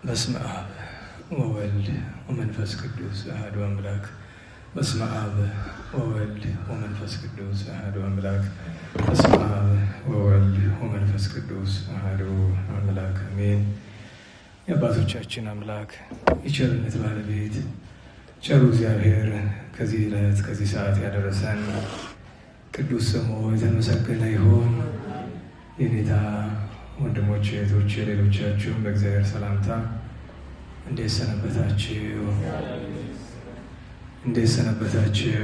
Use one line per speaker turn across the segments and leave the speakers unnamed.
በስመ አብ ወወልድ ወመንፈስ ቅዱስ አሐዱ አምላክ። በስመ አብ ወወልድ ወመንፈስ ቅዱስ አሐዱ አምላክ። በስመ አብ ወወልድ ወመንፈስ ቅዱስ አሐዱ አምላክ አሜን። የአባቶቻችን አምላክ የቸርነት ባለቤት ቸሩ እግዚአብሔር ከዚህ ዕለት ከዚህ ሰዓት ያደረሰን ቅዱስ ስሙ የተመሰገነ ይሁን። የጌታ ወንድሞች እህቶች፣ ሌሎቻችሁም በእግዚአብሔር ሰላምታ እንዴት ሰነበታችሁ? እንዴት ሰነበታችሁ?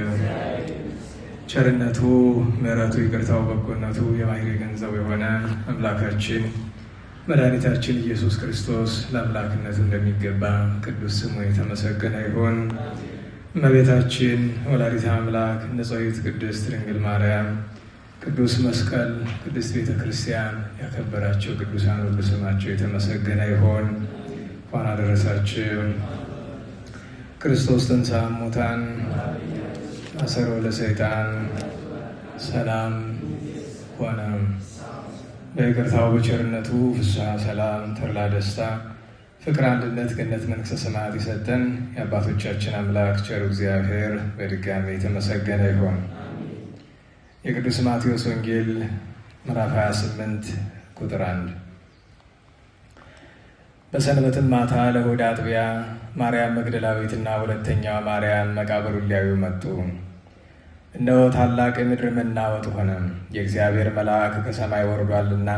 ቸርነቱ፣ ምሕረቱ፣ ይቅርታው፣ በጎነቱ የባሕርይ ገንዘቡ የሆነ አምላካችን መድኃኒታችን ኢየሱስ ክርስቶስ ለአምላክነቱ እንደሚገባ ቅዱስ ስሙ የተመሰገነ ይሁን። እመቤታችን ወላዲተ አምላክ ንጽሕት ቅድስት ድንግል ማርያም፣ ቅዱስ መስቀል፣ ቅድስት ቤተ ክርስቲያን ያከበራቸው ቅዱሳን ሁሉ ስማቸው የተመሰገነ ይሁን። እንኳን አደረሳችሁ። ክርስቶስ ተንሥአ እሙታን አሰሮ ለሰይጣን ሰላም ሆነ። በይቅርታው በቸርነቱ ፍስሐ፣ ሰላም፣ ተድላ፣ ደስታ፣ ፍቅር፣ አንድነት፣ ገነት፣ መንግሥተ ሰማያት የሰጠን የአባቶቻችን አምላክ ቸሩ እግዚአብሔር በድጋሚ የተመሰገነ ይሁን። የቅዱስ ማቴዎስ ወንጌል ምዕራፍ 28 ቁጥር 1። በሰንበትም ማታ ለእሑድ አጥቢያ ማርያም መግደላዊትና ሁለተኛዋ ማርያም መቃብሩን ሊያዩ መጡ። እነሆ ታላቅ የምድር መናወጥ ሆነ፣ የእግዚአብሔር መልአክ ከሰማይ ወርዷልና።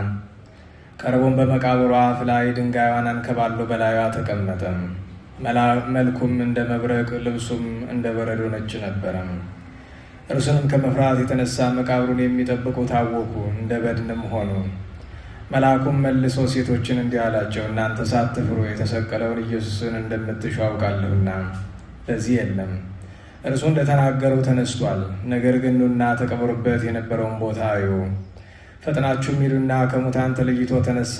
ቀርቦም በመቃብሯ አፍ ላይ ድንጋዩን አንከባሎ በላዩዋ ተቀመጠ። መልኩም እንደ መብረቅ፣ ልብሱም እንደ በረዶ ነጭ ነበረ። እርሱንም ከመፍራት የተነሳ መቃብሩን የሚጠብቁ ታወኩ፣ እንደ በድንም ሆኑ። መልአኩም መልሶ ሴቶችን እንዲህ አላቸው፣ እናንተ ሳትፍሩ የተሰቀለውን ኢየሱስን እንደምትሹ አውቃለሁና በዚህ የለም። እርሱ እንደተናገረው ተነስቷል። ነገር ግን ኑና ተቀበሩበት የነበረውን ቦታ እዩ። ፈጥናችሁም ሂዱና ከሙታን ተለይቶ ተነሳ፣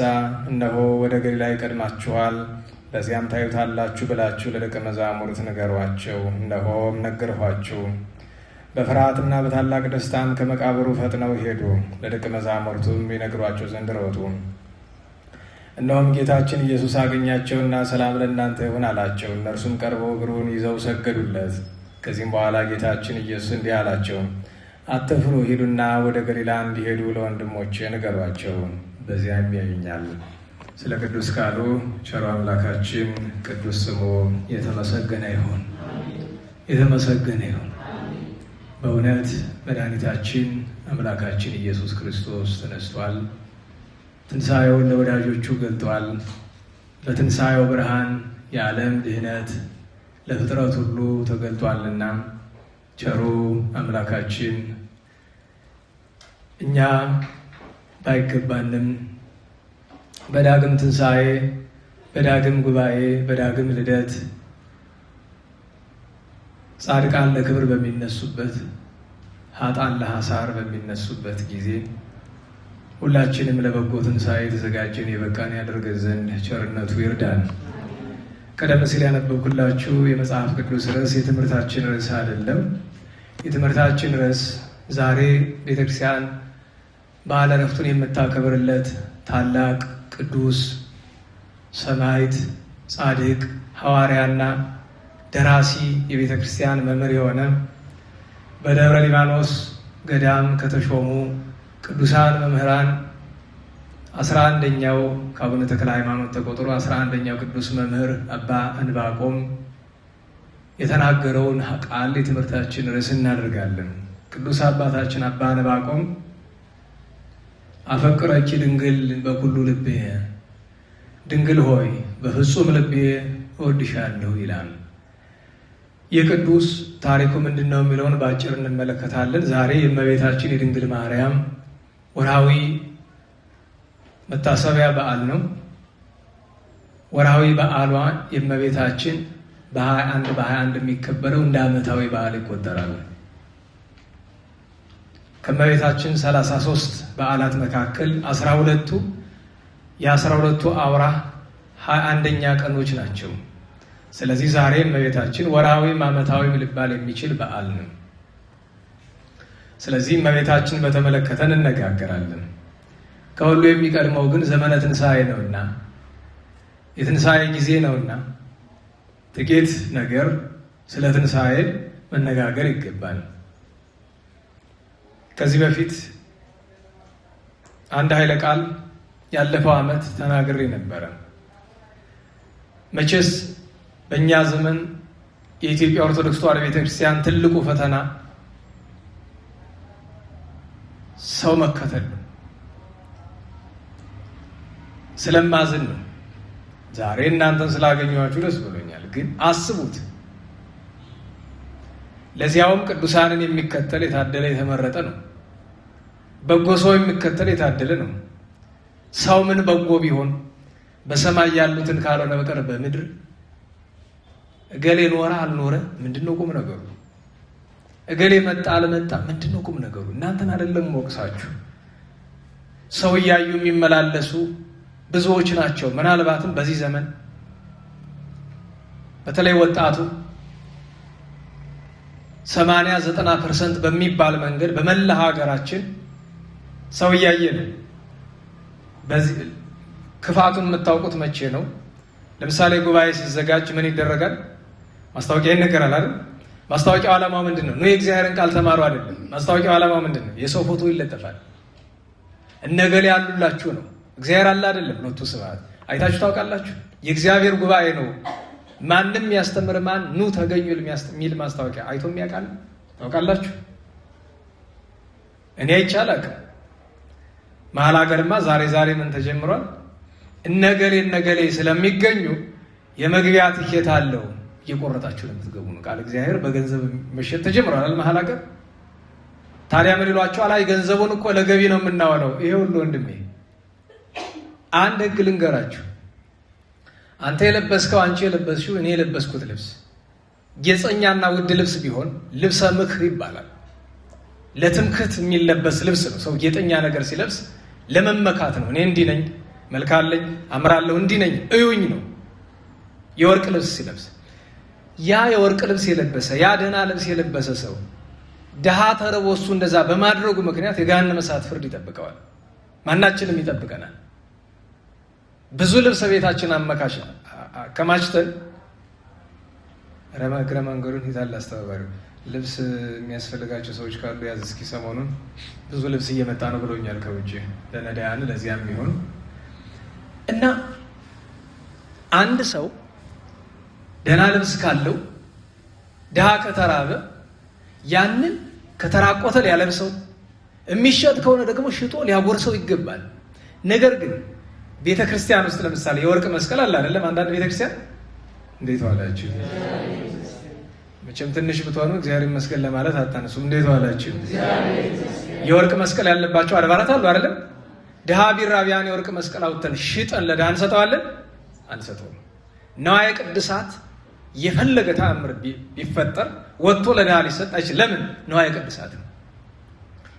እነሆ ወደ ገሊላ ይቀድማችኋል፣ በዚያም ታዩታላችሁ ብላችሁ ለደቀ መዛሙርት ንገሯቸው። እነሆም ነገርኋችሁ። በፍርሃትና በታላቅ ደስታም ከመቃብሩ ፈጥነው ሄዱ፣ ለደቀ መዛሙርቱም ይነግሯቸው ዘንድ ሮጡ። እነሆም ጌታችን ኢየሱስ አገኛቸውና ሰላም ለእናንተ ይሁን አላቸው። እነርሱም ቀርበው እግሩን ይዘው ሰገዱለት። ከዚህም በኋላ ጌታችን ኢየሱስ እንዲህ አላቸው፣ አትፍሩ፣ ሂዱና ወደ ገሊላ እንዲሄዱ ለወንድሞቼ ንገሯቸው፣ በዚያም ያዩኛል። ስለ ቅዱስ ቃሉ ቸሩ አምላካችን ቅዱስ ስሙ የተመሰገነ ይሁን፣ የተመሰገነ ይሁን። በእውነት መድኃኒታችን አምላካችን ኢየሱስ ክርስቶስ ተነስቷል። ትንሣኤውን ለወዳጆቹ ገልጧል። በትንሣኤው ብርሃን የዓለም ድህነት ለፍጥረት ሁሉ ተገልጧልና ቸሩ አምላካችን እኛ ባይገባንም በዳግም ትንሣኤ፣ በዳግም ጉባኤ፣ በዳግም ልደት ጻድቃን ለክብር በሚነሱበት፣ ኃጥአን ለሐሳር በሚነሱበት ጊዜ ሁላችንም ለበጎ ትንሣኤ የተዘጋጀን የበቃን ያደርገን ዘንድ ቸርነቱ ይርዳን። ቀደም ሲል ያነበብኩላችሁ የመጽሐፍ ቅዱስ ርዕስ የትምህርታችን ርዕስ አይደለም። የትምህርታችን ርዕስ ዛሬ ቤተክርስቲያን በዓለ ዕረፍቱን የምታከብርለት ታላቅ ቅዱስ ሰማዕት፣ ጻድቅ፣ ሐዋርያና ደራሲ የቤተ ክርስቲያን መምህር የሆነ በደብረ ሊባኖስ ገዳም ከተሾሙ ቅዱሳን መምህራን 11ኛው ከአቡነ ተክለ ሃይማኖት ተቆጥሮ 11ኛው ቅዱስ መምህር አባ ዕንባቆም የተናገረውን ቃል የትምህርታችን ርዕስ እናደርጋለን። ቅዱስ አባታችን አባ ዕንባቆም አፈቅረኪ ድንግል በኩሉ ልቤ፣ ድንግል ሆይ በፍጹም ልቤ እወድሻለሁ ይላል። የቅዱስ ታሪኩ ምንድን ነው የሚለውን በአጭር እንመለከታለን። ዛሬ የእመቤታችን የድንግል ማርያም ወርሃዊ መታሰቢያ በዓል ነው። ወርሃዊ በዓሏ የእመቤታችን በ21 የሚከበረው እንደ ዓመታዊ በዓል ይቆጠራል። ከእመቤታችን 33 በዓላት መካከል 12ቱ የ12ቱ አውራ 21ኛ ቀኖች ናቸው። ስለዚህ ዛሬ እመቤታችን ወርሃዊም ዓመታዊም ሊባል የሚችል በዓል ነው። ስለዚህ እመቤታችን በተመለከተ እንነጋገራለን። ከሁሉ የሚቀድመው ግን ዘመነ ትንሣኤ ነውና የትንሣኤ ጊዜ ነውና ጥቂት ነገር ስለ ትንሣኤ መነጋገር ይገባል። ከዚህ በፊት አንድ ኃይለ ቃል ያለፈው ዓመት ተናግሬ ነበረ። መቼስ በእኛ ዘመን የኢትዮጵያ ኦርቶዶክስ ተዋሕዶ ቤተክርስቲያን ትልቁ ፈተና ሰው መከተል ነው። ስለማዝን ነው። ዛሬ እናንተን ስላገኘኋችሁ ደስ ብሎኛል። ግን አስቡት፣ ለዚያውም ቅዱሳንን የሚከተል የታደለ የተመረጠ ነው። በጎ ሰው የሚከተል የታደለ ነው። ሰው ምን በጎ ቢሆን በሰማይ ያሉትን ካልሆነ በቀር በምድር እገሌ ኖረ አልኖረ ምንድነው ቁም ነገሩ? እገሌ መጣ አልመጣ ምንድነው ቁም ነገሩ? እናንተን አይደለም ወቅሳችሁ። ሰው እያዩ የሚመላለሱ ብዙዎች ናቸው። ምናልባትም በዚህ ዘመን በተለይ ወጣቱ 80-90% በሚባል መንገድ በመላ ሀገራችን ሰው እያየ ነው። በዚህ ክፋቱን የምታውቁት መቼ ነው? ለምሳሌ ጉባኤ ሲዘጋጅ ምን ይደረጋል? ማስታወቂያ ይነገራል አይደል? ማስታወቂያው ዓላማው ምንድን ነው? የእግዚአብሔርን ቃል ተማሩ አይደለም። ማስታወቂያው ዓላማው ምንድን ነው? የሰው ፎቶ ይለጠፋል። እነገሌ ያሉላችሁ ነው። እግዚአብሔር አለ አይደለም። ሎቱ ስብሐት አይታችሁ ታውቃላችሁ? የእግዚአብሔር ጉባኤ ነው። ማንም ያስተምር ማን ኑ ተገኙ የሚል ማስታወቂያ አይቶ የሚያውቃል? ታውቃላችሁ? እኔ አይቻልም። መሀል ሀገርማ ዛሬ ምን ተጀምሯል? እነገሌ ስለሚገኙ የመግቢያ ትኬት አለው እየቆረጣችሁ ለምትገቡ ነው። ቃል እግዚአብሔር በገንዘብ መሸጥ ተጀምሯል መሀል ሀገር። ታዲያ ምን ይሏቸዋል? አይ ገንዘቡን እኮ ለገቢ ነው የምናወለው። ይሄ ሁሉ ወንድሜ አንድ ህግ ልንገራችሁ። አንተ የለበስከው አንቺ የለበስሽው እኔ የለበስኩት ልብስ ጌጸኛና ውድ ልብስ ቢሆን ልብሰ ምክር ይባላል። ለትምክህት የሚለበስ ልብስ ነው። ሰው ጌጠኛ ነገር ሲለብስ ለመመካት ነው። እኔ እንዲህ ነኝ፣ መልካለኝ፣ አምራለሁ፣ እንዲህ ነኝ እዩኝ ነው። የወርቅ ልብስ ሲለብስ ያ የወርቅ ልብስ የለበሰ ያ ደህና ልብስ የለበሰ ሰው ድሃ ተርቦ እሱ እንደዛ በማድረጉ ምክንያት የገሃነመ እሳት ፍርድ ይጠብቀዋል። ማናችንም ይጠብቀናል። ብዙ ልብስ ቤታችን አከማችተን እግረ መንገዱን ሂታል አስተባባሪው ልብስ የሚያስፈልጋቸው ሰዎች ካሉ ያዝ እስኪ። ሰሞኑን ብዙ ልብስ እየመጣ ነው ብሎኛል ከውጭ ለነዳያን ለዚያም የሚሆን እና አንድ ሰው ደህና ልብስ ካለው ድሃ ከተራበ ያንን ከተራቆተ ሊያለብሰው፣ የሚሸጥ ከሆነ ደግሞ ሽጦ ሊያጎርሰው ይገባል። ነገር ግን ቤተ ክርስቲያን ውስጥ ለምሳሌ የወርቅ መስቀል አለ አይደለም? አንዳንድ ቤተ ክርስቲያን እንዴት ዋላችሁ? መቼም ትንሽ ብትሆኑ እግዚአብሔር ይመስገን ለማለት አታነሱም። እንዴት ዋላችሁ? የወርቅ መስቀል ያለባቸው አድባራት አሉ አይደለም? ድሃ ቢራቢያን የወርቅ መስቀል አውጥተን ሽጠን ለድሃ እንሰጠዋለን? አንሰጠውም። ነዋየ ቅድሳት የፈለገ ተአምር ቢፈጠር ወጥቶ ለድሃ ሊሰጥ አይችል። ለምን? ነዋየ ቅድሳት ነው።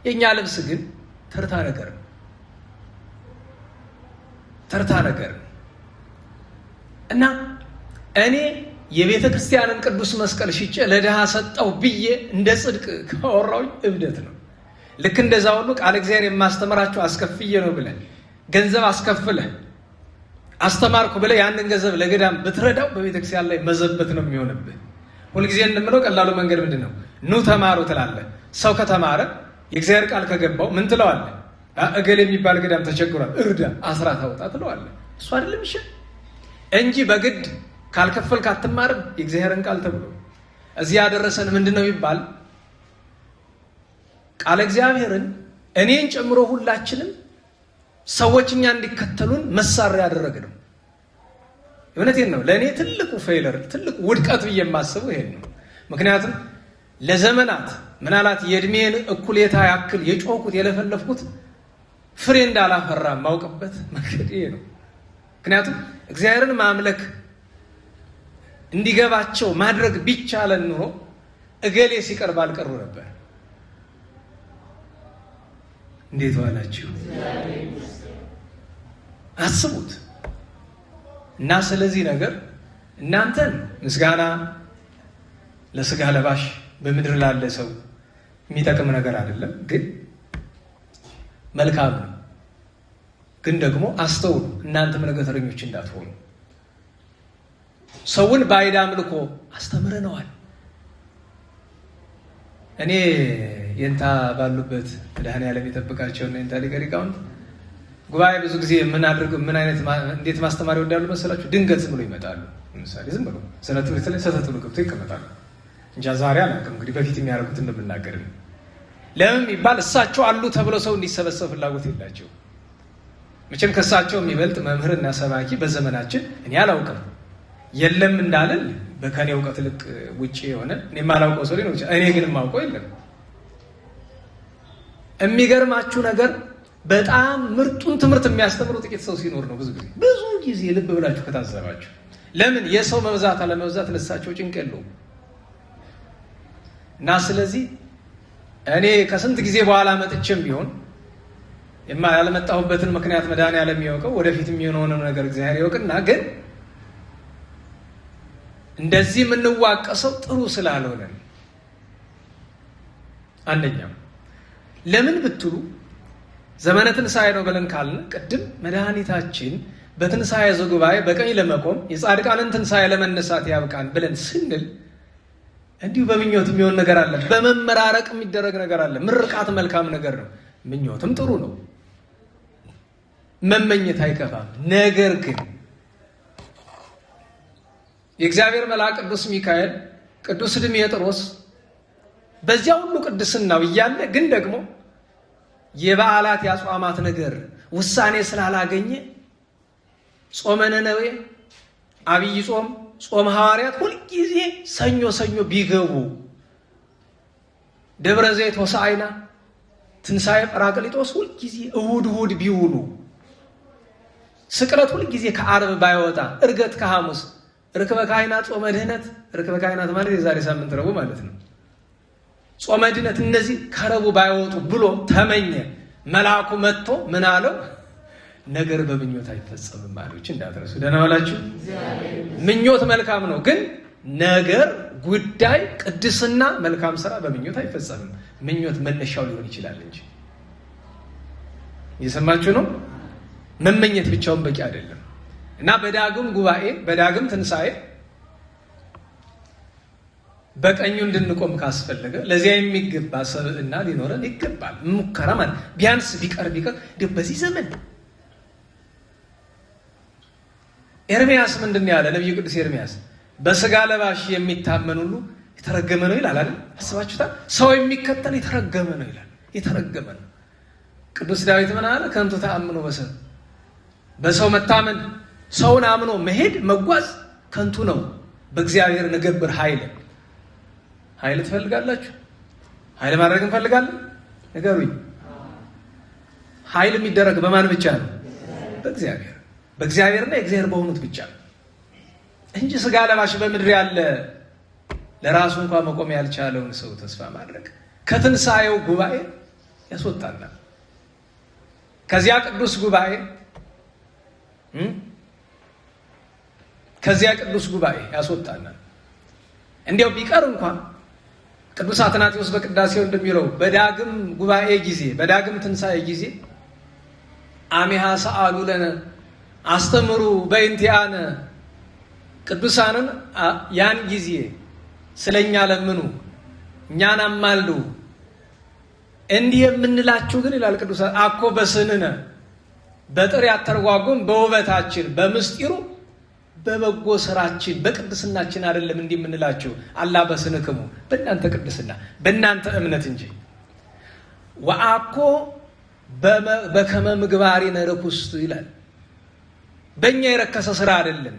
የእኛ ልብስ ግን ተርታ ነገር ነው። ተርታ ነገር ነው እና እኔ የቤተ ክርስቲያንን ቅዱስ መስቀል ሽጬ ለድሃ ሰጠው ብዬ እንደ ጽድቅ ካወራሁኝ እብደት ነው። ልክ እንደዛ ሁሉ ቃል እግዚአብሔር የማስተምራቸው አስከፍዬ ነው ብለህ ገንዘብ አስከፍለህ አስተማርኩ ብለህ ያንን ገንዘብ ለገዳም ብትረዳው በቤተ ክርስቲያን ላይ መዘበት ነው የሚሆንብህ። ሁልጊዜ እንደምለው ቀላሉ መንገድ ምንድን ነው? ኑ ተማሩ ትላለህ። ሰው ከተማረ የእግዚአብሔር ቃል ከገባው ምን ትለዋለህ? እገሌ የሚባል ገዳም ተቸግሯል፣ እርዳ፣ አስራት አውጣ ትለዋለህ። እሱ አይደለም ይሻል እንጂ በግድ ካልከፈልክ አትማርም። የእግዚአብሔርን ቃል ተብሎ እዚህ ያደረሰን ምንድን ነው ይባል? ቃል እግዚአብሔርን እኔን ጨምሮ ሁላችንም ሰዎች እኛ እንዲከተሉን መሳሪያ ያደረግነው። እውነቴን ነው። ለእኔ ትልቁ ፌለር ትልቁ ውድቀት ብዬ የማስበው ይሄን ነው። ምክንያቱም ለዘመናት ምናልባት የእድሜን እኩሌታ ያክል የጮኩት የለፈለፍኩት ፍሬ እንዳላፈራ ማውቅበት መንገድ ይሄ ነው። ምክንያቱም እግዚአብሔርን ማምለክ እንዲገባቸው ማድረግ ቢቻለን ኑሮ እገሌ ሲቀርብ አልቀሩ ነበር። እንዴት ዋላችሁ? አስቡት። እና ስለዚህ ነገር እናንተን ምስጋና ለስጋ ለባሽ በምድር ላለ ሰው የሚጠቅም ነገር አይደለም፣ ግን መልካም ነው። ግን ደግሞ አስተውሉ፣ እናንተም ነገተረኞች እንዳትሆኑ።
ሰውን ባዕድ አምልኮ አስተምረነዋል። እኔ የንታ ባሉበት መድኃኔዓለም የጠብቃቸውና የንታ ሊቀ ሊቃውንት ጉባኤ ብዙ ጊዜ እንዴት ማስተማሪያው እንዳሉ መሰላችሁ? ድንገት ዝም ብሎ ይመጣሉ። ለምሳሌ ዝም ብሎ ስለ ትምህርት ላይ ሰተት ብሎ ገብቶ ይቀመጣሉ። እንጃ ዛሬ አላውቅም እንግዲህ በፊት የሚያደርጉት እንደምናገር ነው። ለምን ይባል እሳቸው አሉ ተብሎ ሰው እንዲሰበሰብ ፍላጎት የላቸው። መቼም ከእሳቸው የሚበልጥ መምህርና ሰባኪ በዘመናችን እኔ አላውቅም። የለም እንዳለን በከኔ እውቀት ልቅ ውጭ የሆነ እኔ የማላውቀው ሰው ሊኖር ይችላል። እኔ ግን የማውቀው የለም። የሚገርማችሁ ነገር በጣም ምርጡን ትምህርት የሚያስተምሩ ጥቂት ሰው ሲኖር ነው። ብዙ ጊዜ ልብ ብላችሁ ከታዘባችሁ ለምን የሰው መብዛት አለመብዛት ለሳቸው ጭንቅ የለውም። እና ስለዚህ እኔ ከስንት ጊዜ በኋላ መጥቼም ቢሆን ያለመጣሁበትን ምክንያት መድኃኔዓለም የሚያውቀው ወደፊት የሚሆነውን ነገር እግዚአብሔር ያውቅና ግን እንደዚህ የምንዋቀሰው ጥሩ ስላልሆነ አንደኛው ለምን ብትሉ ዘመነ ትንሣኤ ነው ብለን ካልን ቅድም መድኃኒታችን በትንሣኤ ዘጉባኤ በቀኝ ለመቆም የጻድቃንን ትንሣኤ ለመነሳት ያብቃን ብለን ስንል እንዲሁ በምኞት የሚሆን ነገር አለ። በመመራረቅ የሚደረግ ነገር አለ። ምርቃት መልካም ነገር ነው። ምኞትም ጥሩ ነው። መመኘት አይከፋም። ነገር ግን የእግዚአብሔር መልአክ ቅዱስ ሚካኤል፣ ቅዱስ ድሜጥሮስ በዚያ ሁሉ ቅድስናው እያለ ግን ደግሞ የበዓላት የአጽዋማት ነገር ውሳኔ ስላላገኘ ጾመ ነነዌ፣ አብይ ጾም፣ ጾም ሐዋርያት ሁልጊዜ ሰኞ ሰኞ ቢገቡ፣ ደብረ ዘይት ሆሳዕና፣ ትንሣኤ ጰራቅሊጦስ ሁልጊዜ እሁድ እሁድ ቢውሉ፣ ስቅለት ሁልጊዜ ከዓርብ ባይወጣ፣ ዕርገት ከሐሙስ፣ ርክበ ካህናት፣ ጾመ ድህነት፣ ርክበ ካህናት ማለት የዛሬ ሳምንት ረቡዕ ማለት ነው። ጾመ ድህነት እነዚህ ከረቡዕ ባይወጡ ብሎ ተመኘ። መልአኩ መጥቶ ምን አለው? ነገር በምኞት አይፈጸምም አለች። እንዳትረሱ። ደህና ዋላችሁ። ምኞት መልካም ነው፣ ግን ነገር ጉዳይ ቅድስና መልካም ስራ በምኞት አይፈጸምም። ምኞት መነሻው ሊሆን ይችላል እንጂ እየሰማችሁ ነው። መመኘት ብቻውን በቂ አይደለም እና በዳግም ጉባኤ በዳግም ትንሣኤ በቀኙ እንድንቆም ካስፈለገ ለዚያ የሚገባ ሰብዕና ሊኖረን ይገባል። ሙከራ ማለት ቢያንስ ቢቀር በዚህ ዘመን ኤርምያስ ምንድን ያለ? ነቢዩ ቅዱስ ኤርምያስ በስጋ ለባሽ የሚታመን ሁሉ የተረገመ ነው ይላል አይደል? አስባችሁታል? ሰው የሚከተል የተረገመ ነው ይላል። የተረገመ ነው። ቅዱስ ዳዊት ምን አለ? ከንቱ ተአምኖ በሰብ፣ በሰው መታመን፣ ሰውን አምኖ መሄድ መጓዝ ከንቱ ነው። በእግዚአብሔር ንገብር ኃይል ትፈልጋላችሁ? ኃይል ማድረግ እንፈልጋለን? ንገሩኝ። ኃይል የሚደረግ በማን ብቻ ነው? በእግዚአብሔር። በእግዚአብሔርና የእግዚአብሔር በሆኑት ብቻ እንጂ ስጋ ለባሽ በምድር ያለ ለራሱ እንኳን መቆም ያልቻለውን ሰው ተስፋ ማድረግ ከትንሣኤው ጉባኤ ያስወጣናል። ከዚያ ቅዱስ ጉባኤ ያስወጣናል። እንዲያው ቢቀር እንኳን ቅዱስ አትናቴዎስ በቅዳሴው እንደሚለው በዳግም ጉባኤ ጊዜ በዳግም ትንሣኤ ጊዜ አሜሃ ሰአሉ ለነ አስተምሩ በእንቲአነ፣ ቅዱሳንን ያን ጊዜ ስለኛ ለምኑ፣ እኛን አማልዱ። እንዲህ የምንላችሁ ግን ይላል ቅዱስ አኮ በስንነ፣ በጥሬ አተርጓጎም በውበታችን በምስጢሩ በበጎ ስራችን በቅድስናችን አይደለም እንዲህ የምንላችሁ። አላ በስንክሙ፣ በእናንተ ቅድስና በእናንተ እምነት እንጂ። ወአኮ በከመ ምግባሪነ ርኩስት ይላል። በእኛ የረከሰ ስራ አይደለም።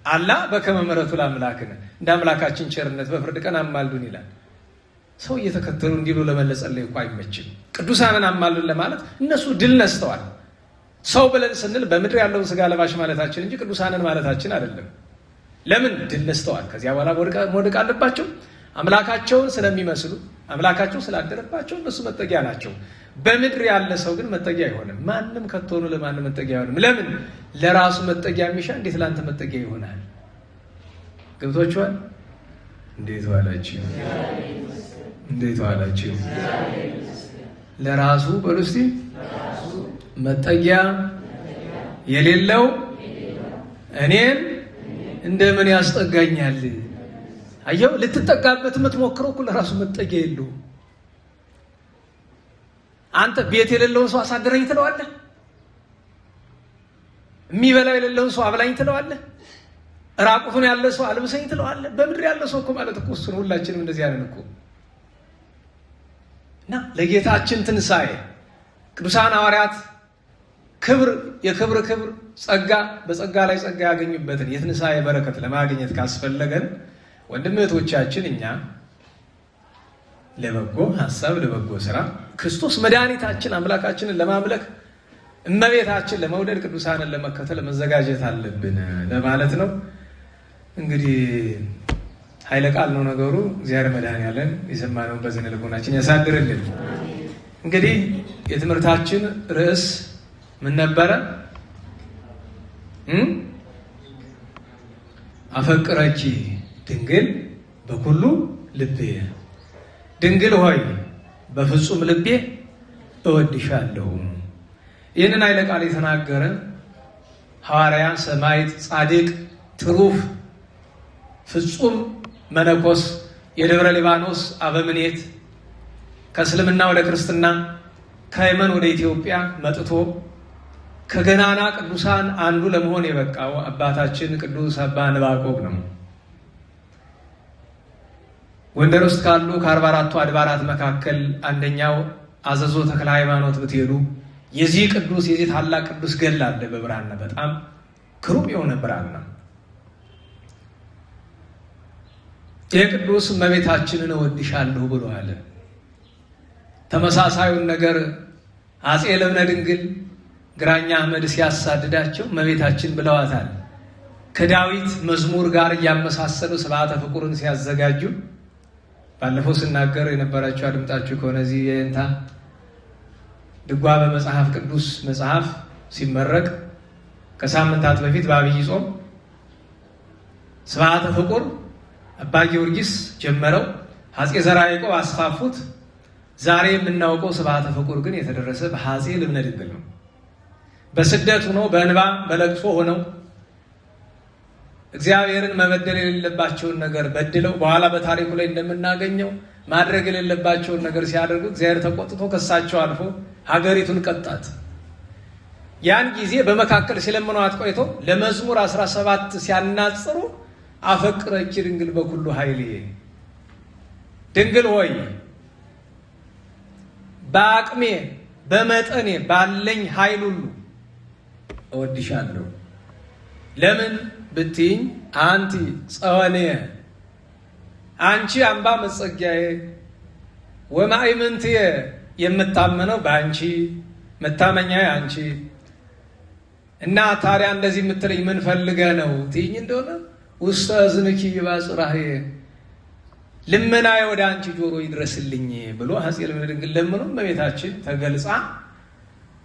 አላ በከመ ምሕረቱ ለአምላክነ፣ እንደ አምላካችን ቸርነት በፍርድ ቀን አማልዱን ይላል። ሰው እየተከተሉ እንዲሉ ለመለጸለይ እኮ አይመችም። ቅዱሳንን አማልዱን ለማለት እነሱ ድል ነስተዋል። ሰው ብለን ስንል በምድር ያለውን ስጋ ለባሽ ማለታችን እንጂ ቅዱሳንን ማለታችን አይደለም። ለምን? ድል ነስተዋል። ከዚያ በኋላ መውደቅ አለባቸው። አምላካቸውን ስለሚመስሉ አምላካቸው ስላደረባቸው እነሱ መጠጊያ ናቸው። በምድር ያለ ሰው ግን መጠጊያ አይሆንም። ማንም ከቶኑ ለማንም መጠጊያ አይሆንም። ለምን? ለራሱ መጠጊያ የሚሻ እንዴት ለአንተ መጠጊያ ይሆናል? ገብቷችኋል? እንዴት ዋላችሁ? እንዴት ዋላችሁ? ለራሱ በሉ እስቲ መጠጊያ የሌለው እኔን እንደምን ያስጠጋኛል? አየው፣ ልትጠጋበት የምትሞክረው እኮ ለራሱ መጠጊያ የለውም። አንተ ቤት የሌለውን ሰው አሳድረኝ ትለዋለህ? የሚበላው የሌለውን ሰው አብላኝ ትለዋለህ? ራቁቱን ያለ ሰው አልብሰኝ ትለዋለህ? በምድር ያለ ሰው እኮ ማለት እኮ እሱ ነው። ሁላችንም እንደዚህ ያለን እኮ እና ለጌታችን ትንሣኤ ቅዱሳን ሐዋርያት ክብር፣ የክብር ክብር፣ ጸጋ በጸጋ ላይ ጸጋ ያገኙበትን የትንሣኤ በረከት ለማግኘት ካስፈለገን ወንድም እህቶቻችን እኛ ለበጎ ሀሳብ ለበጎ ስራ ክርስቶስ መድኃኒታችን አምላካችንን ለማምለክ እመቤታችን ለመውደድ ቅዱሳንን ለመከተል መዘጋጀት አለብን ለማለት ነው። እንግዲህ ኃይለ ቃል ነው ነገሩ። እግዚአብሔር መድኃኔዓለም የሰማነውን በዝነ ልቦናችን ያሳድርልን። እንግዲህ የትምህርታችን ርዕስ ምን ነበረ? አፈቅረኪ ድንግል በኩሉ ልቤ፣ ድንግል ሆይ በፍጹም ልቤ እወድሻለሁ። ይህንን ኃይለ ቃል የተናገረ ሐዋርያ፣ ሰማዕት፣ ጻድቅ፣ ትሩፍ፣ ፍጹም መነኮስ፣ የደብረ ሊባኖስ አበምኔት፣ ከእስልምና ወደ ክርስትና ከየመን ወደ ኢትዮጵያ መጥቶ ከገናና ቅዱሳን አንዱ ለመሆን የበቃው አባታችን ቅዱስ አባ ዕንባቆም ነው። ጎንደር ውስጥ ካሉ ከ44ቱ አድባራት መካከል አንደኛው አዘዞ ተክለ ሃይማኖት ብትሄዱ የዚህ ቅዱስ የዚህ ታላቅ ቅዱስ ገድል አለ በብራና። በጣም ክሩም የሆነ ብራና። ይህ ቅዱስ እመቤታችንን እወድሻለሁ ብሎ አለ። ተመሳሳዩን ነገር አፄ ልብነ ድንግል ግራኛ አህመድ ሲያሳድዳቸው እመቤታችን ብለዋታል። ከዳዊት መዝሙር ጋር እያመሳሰሉ ስብዓተ ፍቁርን ሲያዘጋጁ ባለፈው ስናገር የነበራችሁ አድምጣችሁ ከሆነ እዚህ የእንታ ድጓ በመጽሐፍ ቅዱስ መጽሐፍ ሲመረቅ ከሳምንታት በፊት በአብይ ጾም ስብዓተ ፍቁር አባ ጊዮርጊስ ጀመረው፣ አፄ ዘርዓ ያዕቆብ አስፋፉት። ዛሬ የምናውቀው ስብዓተ ፍቁር ግን የተደረሰ በአፄ ልብነ ድንግል ነው። በስደት ሆነው በእንባ በለቅሶ ሆነው እግዚአብሔርን መበደል የሌለባቸውን ነገር በድለው በኋላ በታሪኩ ላይ እንደምናገኘው ማድረግ የሌለባቸውን ነገር ሲያደርጉ እግዚአብሔር ተቆጥቶ ከሳቸው አልፎ ሀገሪቱን ቀጣት። ያን ጊዜ በመካከል ሲለምኗት ቆይቶ ለመዝሙር 17 ሲያናጽሩ አፈቅረኪ ድንግል በኩሉ ኃይሌ፣ ድንግል ሆይ በአቅሜ በመጠኔ ባለኝ ኃይል ሁሉ እወድሻለሁ። ለምን ብትይኝ አንቲ ጸወንየ፣ አንቺ አምባ መጸጊያዬ፣ ወማእምንትየ የምታመነው በአንቺ መታመኛዬ አንቺ። እና ታዲያ እንደዚህ የምትለኝ ምን ፈልገህ ነው ትይኝ እንደሆነ ውስተ እዝንኪ ባጽራህየ፣ ልመናዬ ወደ አንቺ ጆሮ ይድረስልኝ ብሎ አፄ ልብነ ድንግል ለምኖ እመቤታችን ተገልጻ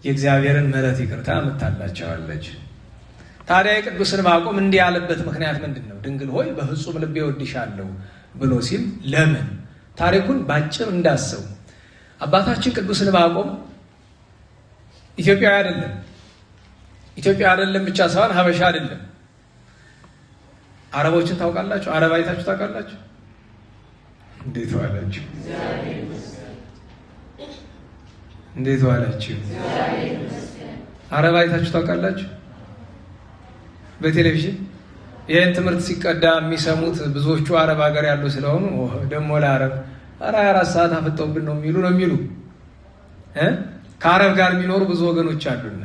የእግዚአብሔርን ምሕረት ይቅርታ ምታላቸዋለች። ታዲያ የቅዱስ ዕንባቆም እንዲህ ያለበት ምክንያት ምንድን ነው? ድንግል ሆይ በፍጹም ልቤ እወድሻለሁ ብሎ ሲል ለምን? ታሪኩን ባጭር እንዳሰው አባታችን ቅዱስ ዕንባቆም ኢትዮጵያዊ አይደለም። ኢትዮጵያ አይደለም ብቻ ሳይሆን ሀበሻ አይደለም። አረቦችን ታውቃላችሁ? አረብ አይታችሁ ታውቃላችሁ? እንዴት ዋላችሁ? እንዴት ዋላችሁ? አረብ አይታችሁ ታውቃላችሁ? በቴሌቪዥን ይህን ትምህርት ሲቀዳ የሚሰሙት ብዙዎቹ አረብ ሀገር ያሉ ስለሆኑ ደግሞ ለአረብ 24 ሰዓት አፍጠውብን ነው የሚሉ ከአረብ ጋር የሚኖሩ ብዙ ወገኖች አሉና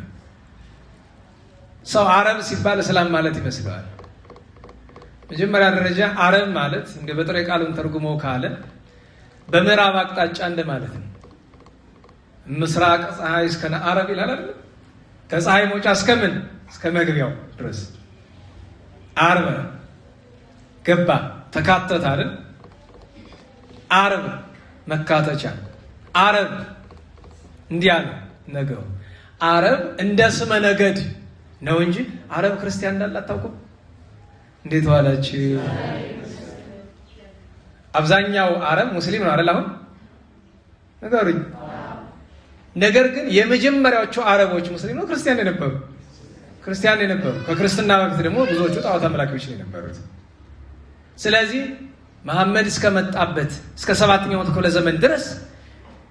ሰው አረብ ሲባል እስላም ማለት ይመስለዋል። መጀመሪያ ደረጃ አረብ ማለት እንደ በጥሬ ቃሉን ተርጉመው ካለ በምዕራብ አቅጣጫ እንደ ማለት ነው። ምስራቅ ፀሐይ እስከ አረብ ይላል አይደል? ከፀሐይ መውጫ እስከምን እስከ መግቢያው ድረስ አርበ ገባ ተካተተ አይደል? አረብ መካተቻ አረብ እንዲያ ነው ነገሩ። አረብ እንደ ስመ ነገድ ነው እንጂ አረብ ክርስቲያን እንዳለ አታውቁም? እንዴት ዋላችሁ? አብዛኛው አረብ ሙስሊም ነው አይደል? አሁን ነገሩኝ። ነገር ግን የመጀመሪያዎቹ አረቦች ሙስሊም ነው ክርስቲያን የነበሩ ክርስቲያን የነበሩ፣ ከክርስትና በፊት ደግሞ ብዙዎቹ ጣዖት አምላኪዎች ነው የነበሩት። ስለዚህ መሐመድ እስከመጣበት እስከ 7ኛው ክፍለ ዘመን ድረስ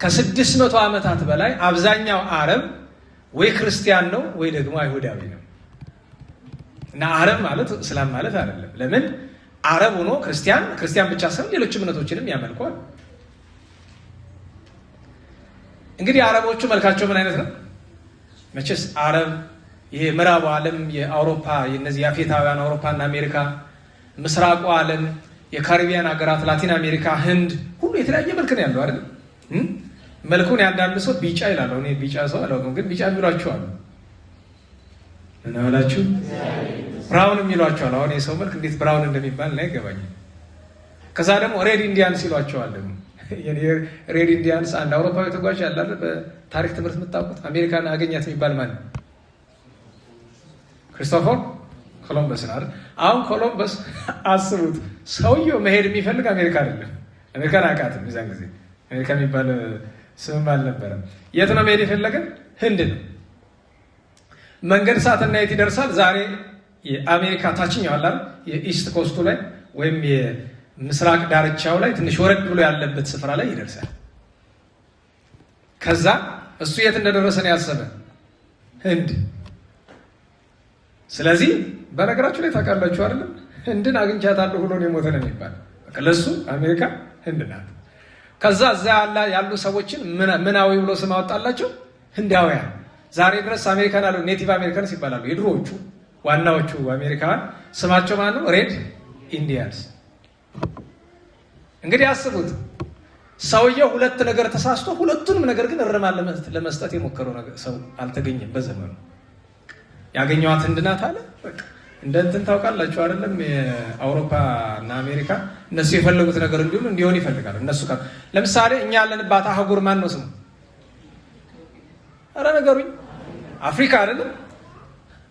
ከ600 ዓመታት በላይ አብዛኛው አረብ ወይ ክርስቲያን ነው ወይ ደግሞ አይሁዳዊ ነው። እና አረብ ማለት እስላም ማለት አይደለም። ለምን አረብ ሆኖ ክርስቲያን ብቻ ሳይሆን ሌሎች እምነቶችንም ያመልኳል። እንግዲህ አረቦቹ መልካቸው ምን አይነት ነው? መቼስ አረብ ይሄ ምዕራቡ ዓለም የአውሮፓ የነዚህ የአፍሪካውያን አውሮፓና አሜሪካ፣ ምስራቁ ዓለም የካሪቢያን ሀገራት፣ ላቲን አሜሪካ፣ ህንድ ሁሉ የተለያየ መልክ ነው ያለው አይደል? መልኩን ያንዳንዱ ሰው ቢጫ ይላል። እኔ ቢጫ ሰው አላውቅም፣ ግን ቢጫ የሚሏቸው አሉ። እና ወላችሁ ብራውን የሚሏቸዋል። አሁን የሰው መልክ እንዴት ብራውን እንደሚባል ላይ አይገባኝም። ከዛ ደግሞ ሬድ ኢንዲያንስ ይሏቸዋል። ደግሞ ሬድ ኢንዲያንስ አንድ አውሮፓዊ ተጓዥ ያላለ በታሪክ ትምህርት የምታውቁት አሜሪካን አገኛት የሚባል ማን? ክሪስቶፈር ኮሎምበስ ነው አይደል? አሁን ኮሎምበስ አስቡት፣ ሰውየው መሄድ የሚፈልግ አሜሪካ አይደለም። አሜሪካን አያውቃትም። የዛን ጊዜ አሜሪካ የሚባል ስምም አልነበረም። የት ነው መሄድ የፈለገ? ህንድ ነው። መንገድ ሰዓትና የት ይደርሳል? ዛሬ የአሜሪካ ታችኛው አላል የኢስት ኮስቱ ላይ ወይም የምስራቅ ዳርቻው ላይ ትንሽ ወረድ ብሎ ያለበት ስፍራ ላይ ይደርሳል። ከዛ እሱ የት እንደደረሰ ነው ያሰበ? ህንድ። ስለዚህ በነገራችሁ ላይ ታውቃላችሁ አይደለም? ህንድን አግኝቻታለሁ ብሎ ነው የሞተ ነው የሚባል። በቃ ለሱ አሜሪካ ህንድ ናት። ከዛ እዛ ያሉ ሰዎችን ምናዊ ብሎ ስም አወጣላቸው፣ ህንዳውያን። ዛሬ ድረስ አሜሪካን አሉ ኔቲቭ አሜሪካንስ ይባላሉ። የድሮዎቹ ዋናዎቹ አሜሪካን ስማቸው ማለት ነው ሬድ ኢንዲያንስ። እንግዲህ አስቡት፣ ሰውየው ሁለት ነገር ተሳስቶ ሁለቱንም ነገር ግን እርማት ለመስጠት የሞከረው ሰው አልተገኘም በዘመኑ። ያገኘዋት ህንድ ናት አለ። በቃ እንደ እንትን ታውቃላችሁ አይደለም? የአውሮፓ እና አሜሪካ እነሱ የፈለጉት ነገር እንዲሆን ይፈልጋሉ። እነሱ ለምሳሌ እኛ ያለንባት አህጉር ማን ነው ስሙ? ኧረ ነገሩኝ። አፍሪካ አይደለም?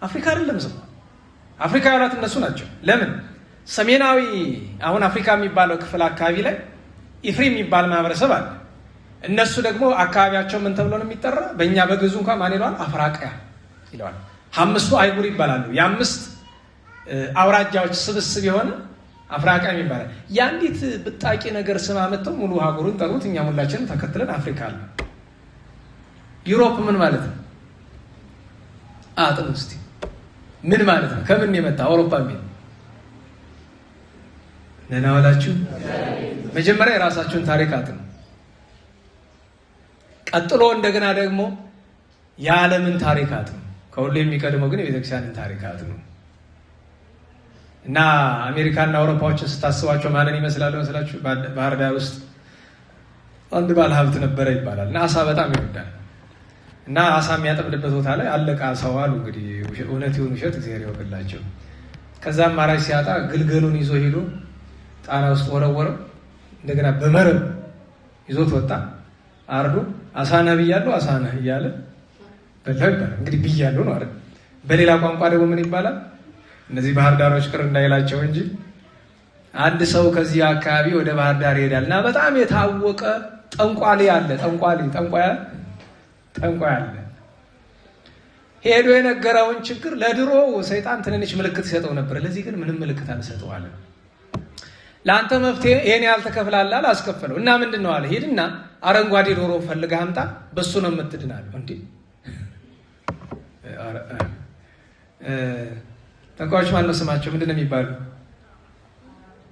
አፍሪካ አይደለም ስሙ። አፍሪካ ያሏት እነሱ ናቸው። ለምን? ሰሜናዊ አሁን አፍሪካ የሚባለው ክፍል አካባቢ ላይ ኢፍሪም የሚባል ማህበረሰብ አለ። እነሱ ደግሞ አካባቢያቸው ምን ተብሎ ነው የሚጠራ? በእኛ በግዙ እንኳን ማን ይለዋል? አፍራቃያ ይለዋል። 5ቱ አይጉር ይባላሉ። የ5 አውራጃዎች ስብስብ የሆነ አፍራቃያ ይባላል። የአንዲት ብጣቂ ነገር ስም አመጣው ሙሉ ሀገሩን ጠሩት። እኛ ሁላችንም ተከትለን አፍሪካ አለ። ዩሮፕ ምን ማለት ነው? አጥኑ እስቲ ምን ማለት ነው? ከምን የመጣ አውሮፓ የሚል ነናዋላችሁ። መጀመሪያ የራሳችሁን ታሪክ አጥኑ። ቀጥሎ እንደገና ደግሞ የዓለምን ታሪክ አጥኑ። ከሁሉ የሚቀድመው ግን የቤተክርስቲያንን ታሪክ አጥኑ። እና አሜሪካና አውሮፓዎችን ስታስቧቸው ማንን ይመስላሉ መስላችሁ? ባህር ዳር ውስጥ አንድ ባለ ሀብት ነበረ ይባላል እና አሳ በጣም ይወዳል። እና አሳ የሚያጠምድበት ቦታ ላይ አለቃ ሰው አሉ። እንግዲህ እውነት ይሁን ውሸት እግዚአብሔር ያውቅላቸው። ከዛም አራጅ ሲያጣ ግልገሉን ይዞ ሄዶ ጣና ውስጥ ወረወረው። እንደገና በመረብ ይዞት ወጣ። አርዶ አሳ ነህ ብያለሁ፣ አሳ ነህ እያለ በላው ይባላል። እንግዲህ ብያለሁ ነው አይደል? በሌላ ቋንቋ ደግሞ ምን ይባላል? እነዚህ ባህር ዳሮች ቅር እንዳይላቸው እንጂ አንድ ሰው ከዚህ አካባቢ ወደ ባህር ዳር ይሄዳል እና በጣም የታወቀ ጠንቋሊ አለ። ጠንቋይ አለ። ሄዶ የነገረውን ችግር ለድሮ ሰይጣን ትንንሽ ምልክት ይሰጠው ነበር። ለዚህ ግን ምንም ምልክት አልሰጠዋለም። ለአንተ መፍትሄ ይሄን ያህል ትከፍላለህ አላስከፈለው እና ምንድን ነው አለ፣ ሂድና አረንጓዴ ዶሮ ፈልገህ አምጣ፣ በሱ ነው የምትድናለህ። እንዴ ጠንቋዮች ማን ነው ስማቸው? ምንድን ነው የሚባሉ?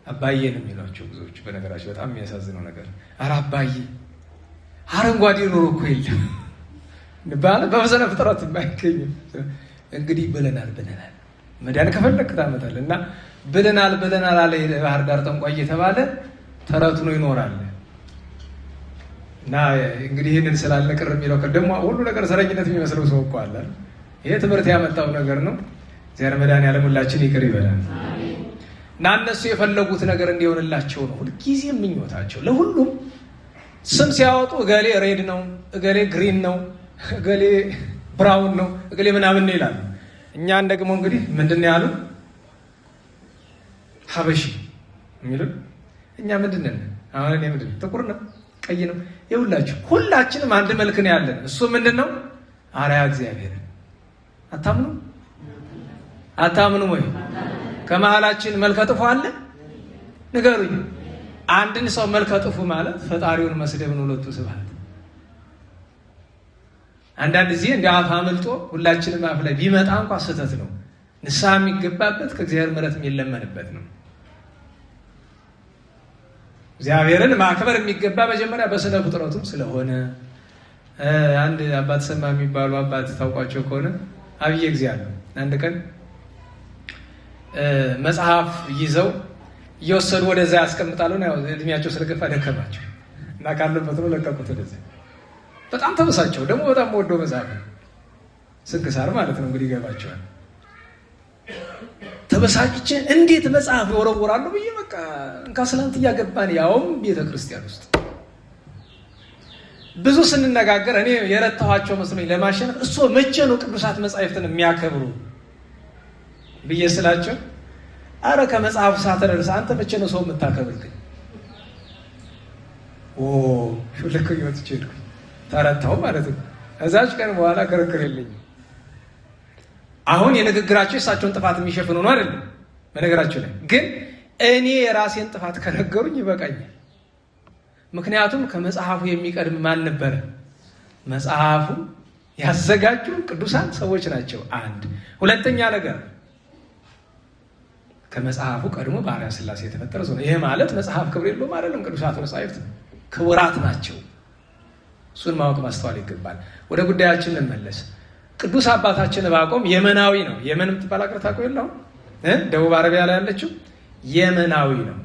አባዬ ነው የሚሏቸው ብዙዎቹ። በነገራቸው በጣም የሚያሳዝነው ነገር ኧረ አባዬ አረንጓዴ ዶሮ እኮ የለም በመሰነ ፍጥረት አይገኝም። እንግዲህ ብለናል መዳን ከፈለክ ታመጣለህ እና ብለናል አለ ባህር ዳር ጠንቋይ እየተባለ ተረቱ ነው ይኖራል። እና እንግዲህ ይህንን ስላለ ቅር የሚለው ደግሞ ሁሉ ነገር ዘረኝነት የሚመስለው ሰው እኮ አለ። ይሄ ትምህርት ያመጣው ነገር ነው። እግዚአብሔር መድኃኒዓለም ሁላችን ይቅር ይበላል። እና እነሱ የፈለጉት ነገር እንዲሆንላቸው ነው ሁልጊዜ ምኞታቸው። ለሁሉም ስም ሲያወጡ እገሌ ሬድ ነው፣ እገሌ ግሪን ነው፣ እገሌ ብራውን ነው፣ እገሌ ምናምን ነው ይላሉ። እኛን ደግሞ እንግዲህ ምንድን ነው ያሉ? ሀበሺ የሚሉን እኛ ምንድን ነን? አሁን እኔ ምንድን ነው? ጥቁር ነው፣ ቀይ ነው። ሁላችንም አንድ መልክ ነው ያለን። እሱ ምንድን ነው? አርአያ እግዚአብሔር። አታምኑ? አታምኑም ወይ? ከመሃላችን መልከ ጥፉ አለ? ንገሩኝ። አንድን ሰው መልከ ጥፉ ማለት ፈጣሪውን መስደብ ነው። ሁለቱ ስብሐት። አንዳንድ ጊዜ እንደ አፍ አመልጦ ሁላችንም አፍ ላይ ቢመጣ እንኳ ስህተት ነው። ንስሐ የሚገባበት ከእግዚአብሔር ምሕረት የሚለመንበት ነው። እግዚአብሔርን ማክበር የሚገባ መጀመሪያ በስነ ፍጥረቱም ስለሆነ አንድ አባት ሰማ የሚባሉ አባት ታውቋቸው ከሆነ አብዬ ጊዜ አለው። አንድ ቀን መጽሐፍ ይዘው እየወሰዱ ወደዛ ያስቀምጣሉ። እድሜያቸው ስለገፋ ደከማቸው እና ካለበት ነው ለቀቁት ወደዚያ። በጣም ተበሳቸው። ደግሞ በጣም ወዶ መጽሐፍ ስንክሳር ማለት ነው እንግዲህ ይገባቸዋል። ተበሳጭቼ እንዴት መጽሐፍ ይወረውራሉ ብዬ በቃ እንካስላንት እያገባን ያውም ቤተ ክርስቲያን ውስጥ ብዙ ስንነጋገር እኔ የረታኋቸው መስሎኝ ለማሸነፍ እሱ መቼ ነው ቅዱሳት መጻሕፍትን የሚያከብሩ ብዬ ስላቸው፣ አረ ከመጽሐፉ ሳትደርስ አንተ መቼ ነው ሰው የምታከብር? ግን ሹልክ ወጥቼ ሄድኩኝ። ተረታው ማለት ነው። እዛች ቀን በኋላ ክርክር የለኝም። አሁን የንግግራቸው የእሳቸውን ጥፋት የሚሸፍኑ ነው አይደለም። በነገራቸው ላይ ግን እኔ የራሴን ጥፋት ከነገሩኝ ይበቃኛል። ምክንያቱም ከመጽሐፉ የሚቀድም ማን ነበረ? መጽሐፉ ያዘጋጁ ቅዱሳን ሰዎች ናቸው። አንድ ሁለተኛ ነገር ከመጽሐፉ ቀድሞ በአርአያ ሥላሴ የተፈጠረ ሰው ነው። ይሄ ማለት መጽሐፍ ክብር የለውም አይደለም። ቅዱሳት መጻሕፍት ክቡራት ናቸው። እሱን ማወቅ ማስተዋል ይገባል። ወደ ጉዳያችን እንመለስ። ቅዱስ አባታችን ዕንባቆም የመናዊ ነው። የመን የምትባል አገር ታውቁ የለውም? ደቡብ አረቢያ ላይ ያለችው የመናዊ ነው።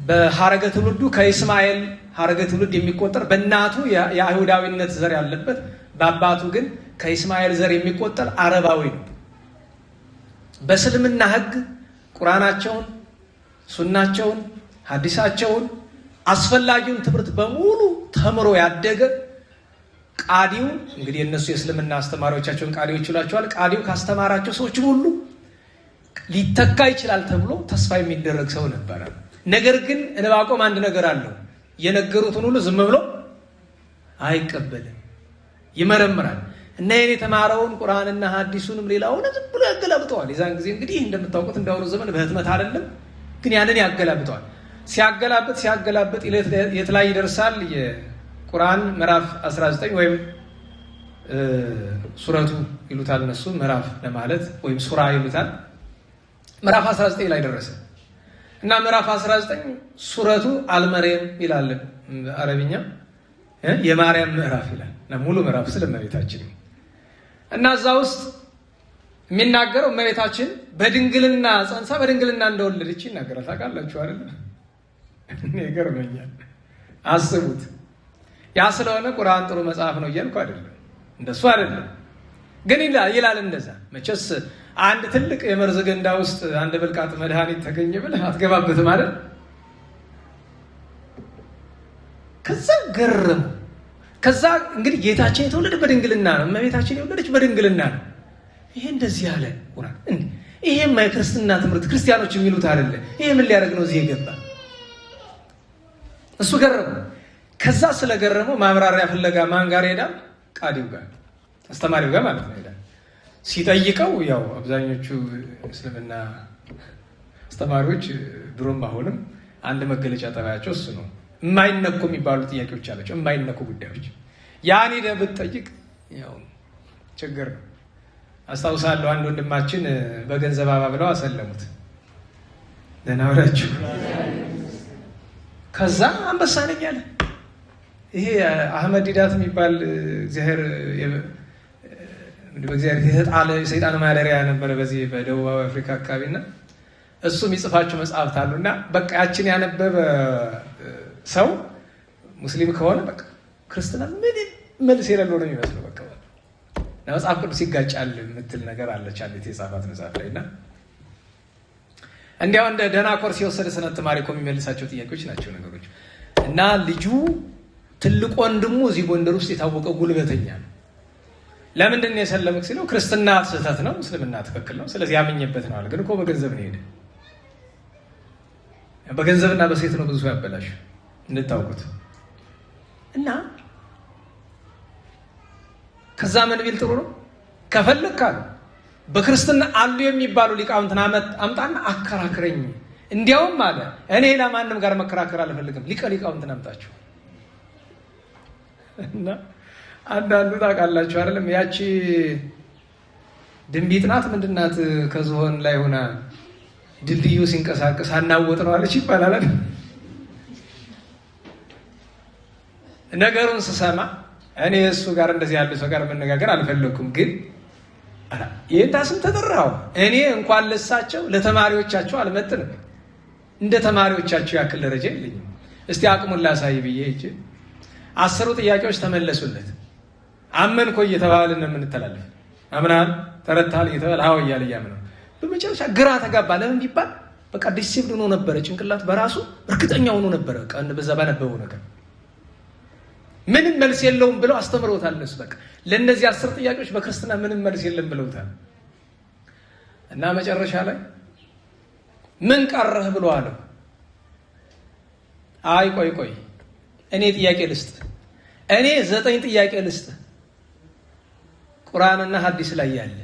በሀረገ ትውልዱ ከኢስማኤል ሀረገ ትውልድ የሚቆጠር በእናቱ የአይሁዳዊነት ዘር ያለበት፣ በአባቱ ግን ከኢስማኤል ዘር የሚቆጠር አረባዊ ነው። በእስልምና ሕግ ቁርአናቸውን፣ ሱናቸውን፣ ሐዲሳቸውን አስፈላጊውን ትምህርት በሙሉ ተምሮ ያደገ ቃዲው እንግዲህ የእነሱ የእስልምና አስተማሪዎቻቸውን ቃዲዎች ይሏቸዋል። ቃዲው ካስተማራቸው ሰዎች ሁሉ ሊተካ ይችላል ተብሎ ተስፋ የሚደረግ ሰው ነበረ። ነገር ግን ዕንባቆም አንድ ነገር አለው። የነገሩትን ሁሉ ዝም ብሎ አይቀበልም፣ ይመረምራል እና ይህን የተማረውን ቁርአንና ሐዲሱንም ሌላውን ዝም ብሎ ያገላብጠዋል። የዛን ጊዜ እንግዲህ እንደምታውቁት እንዳሁኑ ዘመን በህትመት አይደለም፣ ግን ያንን ያገላብጠዋል። ሲያገላብጥ የት ላይ ይደርሳል? የቁርአን ምዕራፍ 19 ወይም ሱረቱ ይሉታል እነሱ፣ ምዕራፍ ለማለት ወይም ሱራ ይሉታል። ምዕራፍ 19 ላይ ደረሰ እና ምዕራፍ 19 ሱረቱ አልመርየም ይላል አረብኛ፣ የማርያም ምዕራፍ ይላል እና ሙሉ ምዕራፍ ስለ እመቤታችን እና እዛ ውስጥ የሚናገረው እመቤታችን በድንግልና ጸንሳ በድንግልና እንደወለደች ይናገራል። ታውቃላችሁ አይደል? ይገርመኛል። አስቡት። ያ ስለሆነ ቁርአን ጥሩ መጽሐፍ ነው እያልኩ አይደለም፣ እንደሱ አይደለም። ግን ይላል እንደዛ። መቼስ አንድ ትልቅ የመርዝ ገንዳ ውስጥ አንድ ብልቃጥ መድኃኒት ተገኘ ብለህ አትገባበትም አይደል? ከዛ ገረሙ። ከዛ እንግዲህ ጌታችን የተወለደ በድንግልና ነው፣ እመቤታችን የወለደች በድንግልና ነው። ይሄ እንደዚህ ያለ ቁርአን እንዴ! ይሄማ የክርስትና ትምህርት ክርስቲያኖች የሚሉት አይደለ? ይሄ ምን ሊያደርግ ነው እዚህ የገባ? እሱ ገረመው። ከዛ ስለገረመው ማብራሪያ ፍለጋ ማን ጋር ሄዳል? ቃዲው ጋር፣ አስተማሪው ጋር ማለት ነው። ሄዳል። ሲጠይቀው ያው አብዛኞቹ እስልምና አስተማሪዎች ድሮም አሁንም አንድ መገለጫ ጠባያቸው እሱ ነው። የማይነኩ የሚባሉ ጥያቄዎች አላቸው፣ የማይነኩ ጉዳዮች። ያን ሄደህ ብትጠይቅ ያው ችግር ነው። አስታውሳለሁ አንድ ወንድማችን በገንዘብ አባብለው አሰለሙት። ደህና ወዳችሁ። ከዛ አንበሳ ነኝ አለ። ይሄ አህመድ ዲዳት የሚባል እግዚአብሔር የተጣለ ሰይጣን ማደሪያ ነበረ በዚህ በደቡባዊ አፍሪካ አካባቢና እሱ የሚጽፋቸው መጽሐፍት አሉና በቃ ያችን ያነበበ ሰው ሙስሊም ከሆነ በቃ ክርስትና ምንም መልስ የሌለው ነው የሚመስለው። በቃ መጽሐፍ ቅዱስ ይጋጫል የምትል ነገር አለች አንዲት የጻፋት መጽሐፍ ላይ እና እንዲያው እንደ ደህና ኮርስ የወሰደ ሰነድ ተማሪ እኮ የሚመልሳቸው ጥያቄዎች ናቸው ነገሮች። እና ልጁ ትልቅ ወንድሙ እዚህ ጎንደር ውስጥ የታወቀ ጉልበተኛ ነው። ለምንድን ነው የሰለምክ ሲለው ክርስትና ስህተት ነው፣ እስልምና ትክክል ነው፣ ስለዚህ ያመኘበት ነው አለ። ግን እኮ በገንዘብ ነው ሄደ። በገንዘብና በሴት ነው ብዙ ሰው ያበላሽ እንድታውቁት። እና ከዛ ምን ቢል ጥሩ ነው ከፈለግ ካሉ በክርስትና አሉ የሚባሉ ሊቃውንትን አምጣና አከራክረኝ። እንዲያውም አለ እኔ ለማንም ጋር መከራከር አልፈልግም፣ ሊቀ ሊቃውንትን አምጣችሁ እና አንዳንዱ ታውቃላችሁ አይደለም ያቺ ድንቢጥ ናት ምንድን ናት ከዝሆን ላይ ሆና ድልድዩ ሲንቀሳቀስ አናወጥ ነው አለች ይባላል። ነገሩን ስሰማ እኔ እሱ ጋር እንደዚህ ያለ ሰው ጋር መነጋገር አልፈለኩም። ግን የታስም ተጠራው እኔ እንኳን ለሳቸው ለተማሪዎቻቸው አልመጥንም። እንደ ተማሪዎቻቸው ያክል ደረጃ የለኝም። እስቲ አቅሙን ላሳይ ብዬ እጅ 10 ጥያቄዎች ተመለሱለት። አመንኮ እየተባለ ነው የምንተላለፍ። አምናል ተረታል እየተባለ አዎ እያለ እያምነው በመጨረሻ ግራ ተጋባ። ለምን ቢባል በቃ ዲሲፕሊን ሆኖ ነበረ፣ ጭንቅላት በራሱ እርግጠኛ ሆኖ ነበረ። ቀን በዛ ባነበበው ነገር ምንም መልስ የለውም ብለው አስተምረውታል። እነሱ በቃ ለእነዚህ 10 ጥያቄዎች በክርስትና ምንም መልስ የለም ብለውታል። እና መጨረሻ ላይ ምን ቀረህ ብሎ አለው። አይ ቆይ እኔ ጥያቄ ልስጥ፣ እኔ 9 ጥያቄ ልስጥ ቁርአንና ሐዲስ ላይ ያለ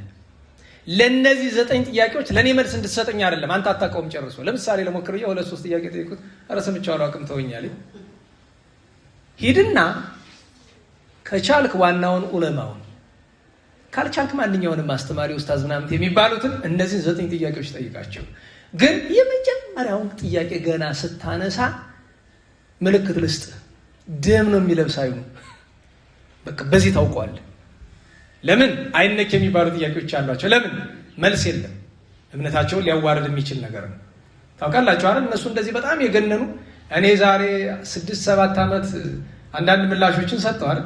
ለነዚህ 9 ጥያቄዎች ለኔ መልስ እንድትሰጠኝ አይደለም። አንተ አታውቀውም ጨርሶ። ለምሳሌ ለሞክርዬ 2-3 ጥያቄ ጠይቁት። ኧረ ሰምቼዋለሁ አቅም ተወኛል። ሂድና ከቻልክ ዋናውን ዑለማውን ካልቻልክ ማንኛውንም አስተማሪ ኡስታዝ ምናምን የሚባሉትን እነዚህን 9 ጥያቄዎች ጠይቃቸው። ግን የመጀመሪያውን ጥያቄ ገና ስታነሳ ምልክት ልስጥ፣ ደም ነው የሚለብስ አይኑ። በቃ በዚህ ታውቀዋለህ። ለምን አይነክ የሚባሉ ጥያቄዎች አሏቸው። ለምን መልስ የለም። እምነታቸውን ሊያዋርድ የሚችል ነገር ነው። ታውቃላችሁ አይደል? እነሱ እንደዚህ በጣም የገነኑ እኔ ዛሬ 6-7 ዓመት አንዳንድ ምላሾችን ሰጥተዋል።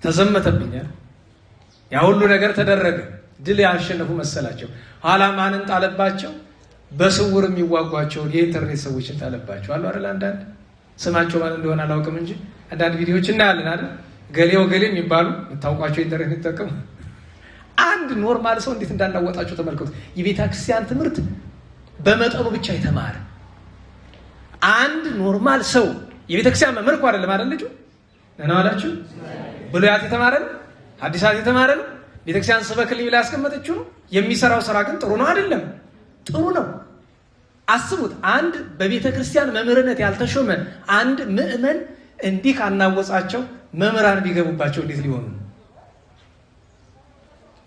ተዘመተብኛል። ያ ሁሉ ነገር ተደረገ። ድል ያሸነፉ መሰላቸው። ኋላ ማንን ጣለባቸው? በስውር የሚዋጓቸውን የኢንተርኔት ሰዎችን ጣለባቸው አሉ አይደል? አንዳንድ ስማቸው ማን እንደሆነ አላውቅም እንጂ አንዳንድ ቪዲዮዎች እናያለን አይደል? ገሌ የሚባሉ የምታውቋቸው ኢንተርኔት የሚጠቀሙ አንድ ኖርማል ሰው እንዴት እንዳናወጣቸው ተመልከቱ። የቤተ ክርስቲያን ትምህርት በመጠኑ ብቻ የተማረ አንድ ኖርማል ሰው የቤተ ክርስቲያን መምህር እኮ አይደለም አይደል? ልጁ ደህና ዋላችሁ። ብሉያት የተማረ ነው፣ ሐዲሳት የተማረ ነው። ቤተ ክርስቲያን ስበክልኝ ብላ ያስቀመጠችው ነው። የሚሰራው ስራ ግን ጥሩ ነው አይደለም? ጥሩ ነው። አስቡት፣ አንድ በቤተ ክርስቲያን መምህርነት ያልተሾመ አንድ ምዕመን እንዲህ ካናወጻቸው መምህራን ቢገቡባቸው እንዴት ሊሆኑ?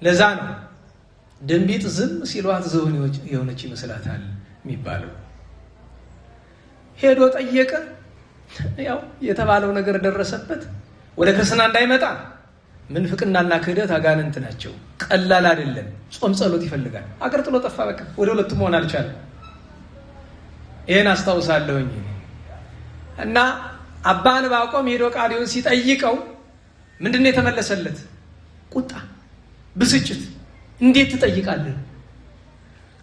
ለዛ ነው ድንቢጥ ዝም ሲሏት ዝሆን የሆነች ይመስላታል የሚባለው። ሄዶ ጠየቀ፣ ያው የተባለው ነገር ደረሰበት። ወደ ክርስትና እንዳይመጣ ምንፍቅናና ክህደት አጋንንት ናቸው። ቀላል አይደለም። ጾም ጸሎት ይፈልጋል። አገር ጥሎ ጠፋ። በቃ ወደ ሁለቱም መሆን አልቻለም። ይሄን አስታውሳለሁኝ። እና አባ ዕንባቆም ሄዶ ቃዲዮን ሲጠይቀው ምንድነው የተመለሰለት? ቁጣ፣ ብስጭት። እንዴት ትጠይቃለህ?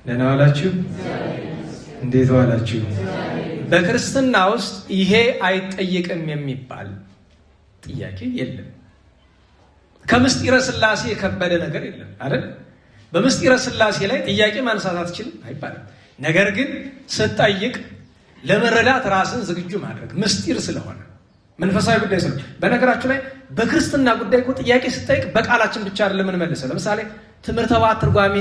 ደህና ዋላችሁ? እንዴት ዋላችሁ? በክርስትና ውስጥ ይሄ አይጠይቅም የሚባል ጥያቄ የለም። ከምስጢረ ሥላሴ የከበደ ነገር የለም አይደል? በምስጢረ ሥላሴ ላይ ጥያቄ ማንሳት አትችልም አይባልም። ነገር ግን ስትጠይቅ ለመረዳት ራስን ዝግጁ ማድረግ ምስጢር ስለሆነ መንፈሳዊ ጉዳይ ስለሆነ። በነገራችሁ ላይ በክርስትና ጉዳይ እኮ ጥያቄ ስጠይቅ በቃላችን ብቻ አይደለም የምንመልሰው። ለምሳሌ ትምህርተ ዋዕት ትርጓሜ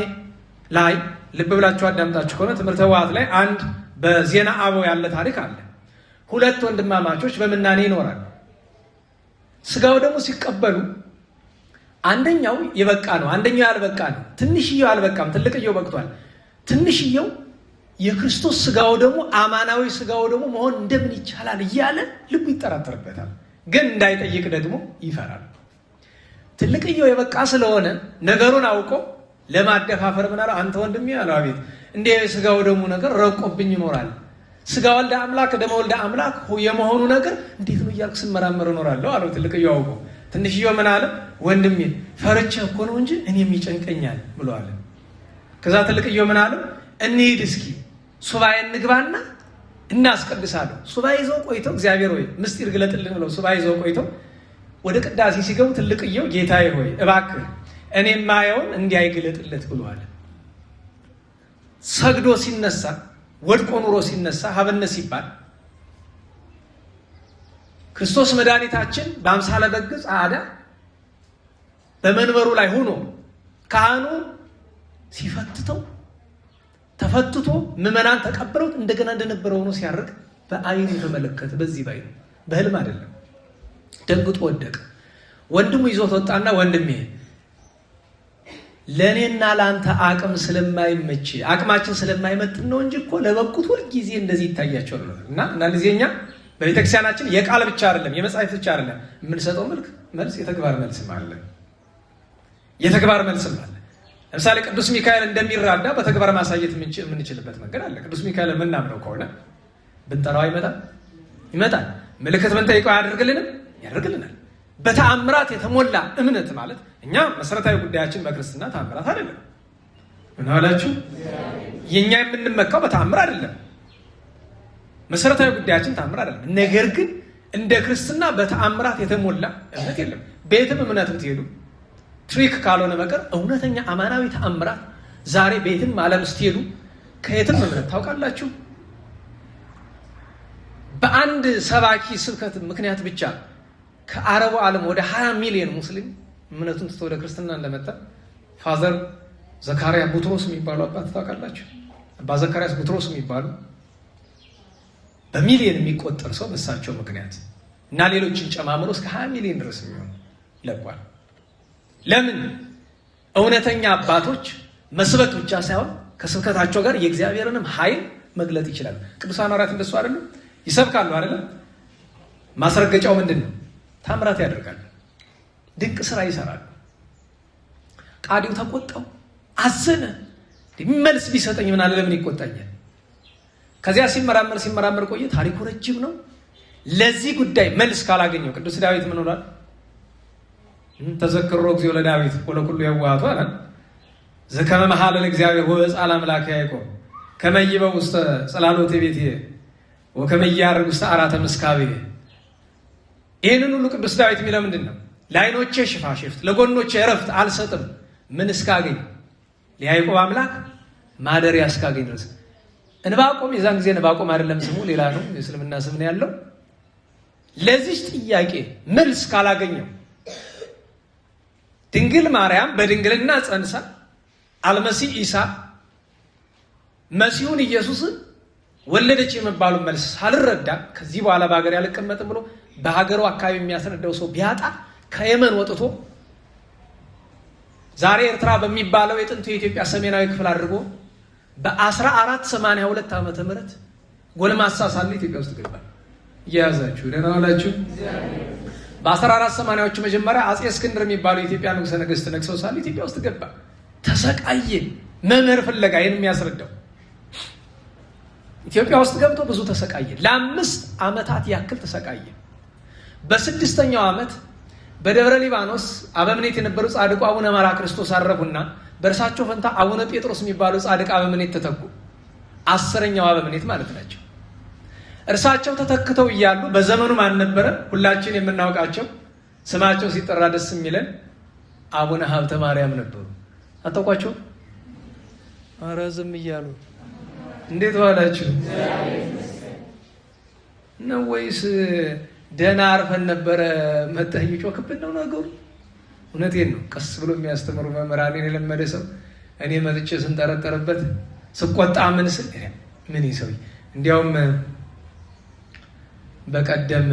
ላይ ልብ ብላችሁ አዳምጣችሁ ከሆነ ትምህርተ ዋዕት ላይ አንድ በዜና አበው ያለ ታሪክ አለ። 2 ወንድማማቾች በምናኔ ይኖራል። ስጋው ደግሞ ሲቀበሉ አንደኛው የበቃ ነው፣ አንደኛው ያልበቃ ነው። ትንሽየው አልበቃም፣ ትልቅየው በቅቷል። ትንሽየው የክርስቶስ ስጋው ደግሞ አማናዊ ስጋው ደግሞ መሆን እንደምን ይቻላል እያለ ልቡ ይጠራጠርበታል። ግን እንዳይጠይቅ ደግሞ ይፈራል። ትልቅየው የበቃ ስለሆነ ነገሩን አውቆ ለማደፋፈር ምን አለ? አንተ ወንድሜ አለው። አቤት። እንደ ስጋው ደግሞ ነገር ረቆብኝ ይኖራል። ስጋ ወልደ አምላክ ደመ ወልደ አምላክ የመሆኑ ነገር እንዴት ነው እያልኩ ስመራመር እኖራለሁ አለው። ትልቅየው አውቆ። ትንሽየው ምን አለ? ወንድሜ ፈርቼህ እኮ ነው እንጂ እኔም ይጨንቀኛል ብለዋል። ከዛ ትልቅየው ምን አለ? እንሂድ እስኪ ሱባኤ እንግባና እናስቀድሳለሁ። ሱባኤ ይዘው ቆይተው እግዚአብሔር ሆይ ምስጢር ግለጥልን ብለው ሱባኤ ይዘው ቆይተው ወደ ቅዳሴ ሲገቡ ትልቅየው ጌታዬ ሆይ እባክህ እኔ ማየውን እንዲያይ ግለጥለት ብለዋል። ሰግዶ ሲነሳ ወድቆ ኑሮ ሲነሳ ሀበነት ሲባል ክርስቶስ መድኃኒታችን በአምሳለ በግ ጸዓዳ በመንበሩ ላይ ሆኖ ካህኑ ሲፈትተው ተፈትቶ ምዕመናን ተቀበሉት። እንደገና እንደነበረ ሆኖ ሲያርግ በአይኑ ተመለከተ። በዚህ ባይኑ በህልም አይደለም። ደንግጦ ወደቀ። ወንድሙ ይዞት ወጣና ወንድሜ ለእኔና ለአንተ አቅም ስለማይመች አቅማችን ስለማይመጥን ነው እንጂ እኮ ለበቁት ሁልጊዜ እንደዚህ ይታያቸዋል። እና ጊዜ እኛ በቤተክርስቲያናችን የቃል ብቻ አይደለም የመጽሐፍ ብቻ አይደለም የምንሰጠው መልስ የተግባር መልስም አለ። የተግባር መልስም አለ። ለምሳሌ ቅዱስ ሚካኤል እንደሚራዳ በተግባር ማሳየት የምንችልበት መንገድ አለ። ቅዱስ ሚካኤል የምናምነው ከሆነ ብንጠራው ይመጣል። ምልክት ብንጠይቀው ያደርግልናል። በተአምራት የተሞላ እምነት ማለት እኛ መሰረታዊ ጉዳያችን በክርስትና ተአምራት አይደለም። ምን አላችሁ? የኛ የምንመካው በተአምር አይደለም። መሰረታዊ ጉዳያችን ተአምር አይደለም። ነገር ግን እንደ ክርስትና በተአምራት የተሞላ እምነት የለም። ቤትም እምነት ብትሄዱ ትሪክ ካልሆነ በቀር እውነተኛ አማናዊ ተአምራት ዛሬ ቤትም ዓለም ስትሄዱ ከየትም እምነት ታውቃላችሁ። በአንድ ሰባኪ ስብከት ምክንያት ብቻ ከአረቡ ዓለም ወደ 20 ሚሊዮን ሙስሊም እምነቱን ትቶ ወደ ክርስትና እንደመጣ ፋዘር ዘካርያ ቡትሮስ የሚባሉ አባት ታውቃላችሁ። አባ ዘካርያስ ቡትሮስ የሚባሉ በሚሊዮን የሚቆጠር ሰው በሳቸው ምክንያት እና ሌሎችን ጨማምሮ እስከ 20 ሚሊዮን ድረስ የሚሆን ለቋል። ለምን? እውነተኛ አባቶች መስበክ ብቻ ሳይሆን ከስብከታቸው ጋር የእግዚአብሔርንም ኃይል መግለጥ ይችላሉ። ቅዱሳን ሐዋርያት እንደሱ አይደለም? ይሰብካሉ አይደለም? ማስረገጫው ምንድን ነው? ታምራት ያደርጋሉ፣ ድንቅ ስራ ይሰራሉ። ቃዲው ተቆጣው፣ አዘነ። መልስ ቢሰጠኝ ምን አለ? ለምን ይቆጣኛል? ከዚያ ሲመራመር ቆየ። ታሪኩ ረጅም ነው። ለዚህ ጉዳይ መልስ ካላገኘው ቅዱስ ዳዊት ምን ብሏል? ተዘክሮ እግዚኦ ለዳዊት ወለኩሉ የዋሃቱ አለ ዘከመ መሐለ ለእግዚአብሔር ወበጽአ ለአምላከ ያዕቆብ ከመ ይበው ውስተ ጽላሎተ ቤትየ ወከመ ይዐርግ ውስተ ዓራተ ምስካብየ። ይህንን ሁሉ ቅዱስ ዳዊት የሚለው ምንድን ነው? ለዓይኖቼ ሽፋሽፍት ለጎኖቼ እረፍት አልሰጥም ምን እስካገኝ? ለያዕቆብ አምላክ ማደሪያ እስካገኝ ድረስ። እንባቆም የዛን ጊዜ እንባቆም አይደለም ስሙ፣ ሌላ ነው፣ የእስልምና ስም ነው ያለው። ለዚህ ጥያቄ መልስ ካላገኘው ድንግል ማርያም በድንግልና ጸንሳ አልመሲህ ኢሳ መሲሁን ኢየሱስን ወለደች የሚባሉ መልስ ሳልረዳ ከዚህ በኋላ በሀገር ያልቀመጥም ብሎ በሀገሩ አካባቢ የሚያስረዳው ሰው ቢያጣ ከየመን ወጥቶ ዛሬ ኤርትራ በሚባለው የጥንቱ የኢትዮጵያ ሰሜናዊ ክፍል አድርጎ በ1482 ዓመተ ምህረት ጎልማሳ ሳለ ኢትዮጵያ ውስጥ ገባ። እያያዛችሁ ደህና ዋላችሁ። በ1480ዎቹ መጀመሪያ አጼ እስክንድር የሚባሉ የኢትዮጵያ ንጉሠ ነገሥት ነግሰው ሳለ ኢትዮጵያ ውስጥ ገባ። ተሰቃየ። መምህር ፍለጋ ይህን የሚያስረዳው ኢትዮጵያ ውስጥ ገብቶ ብዙ ተሰቃየ። ለ5 ዓመታት ያክል ተሰቃየ። በ6ኛው ዓመት በደብረ ሊባኖስ አበምኔት የነበሩ ጻድቁ አቡነ መርዓ ክርስቶስ አረፉና በእርሳቸው ፈንታ አቡነ ጴጥሮስ የሚባሉ ጻድቅ አበምኔት ተተኩ። 10ኛው አበምኔት ማለት ናቸው። እርሳቸው ተተክተው እያሉ በዘመኑ ማን ነበረ? ሁላችን የምናውቃቸው ስማቸው ሲጠራ ደስ የሚለን አቡነ ሀብተ ማርያም ነበሩ። አታውቋቸው? ኧረ ዝም እያሉ እንዴት ዋላችሁ ነው ወይስ ደህና አርፈን ነበረ መተህ እየጮክብን ነው ነገሩ? እውነቴን ነው። ቀስ ብሎ የሚያስተምሩ መምህራኔን የለመደ ሰው እኔ መጥቼ ስንጠረጠርበት ስቆጣ ምን ስል ምን ይሰው እንዲያውም በቀደም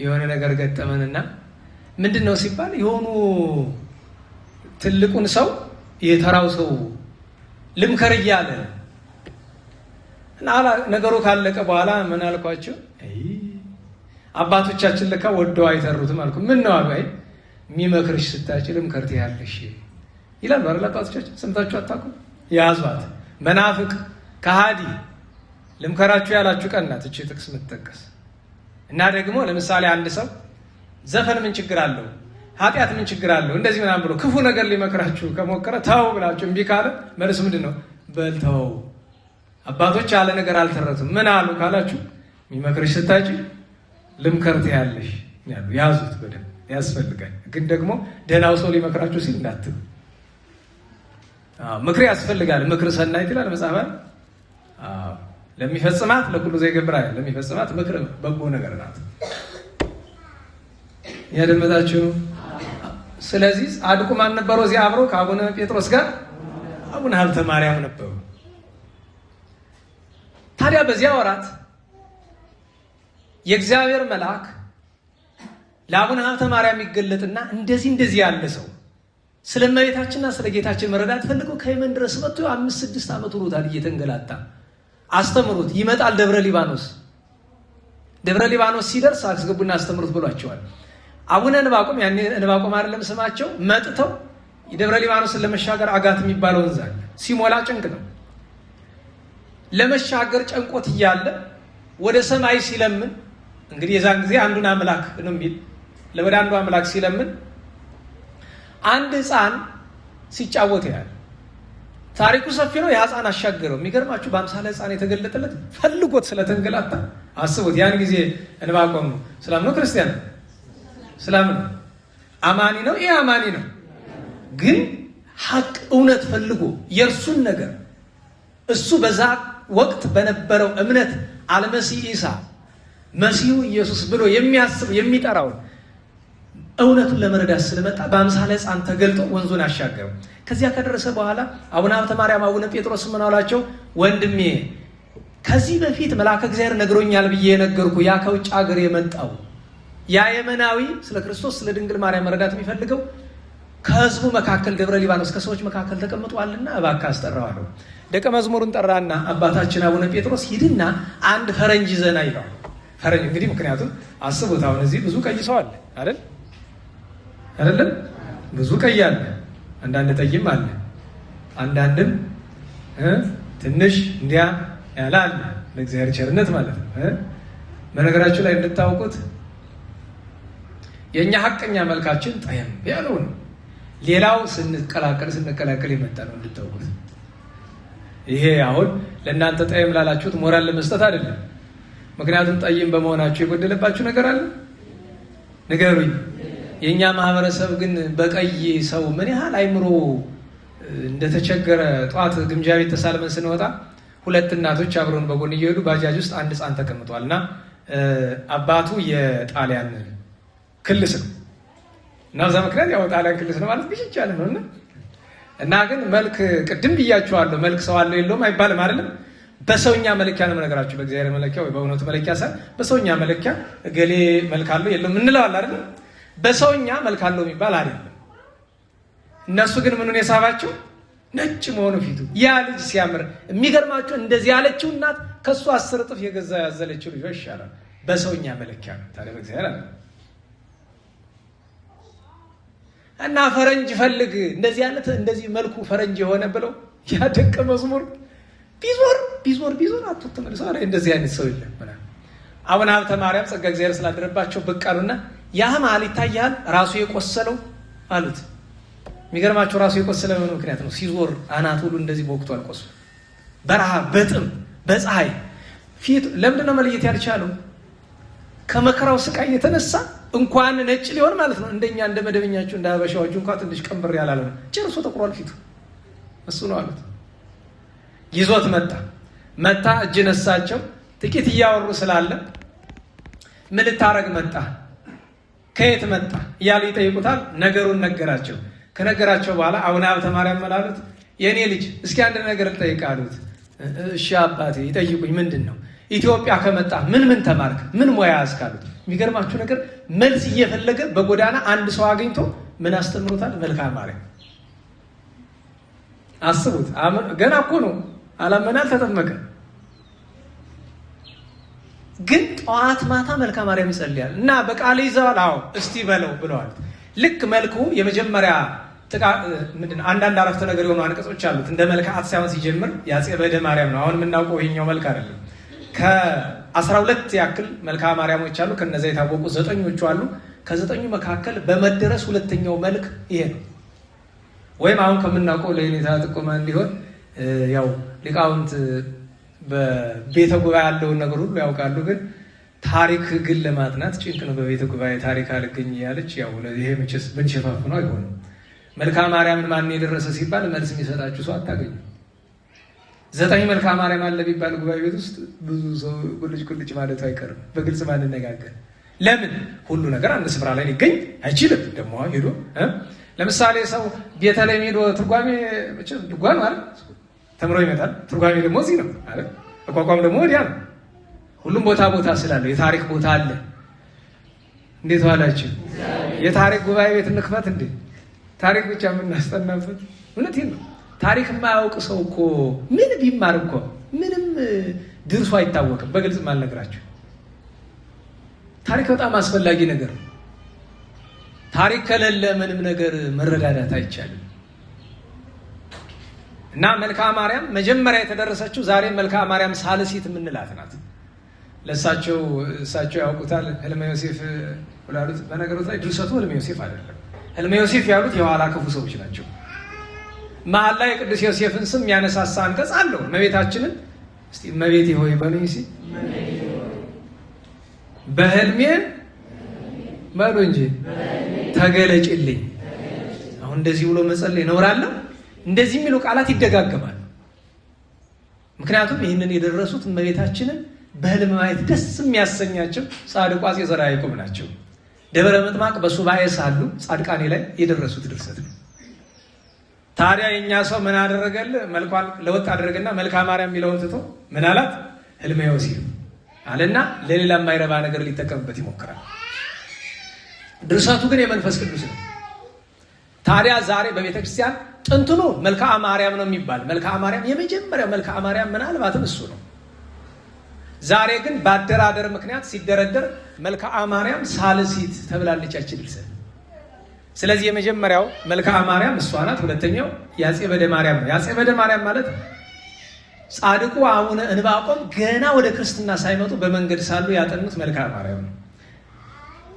የሆነ ነገር ገጠመንና ምንድን ነው ሲባል የሆኑ ትልቁን ሰው የተራው ሰው ልምከር እያለ እና ነገሩ ካለቀ በኋላ ምን አልኳቸው? አባቶቻችን ለካ ወደው አይተሩትም አልኩ። ምን ነው አሉ። አይ የሚመክርሽ ስታጭ ልምከርት ያለሽ ይላሉ አይደል አባቶቻችን። ሰምታችሁ አታውቁም? ያዟት መናፍቅ ከሃዲ ልምከራችሁ ያላችሁ ቀን ናት እቺ ጥቅስ የምትጠቀስ። እና ደግሞ ለምሳሌ አንድ ሰው ዘፈን ምን ችግር አለው? ኃጢአት ምን ችግር አለው? እንደዚህ ምናምን ብሎ ክፉ ነገር ሊመክራችሁ ከሞከረ ተው ብላችሁ እምቢ ካለ መልስ ምንድን ነው? በልተው አባቶች ያለ ነገር አልተረቱም። ምን አሉ ካላችሁ የሚመክርሽ ስታጭ ልምከርት ያለሽ ያሉ። ያዙት በደንብ ያስፈልጋል። ግን ደግሞ ደህናው ሰው ሊመክራችሁ ሲል እንዳትሉ። ምክር ያስፈልጋል። ምክር ሰናይት ይላል መጽሐፍ። ለሚፈጽማት ለኩሉ ዘይገብራ ለሚፈጽማት ምክር በጎ ነገር ናት። ያደመጣችሁ ነው። ስለዚህ ጻድቁ ማን ነበረው? እዚህ አብሮ ከአቡነ ጴጥሮስ ጋር አቡነ ሀብተ ማርያም ነበሩ። ታዲያ በዚያ ወራት የእግዚአብሔር መልአክ ለአቡነ ሀብተ ማርያም ይገለጥና እንደዚህ ያለ ሰው ስለ እመቤታችንና ስለ ጌታችን መረዳት ፈልገው ከየመን ድረስ መጥቶ 5-6 ዓመት ሆኖታል እየተንገላታ። አስተምሩት፣ ይመጣል ደብረ ሊባኖስ። ደብረ ሊባኖስ ሲደርስ አስገቡና አስተምሩት ብሏቸዋል። አቡነ ዕንባቆም፣ ያኔ ዕንባቆም አይደለም ስማቸው፣ መጥተው የደብረ ሊባኖስን ለመሻገር አጋት የሚባለው ወንዝ አለ። ሲሞላ ጭንቅ ነው። ለመሻገር ጨንቆት እያለ ወደ ሰማይ ሲለምን፣ እንግዲህ የዛን ጊዜ አንዱን አምላክ ነው የሚል ወደ አንዱ አምላክ ሲለምን አንድ ሕፃን ሲጫወት ያለ ታሪኩ ሰፊ ነው። የሕፃን አሻገረው። የሚገርማችሁ በአምሳለ ሕፃን የተገለጠለት ፈልጎት ስለተንገላታ አስቡት። ያን ጊዜ ዕንባቆም ነው እስላም ነው ክርስቲያን ነው? እስላም ነው። አማኒ ነው። ይህ አማኒ ነው። ግን ሀቅ እውነት ፈልጎ የእርሱን ነገር እሱ በዛ ወቅት በነበረው እምነት አልመሲህ ኢሳ መሲሁ ኢየሱስ ብሎ የሚያስብ የሚጠራውን እውነቱን ለመረዳት ስለመጣ በአምሳለ ሕፃን ተገልጦ ወንዙን አሻገረው። ከዚያ ከደረሰ በኋላ አቡነ ሀብተ ማርያም አቡነ ጴጥሮስ ምን አሏቸው? ወንድሜ ከዚህ በፊት መልአከ እግዚአብሔር ነግሮኛል ብዬ የነገርኩ ያ ከውጭ ሀገር የመጣው ያ የመናዊ ስለ ክርስቶስ ስለ ድንግል ማርያም መረዳት የሚፈልገው ከህዝቡ መካከል ደብረ ሊባኖስ ከሰዎች መካከል ተቀምጧልና እባክህ አስጠራዋለሁ። ደቀ መዝሙሩን ጠራና አባታችን አቡነ ጴጥሮስ ሂድና አንድ ፈረንጅ ዘና ይለዋል። ፈረንጅ እንግዲህ ምክንያቱም አስቡት፣ አሁን እዚህ ብዙ ቀይ ሰው አለ አይደል? አይደለም? ብዙ ቀይ አለ፣ አንዳንድ ጠይም አለ፣ አንዳንድም ትንሽ እንዲያ ያለ አለ። ለእግዚአብሔር ቸርነት ማለት ነው። በነገራችሁ ላይ እንድታውቁት የእኛ ሀቀኛ መልካችን ጠየም ያለው ነው። ሌላው ስንቀላቀል የመጣ ነው እንድታውቁት። ይሄ አሁን ለእናንተ ጠየም ላላችሁት ሞራል ለመስጠት አይደለም። ምክንያቱም ጠይም በመሆናችሁ የጎደለባችሁ ነገር አለ? ንገሩኝ። የእኛ ማህበረሰብ ግን በቀይ ሰው ምን ያህል አይምሮ እንደተቸገረ ጠዋት ግምጃ ቤት ተሳልመን ስንወጣ 2 እናቶች አብረውን በጎን እየሄዱ ባጃጅ ውስጥ አንድ ሕፃን ተቀምጧል እና አባቱ የጣሊያን ክልስ ነው እና በዛ ምክንያት ያው ጣሊያን ክልስ ነው ማለት ቢቻል ነው እና ግን መልክ ቅድም ብያችኋለሁ፣ መልክ ሰው አለው የለውም አይባልም አይደለም። በሰውኛ መለኪያ ነው ነገራችሁ። በእግዚአብሔር መለኪያ ወይ በእውነቱ መለኪያ ሳይሆን በሰውኛ መለኪያ እገሌ መልክ አለው የለውም እንለዋል አይደለም። በሰውኛ መልክ አለው የሚባል አይደለም። እነሱ ግን ምኑን የሳባቸው ነጭ መሆኑ ፊቱ ያ ልጅ ሲያምር፣ የሚገርማቸው እንደዚህ ያለችው እናት ከሱ 10 እጥፍ የገዛ ያዘለችው ልጅ ይሻላል። በሰውኛ መለኪያ ነው። ታዲያ በእግዚአብሔር አለ እና ፈረንጅ ፈልግ እንደዚህ አይነት እንደዚህ መልኩ ፈረንጅ የሆነ ብለው ያ ደቀ መዝሙር ቢዞር አጥቶ ተመልሶ አረ እንደዚህ አይነት ሰው የለም ማለት አቡነ ሀብተ ማርያም ጸጋ እግዚአብሔር ስላደረባቸው ብቅ አሉና ያ መሀል ይታያል ራሱ የቆሰለው አሉት። የሚገርማቸው ራሱ የቆሰለ ምን ምክንያት ነው? ሲዞር አናት ሁሉ እንደዚህ በወቅቱ ቆስሎ በረሃ በጥም በፀሐይ ፊት ለምንድነው መለየት ያልቻለው? ከመከራው ስቃይ የተነሳ እንኳን ነጭ ሊሆን ማለት ነው እንደኛ እንደ መደበኛችሁ እንደ ሀበሻዎቹ እንኳን ትንሽ ቀንበር ያላለ ነው። ጨርሶ ተቆሯል ፊቱ። እሱ ነው አሉት። ይዞት መጣ እጅ ነሳቸው። ጥቂት እያወሩ ስላለ ምን ልታረግ መጣ? ከየት መጣ እያሉ ይጠይቁታል። ነገሩን ነገራቸው። ከነገራቸው በኋላ አቡነ ሀብተ ማርያም መላሉት የእኔ ልጅ እስኪ አንድ ነገር ልጠይቅ አሉት። እሺ አባቴ ይጠይቁኝ። ምንድን ነው? ኢትዮጵያ ከመጣ ምን ተማርክ? ምን ሙያ ያዝክ አሉት። የሚገርማችሁ ነገር መልስ እየፈለገ በጎዳና አንድ ሰው አግኝቶ ምን አስተምሮታል? መልክአ ማርያም። አስቡት። ገና እኮ ነው አላመነ አልተጠመቀ፣ ግን ጠዋት ማታ መልክአ ማርያም ይጸልያል እና በቃል ይዘዋል። አዎ እስቲ በለው ብለዋል። ልክ መልኩ የመጀመሪያ ምንድን አንዳንድ አረፍተ ነገር የሆኑ አንቀጾች አሉት። እንደ መልክዓት ሳይሆን ሲጀምር ያፄ በደ ማርያም ነው። አሁን የምናውቀው ይሄኛው መልክ አይደለም። ከ12 ያክል መልክዓ ማርያሞች አሉ። ከነዛ የታወቁ 9ኞቹ አሉ። ከ9ኙ መካከል በመደረስ ሁለተኛው መልክ ይሄ ነው። ወይም አሁን ከምናውቀው ለኔታ ጥቆማ እንዲሆን ያው ሊቃውንት በቤተ ጉባኤ ያለውን ነገር ሁሉ ያውቃሉ። ግን ታሪክ ግን ለማጥናት ጭንቅ ነው። በቤተ ጉባኤ ታሪክ አልገኝ ያለች ያው ይሄ መቼስ ብንሸፋፍነው አይሆንም። መልክዓ ማርያምን ማን የደረሰ ሲባል መልስ የሚሰጣችሁ ሰው አታገኙ። 9 መልክዓ ማርያም አለ ቢባል ጉባኤ ቤት ውስጥ ብዙ ሰው ቁልጭ ማለቱ አይቀርም። በግልጽ ማንነጋገር ለምን ሁሉ ነገር አንድ ስፍራ ላይ ሊገኝ አይችልም። ደግሞ ሄዶ ለምሳሌ ሰው ቤተልሔም ሄዶ ትርጓሜ ማለት ተምሮ ይመጣል። ትርጓሜ ደግሞ እዚህ ነው አይደል? አቋቋም ደግሞ ወዲያ ነው። ሁሉም ቦታ ስላለው የታሪክ ቦታ አለ። እንዴት ዋላችሁ? የታሪክ ጉባኤ ቤት እንክፈት እንዴ? ታሪክ ብቻ የምናስጠናበት እውነቴን ነው። ታሪክ የማያውቅ ሰው እኮ ምን ቢማር እኮ ምንም ድርሱ አይታወቅም። በግልጽ ማልነግራችሁ ታሪክ በጣም አስፈላጊ ነገር ነው። ታሪክ ከሌለ ምንም ነገር መረዳዳት አይቻልም። እና መልክዓ ማርያም መጀመሪያ የተደረሰችው ዛሬ መልክዓ ማርያም ሳልሲት የምንላት ናት። እሳቸው ያውቁታል። ህልመ ዮሴፍ ብላሉት። በነገሮች ላይ ድርሰቱ ህልመ ዮሴፍ አይደለም። ህልመ ዮሴፍ ያሉት የኋላ ክፉ ሰዎች ናቸው። መሀል ላይ የቅዱስ ዮሴፍን ስም ያነሳሳ አንቀጽ አለው። እመቤታችንን እስቲ እመቤቴ ሆይ በሉኝ እስኪ በህልሜ በሉ እንጂ ተገለጭልኝ። አሁን እንደዚህ ብሎ መጸለይ እኖራለሁ። እንደዚህ የሚሉ ቃላት ይደጋገማሉ። ምክንያቱም ይህንን የደረሱት እመቤታችንን በህልም ማየት ደስ የሚያሰኛቸው ጻድቁ አፄ ዘርዓ ያዕቆብ ናቸው። ደብረ ምጥማቅ በሱባኤ ሳሉ ጻድቃኔ ላይ የደረሱት ድርሰት ነው። ታዲያ የእኛ ሰው ምን አደረገል? መልኳን ለወጥ አደረገና መልክዓ ማርያም የሚለውን ትቶ ምን አላት? ህልመ ዮሴፍ አለና ለሌላ የማይረባ ነገር ሊጠቀምበት ይሞክራል። ድርሰቱ ግን የመንፈስ ቅዱስ ነው። ታዲያ ዛሬ በቤተ ክርስቲያን ጥንትኑ መልክዓ ማርያም ነው የሚባል። መልክዓ ማርያም የመጀመሪያው መልክዓ ማርያም ምናልባትም እሱ ነው። ዛሬ ግን በአደራደር ምክንያት ሲደረደር መልክዓ ማርያም ሳልሲት ተብላለች ያቺ ድርሰት። ስለዚህ የመጀመሪያው መልክዓ ማርያም እሷ ናት። ሁለተኛው የአፄ በደ ማርያም ነው። የአፄ በደ ማርያም ማለት ጻድቁ አቡነ ዕንባቆም ገና ወደ ክርስትና ሳይመጡ በመንገድ ሳሉ ያጠኑት መልክዓ ማርያም ነው።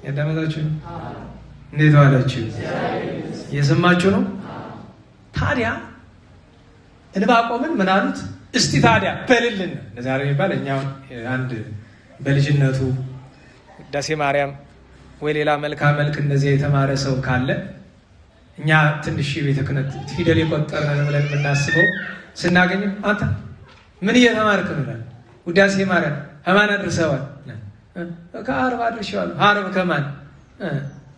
ያዳመጣችሁ? እንዴት ዋላችሁ? እየሰማችሁ ነው? ታዲያ ዕንባቆምን ምን አሉት? እስቲ ታዲያ በልልን ለዛሬ የሚባል እኛ አንድ በልጅነቱ ውዳሴ ማርያም ወይ ሌላ መልክዓ መልክ እንደዚያ የተማረ ሰው ካለ እኛ ትንሽ ቤተ ክህነት ፊደል የቆጠርን ብለን የምናስበው ስናገኝም አንተ ምን እየተማርክ ነው? ውዳሴ ማርያም ከማን አድርሰዋል? ከዓርብ አድርሼዋለሁ። ዓርብ ከማን?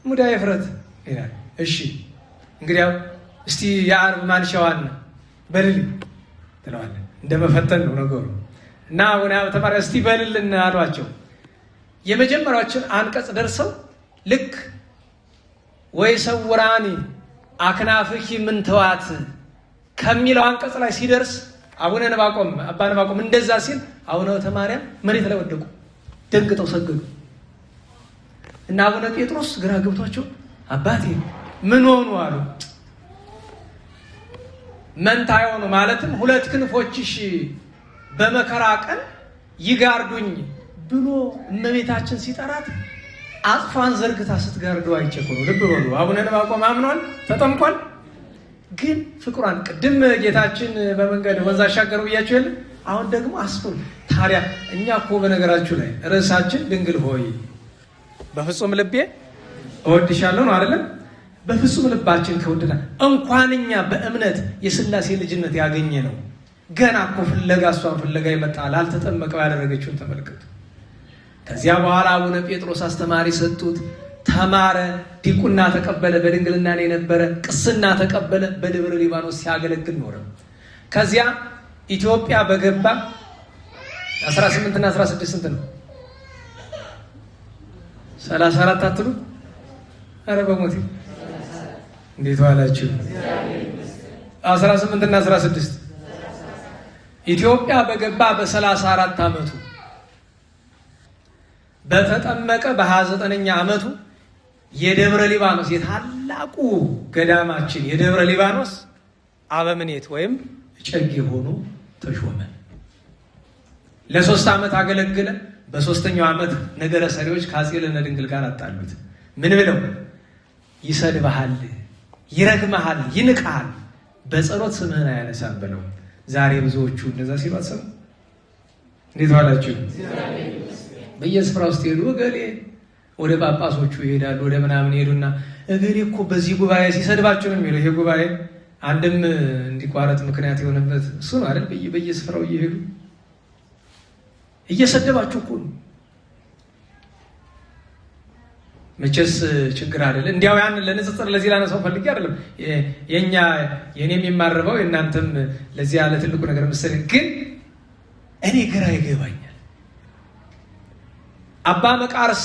ሙዳየ ፍረት ይላል። እሺ እንግዲያው እስቲ የዓርብ ማንሻዋን በልልኝ ትለዋለህ። እንደመፈተን ነው ነገሩ። እና አቡነ ሀብተ ማርያም እስቲ በልልን አሏቸው። የመጀመሪያዎችን አንቀጽ ደርሰው ልክ ወይ ሰውራኒ አክናፍኪ ምንተዋት ከሚለው አንቀጽ ላይ ሲደርስ አባ ዕንባቆም እንደዛ ሲል አቡነ ሀብተ ማርያም መሬት ላይ ወደቁ፣ ደንግጠው ሰገዱ። እና አቡነ ጴጥሮስ ግራ ገብቷቸው አባቴ ምን ሆኑ አሉ። መንታ የሆኑ ማለትም ሁለት ክንፎችሽ በመከራ ቀን ይጋርዱኝ ብሎ እመቤታችን ሲጠራት አጽፏን ዘርግታ ስትጋርደው አይቼ እኮ ነው። ልብ በሉ። አቡነ ዕንባቆም አምኗል፣ ተጠምቋል። ግን ፍቅሯን ቅድም ጌታችን በመንገድ ወንዝ አሻገረው ብያቸው የለ። አሁን ደግሞ አስፉን። ታዲያ እኛ እኮ በነገራችሁ ላይ ርዕሳችን ድንግል ሆይ በፍጹም ልቤ እወድሻለሁ ነው አይደለም? በፍጹም ልባችን ከወደዳ እንኳን እኛ በእምነት የሥላሴ ልጅነት ያገኘ ነው። ገና እኮ ፍለጋ እሷን ፍለጋ ይመጣል። አልተጠመቀው ያደረገችውን ተመልከቱ። ከዚያ በኋላ አቡነ ጴጥሮስ አስተማሪ ሰጡት፣ ተማረ፣ ዲቁና ተቀበለ። በድንግልና ነው የነበረ። ቅስና ተቀበለ። በደብረ ሊባኖስ ሲያገለግል ኖረ። ከዚያ ኢትዮጵያ በገባ 18 እና 16 ስንት ነው? 34 አትሉ? ኧረ በሞቴ እንዴት ዋላችሁ? 18 እና 16 ኢትዮጵያ በገባ በ34 ዓመቱ በተጠመቀ በ29ኛ ዓመቱ የደብረ ሊባኖስ የታላቁ ገዳማችን የደብረ ሊባኖስ አበምኔት ወይም እጨጌ ሆኖ ተሾመ። ለ3 ዓመት አገለገለ። በ3ኛው ዓመት ነገረ ሰሪዎች ከአፄ ልዕልነ ድንግል ጋር አጣሉት። ምን ብለው? ይሰድብሃል፣ ይረግመሃል፣ ይንቅሃል፣ በጸሎት ስምህን አያነሳም ብለው። ዛሬ ብዙዎቹ እንደዛ ሲሉ አትሰሙ? እንዴት ዋላችሁ? በየስፍራ ውስጥ ሄዱ። እገሌ ወደ ጳጳሶቹ ይሄዳሉ፣ ወደ ምናምን ይሄዱና እገሌ እኮ በዚህ ጉባኤ ሲሰድባችሁ ነው የሚለው። ይሄ ጉባኤ አንድም እንዲቋረጥ ምክንያት የሆነበት እሱ ነው አይደል? በየስፍራው እየሄዱ እየሰደባችሁ እኮ ነው። መቼስ ችግር አይደለ። እንዲያው ያን ለንጽጽር ለዚህ ላነሳው ፈልጌ አይደለም። የኔ የሚማርበው የእናንተም ለዚህ ያለ ትልቁ ነገር መሰለኝ። ግን እኔ ግራ ይገባኛል። አባ መቃርስ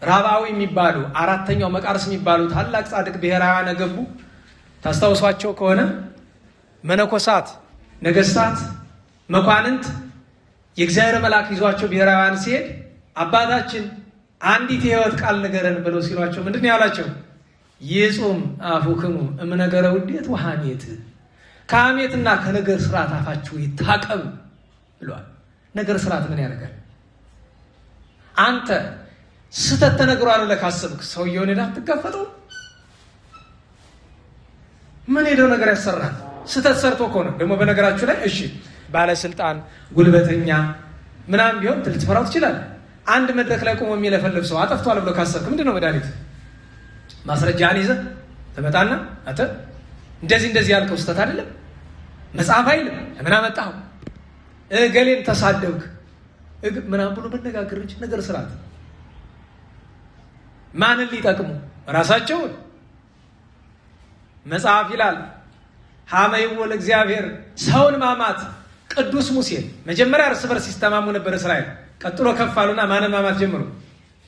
ራባዊ የሚባሉ አራተኛው መቃርስ የሚባሉ ታላቅ ጻድቅ ብሔራውያን ገቡ። ታስታውሷቸው ከሆነ መነኮሳት፣ ነገስታት፣ መኳንንት የእግዚአብሔር መልአክ ይዟቸው ብሔራውያን ሲሄድ አባታችን አንዲት የህይወት ቃል ንገረን ብለው ሲሏቸው ምንድን ነው ያላቸው? ይጹም አፉክሙ እምነገረ ውዴት ወሐሜት፣ ከሐሜትና ከነገር ስርዓት አፋችሁ ይታቀብ ብሏል። ነገር ስርዓት ምን ያደርጋል? አንተ ስተት ተነግሯል ብለህ ካሰብክ ሰውየውን ሄደህ አትጋፈጠው? ምን ሄደው ነገር ያሰራል? ስተት ሰርቶ ከሆነ ደግሞ በነገራችሁ ላይ እሺ ባለስልጣን ጉልበተኛ ምናምን ቢሆን ልትፈራው ትችላለህ። አንድ መድረክ ላይ ቆሞ የሚለፈልፍ ሰው አጠፍቷል ብሎ ካሰብክ ምንድን ነው መድኃኒት? ማስረጃህን ይዘህ ትመጣና አንተ እንደዚህ ያልከው ስተት አይደለም መጽሐፍ አይልም ለምን አመጣኸው? ገሌን ተሳደብክ ምናምን ብሎ መነጋገር እንጂ ነገር ስርዓት ማንን ሊጠቅሙ? ራሳቸውን። መጽሐፍ ይላል ሀመይዎ ለእግዚአብሔር፣ ሰውን ማማት። ቅዱስ ሙሴ መጀመሪያ እርስ በርስ ሲስተማሙ ነበር እስራኤል። ቀጥሎ ከፍ አሉና ማንን ማማት ጀምሩ?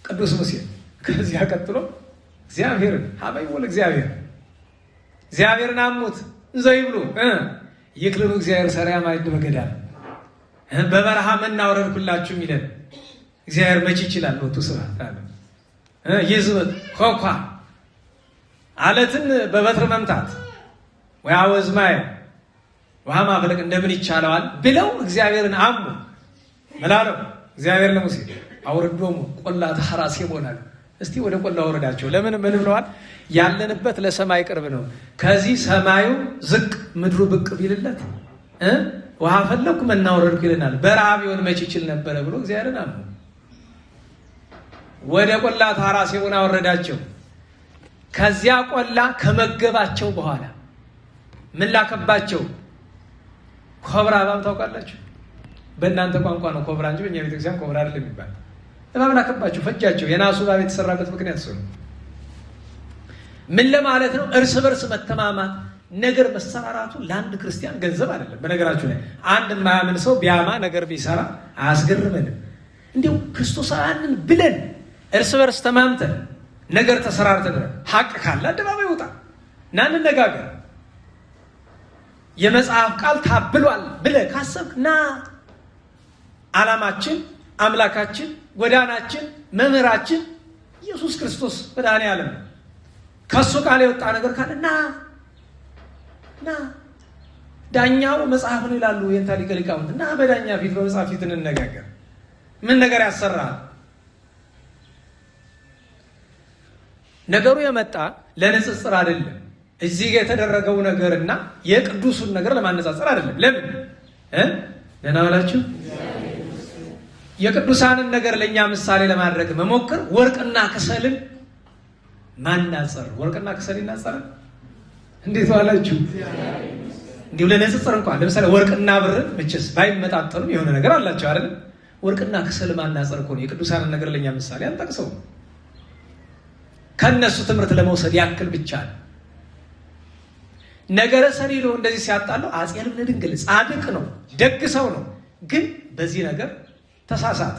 ቅዱስ ሙሴ። ከዚያ ቀጥሎ እግዚአብሔርን ሀመይዎ ለእግዚአብሔር፣ እግዚአብሔርን አሙት እንዘ ይብሉ ይክልሉ እግዚአብሔር ሰሪያ ማይድ በገዳም፣ በበረሃ መና አወረድኩላችሁ የሚለን እግዚአብሔር መች ይችላል? ሎቱ ስብሐት አለ። ይዝበት ኮኳ አለትን በበትር መምታት ወያወዝማይ ውሃ ማፍለቅ እንደምን ይቻለዋል ብለው እግዚአብሔርን አሙ። መላለው እግዚአብሔር ለሙሴ አውርዶሙ ቆላ ተሐራስ ይሆናል። እስቲ ወደ ቆላ አወረዳቸው። ለምን ምን ብለዋል? ያለንበት ለሰማይ ቅርብ ነው። ከዚህ ሰማዩ ዝቅ ምድሩ ብቅ ቢልለት ውሃ ፈለኩ መና አወረድኩ ይለናል። በረሃብ ይሆን መች ይችል ነበረ ብሎ እግዚአብሔርን አሙ። ወደ ቆላ ተሐራስ ይሆን አወረዳቸው። ከዚያ ቆላ ከመገባቸው በኋላ ምን ላከባቸው? ኮብራ እባብ ታውቃላችሁ? በእናንተ ቋንቋ ነው ኮብራ እንጂ በእኛ ቤተክርስቲያን ኮብራ አይደለም የሚባል። እባብ ላከባቸው፣ ፈጃቸው። የናሱ እባብ የተሰራበት ምክንያት እሱ ነው። ምን ለማለት ነው? እርስ በርስ መተማማት፣ ነገር መሰራራቱ ለአንድ ክርስቲያን ገንዘብ አይደለም። በነገራችሁ ላይ አንድ የማያምን ሰው ቢያማ ነገር ቢሰራ አያስገርመንም። እንዲሁ ክርስቶሳውያንን ብለን እርስ በርስ ተማምተን ነገር ተሰራርተን ሀቅ ካለ አደባባይ ይወጣ እና እንነጋገር። የመጽሐፍ ቃል ታብሏል ብለህ ካሰብክ ና። ዓላማችን፣ አምላካችን፣ ጎዳናችን፣ መምህራችን ኢየሱስ ክርስቶስ መድኃኔዓለም ነው። ከእሱ ቃል የወጣ ነገር ካለ ና። ዳኛው መጽሐፍ ነው ይላሉ የእንታ ሊቀ ሊቃውንት። እና በዳኛ ፊት በመጽሐፍ ፊት እንነጋገር። ምን ነገር ያሰራል? ነገሩ የመጣ ለንጽጽር አይደለም። እዚህ ጋር የተደረገው ነገርና የቅዱሱን ነገር ለማነጻጸር አይደለም። ለምን ደህና ዋላችሁ? የቅዱሳንን ነገር ለእኛ ምሳሌ ለማድረግ መሞከር ወርቅና ከሰልን ማናጸር። ወርቅና ከሰል ይናጸራል? እንዴት ዋላችሁ? እንዲሁ ለንጽጽር እንኳን ለምሳሌ ወርቅና ብርን መቼስ ባይመጣጠኑም የሆነ ነገር አላቸው አይደለም? ወርቅና ከሰል ማናጸር እኮ ነው። የቅዱሳንን ነገር ለእኛ ምሳሌ አንጠቅሰው ከነሱ ትምህርት ለመውሰድ ያክል ብቻ ነው። ነገረ ሰሪዶ እንደዚህ ሲያጣለው አፄ ልብነ ድንግል ጻድቅ ነው፣ ደግ ሰው ነው። ግን በዚህ ነገር ተሳሳተ።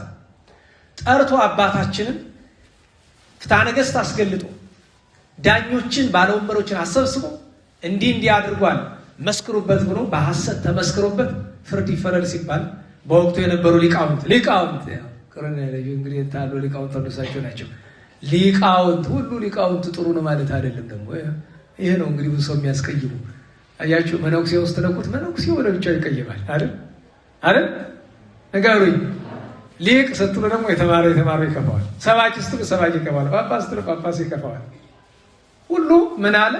ጠርቶ አባታችንን ፍትሐ ነገሥት አስገልጦ ዳኞችን ባለወንበሮችን አሰብስቦ እንዲህ አድርጓል መስክሩበት ብሎ በሐሰት ተመስክሮበት ፍርድ ይፈረድ ሲባል በወቅቱ የነበሩ ሊቃውንት እንግዲህ ታሉ ሊቃውንት ተደሳቸው ናቸው። ሊቃውንት ሁሉ ሊቃውንት ጥሩ ነው ማለት አይደለም። ደግሞ ይሄ ነው እንግዲህ ብዙ ሰው የሚያስቀይሙ። አያችሁ፣ መነኩሴ ውስጥ ለቁት መነኩሴ ወደ ብቻው ይቀይማል አይደል? ንገሩኝ። ሊቅ ስትሉ ደግሞ የተማረው ይከፋዋል። ሰባኪ ስትሉ ሰባኪ ይከፋዋል። ጳጳስ ስትሉ ጳጳስ ይከፋዋል። ሁሉ ምን አለ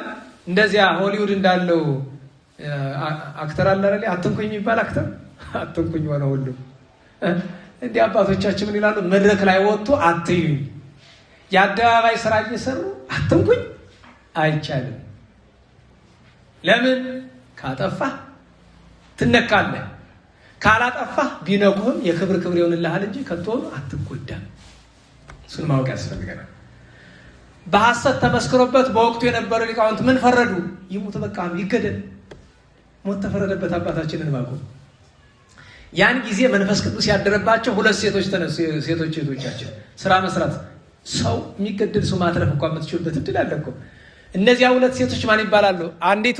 እንደዚያ ሆሊውድ እንዳለው አክተር አለ አይደል? አትንኩኝ የሚባል አክተር አትንኩኝ ሆነ ሁሉ። እንዲህ አባቶቻችን ምን ይላሉ? መድረክ ላይ ወጥቶ አትዩኝ፣ የአደባባይ ስራ እየሰሩ አትንኩኝ አይቻልም። ለምን? ካጠፋህ ትነካለህ፣ ካላጠፋህ ቢነቁህም የክብር ይሆንልሃል እንጂ ከቶ አትጎዳም። እሱን ማወቅ ያስፈልገናል። በሐሰት ተመስክሮበት በወቅቱ የነበሩ ሊቃውንት ምን ፈረዱ? ይሙት፣ በቃ ይገደል፣ ሞት ተፈረደበት አባታችን ዕንባቆም። ያን ጊዜ መንፈስ ቅዱስ ያደረባቸው ሁለት ሴቶች ተነሱ። ሴቶች እህቶቻችን ስራ መስራት፣ ሰው የሚገደል ሰው ማትረፍ እንኳን የምትችሉበት እድል አለ እኮ። እነዚያ ሁለት ሴቶች ማን ይባላሉ? አንዲቱ